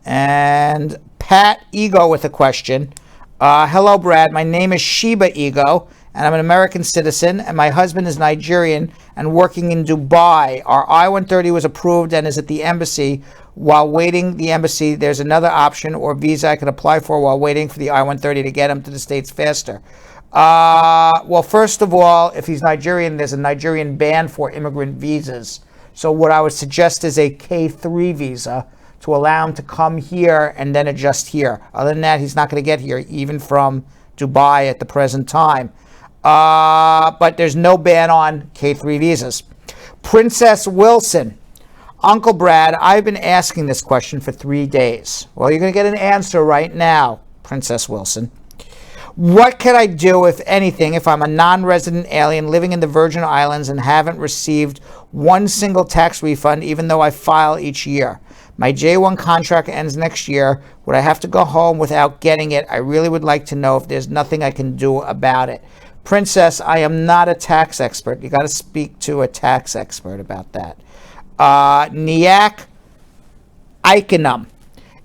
and Pat Ego with a question. Hello, Brad. My name is Sheba Ego, and I'm an American citizen, and my husband is Nigerian and working in Dubai. Our I-130 was approved and is at the embassy. While waiting the embassy, there's another option or visa I could apply for while waiting for the I-130 to get him to the States faster. Well, first of all, if he's Nigerian, there's a Nigerian ban for immigrant visas. So what I would suggest is a K3 visa to allow him to come here and then adjust here. Other than that, he's not going to get here, even from Dubai at the present time. But there's no ban on K3 visas. Princess Wilson. Uncle Brad, I've been asking this question for 3 days. Well, you're going to get an answer right now, Princess Wilson. What can I do, if anything, if I'm a non-resident alien living in the Virgin Islands and haven't received one single tax refund, even though I file each year? My J1 contract ends next year. Would I have to go home without getting it? I really would like to know if there's nothing I can do about it. Princess, I am not a tax expert. You got to speak to a tax expert about that. Niak Ikenum.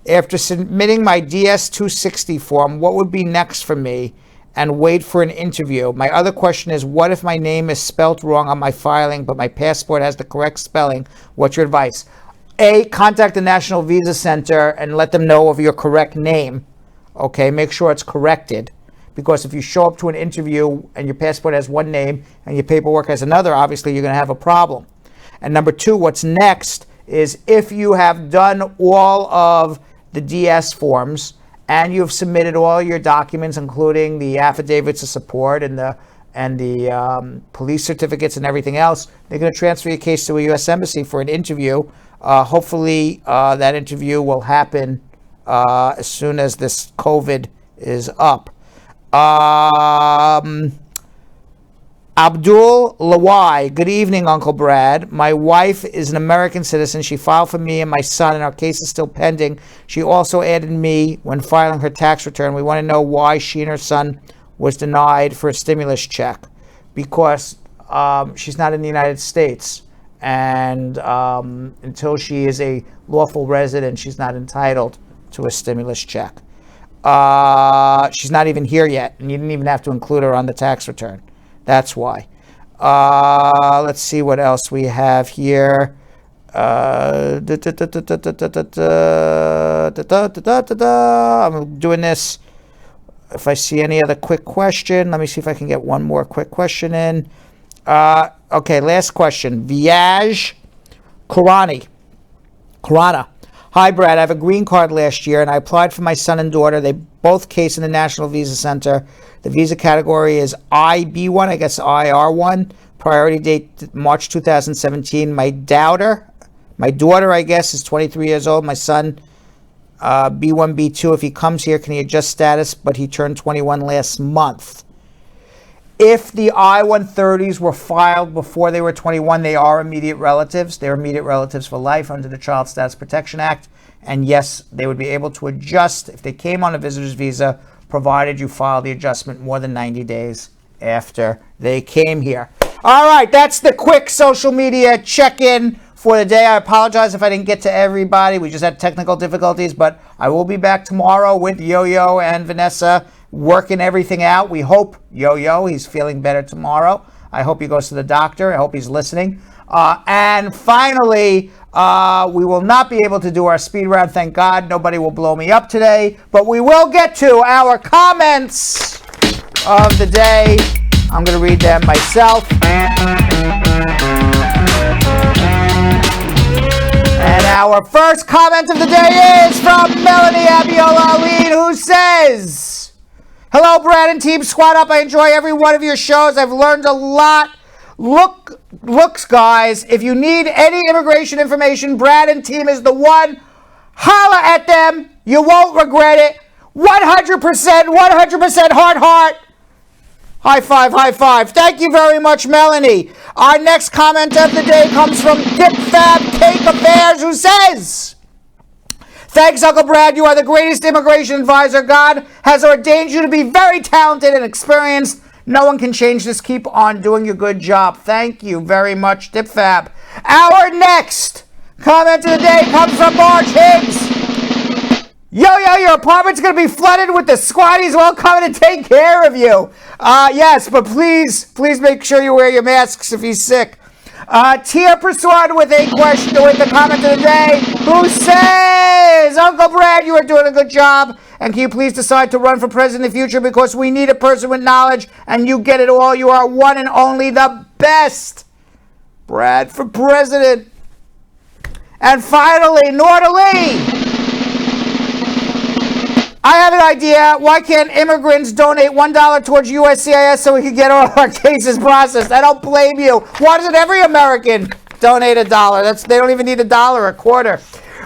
After submitting my DS-260 form, what would be next for me and wait for an interview? My other question is, what if my name is spelt wrong on my filing, but my passport has the correct spelling? What's your advice? A, contact the National Visa Center and let them know of your correct name. Okay, make sure it's corrected. Because if you show up to an interview and your passport has one name and your paperwork has another, obviously you're going to have a problem. And number two, what's next is if you have done all of the DS forms and you've submitted all your documents, including the affidavits of support and the police certificates and everything else, they're going to transfer your case to a U.S. Embassy for an interview. Hopefully that interview will happen as soon as this COVID is up. Abdul Lawai, good evening, Uncle Brad. My wife is an American citizen. She filed for me and my son, and our case is still pending. She also added me when filing her tax return. We want to know why she and her son was denied for a stimulus check. Because she's not in the United States. And until she is a lawful resident, she's not entitled to a stimulus check. She's not even here yet, and you didn't even have to include her on the tax return. That's why. Let's see what else we have here. I'm doing this. If I see any other quick question, let me see if I can get one more quick question in. Okay, last question. Viaj Kurana. Hi, Brad. I have a green card last year, and I applied for my son and daughter. They both case in the National Visa Center. The visa category is IB1, I guess IR1. Priority date March 2017. My daughter, I guess, is 23 years old. My son, B1, B2. If he comes here, can he adjust status? But he turned 21 last month. If the I-130s were filed before they were 21, they are immediate relatives. They're immediate relatives for life under the Child Status Protection Act. And yes, they would be able to adjust if they came on a visitor's visa, provided you file the adjustment more than 90 days after they came here. All right, that's the quick social media check-in for the day. I apologize if I didn't get to everybody. We just had technical difficulties, but I will be back tomorrow with Yo-Yo and Vanessa working everything out. We hope Yo-Yo, he's feeling better tomorrow. I hope he goes to the doctor. I hope he's listening. And finally, we will not be able to do our speed round. Thank God nobody will blow me up today, but we will get to our comments of the day. I'm going to read them myself. And our first comment of the day is from Melanie Abiola-Aline, who says, "Hello, Brad and Team Squad Up. I enjoy every one of your shows. I've learned a lot. Looks, guys, if you need any immigration information, Brad and Team is the one. Holla at them. You won't regret it. 100%, heart. High five, high five. Thank you very much, Melanie. Our next comment of the day comes from Dip Fab Cake Affairs, who says, "Thanks, Uncle Brad. You are the greatest immigration advisor. God has ordained you to be very talented and experienced. No one can change this. Keep on doing your good job." Thank you very much, Dip Fab. Our next comment of the day comes from Marge Higgs. "Yo, your apartment's going to be flooded with the squatties. Well, coming to take care of you." Yes, but please make sure you wear your masks if he's sick. Tia Persuade with a question, with the comment of the day, who says, "Uncle Brad, you are doing a good job. And can you please decide to run for president in the future, because we need a person with knowledge and you get it all. You are one and only the best. Brad for president." And finally, Norda Lee. "I have an idea. Why can't immigrants donate $1 towards USCIS so we can get all our cases processed?" I don't blame you. Why doesn't every American donate $1? They don't even need $1, a quarter.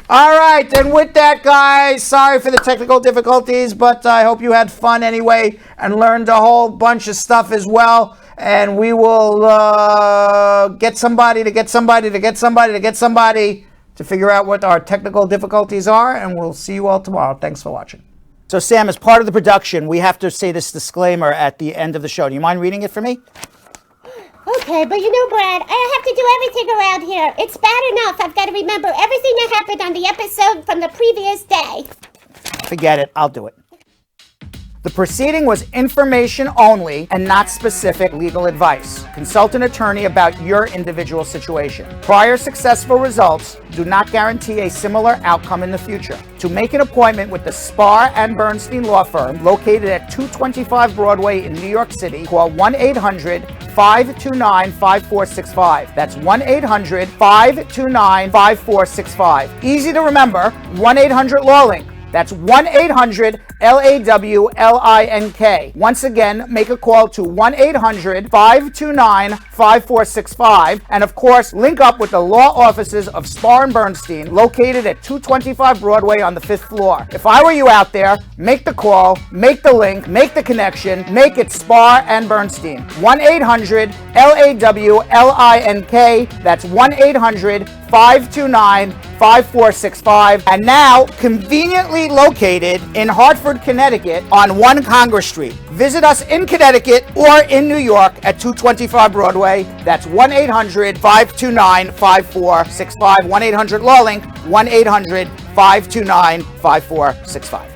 All right, and with that, guys, sorry for the technical difficulties, but I hope you had fun anyway and learned a whole bunch of stuff as well. And we will get somebody to figure out what our technical difficulties are, and we'll see you all tomorrow. Thanks for watching. So, Sam, as part of the production, we have to say this disclaimer at the end of the show. Do you mind reading it for me? Okay, but you know, Brad, I have to do everything around here. It's bad enough I've got to remember everything that happened on the episode from the previous day. Forget it. I'll do it. The proceeding was information only and not specific legal advice. Consult an attorney about your individual situation. Prior successful results do not guarantee a similar outcome in the future. To make an appointment with the Spar Bernstein Law Firm, located at 225 Broadway in New York City, call 1-800-529-5465. That's 1-800-529-5465. Easy to remember, 1-800-LAW-LINK. That's 1-800-LAWLINK. Once again, make a call to 1-800-529-5465. And of course, link up with the law offices of Spar Bernstein, located at 225 Broadway on the 5th floor. If I were you out there, make the call, make the link, make the connection, make it Spar Bernstein. 1-800-LAWLINK. That's 1-800-529-5465. And now, conveniently located in Hartford, Connecticut on 1 Congress Street. Visit us in Connecticut or in New York at 225 Broadway. That's 1-800-529-5465. 1-800-LAW-LINK. 1-800-529-5465.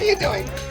What are you doing?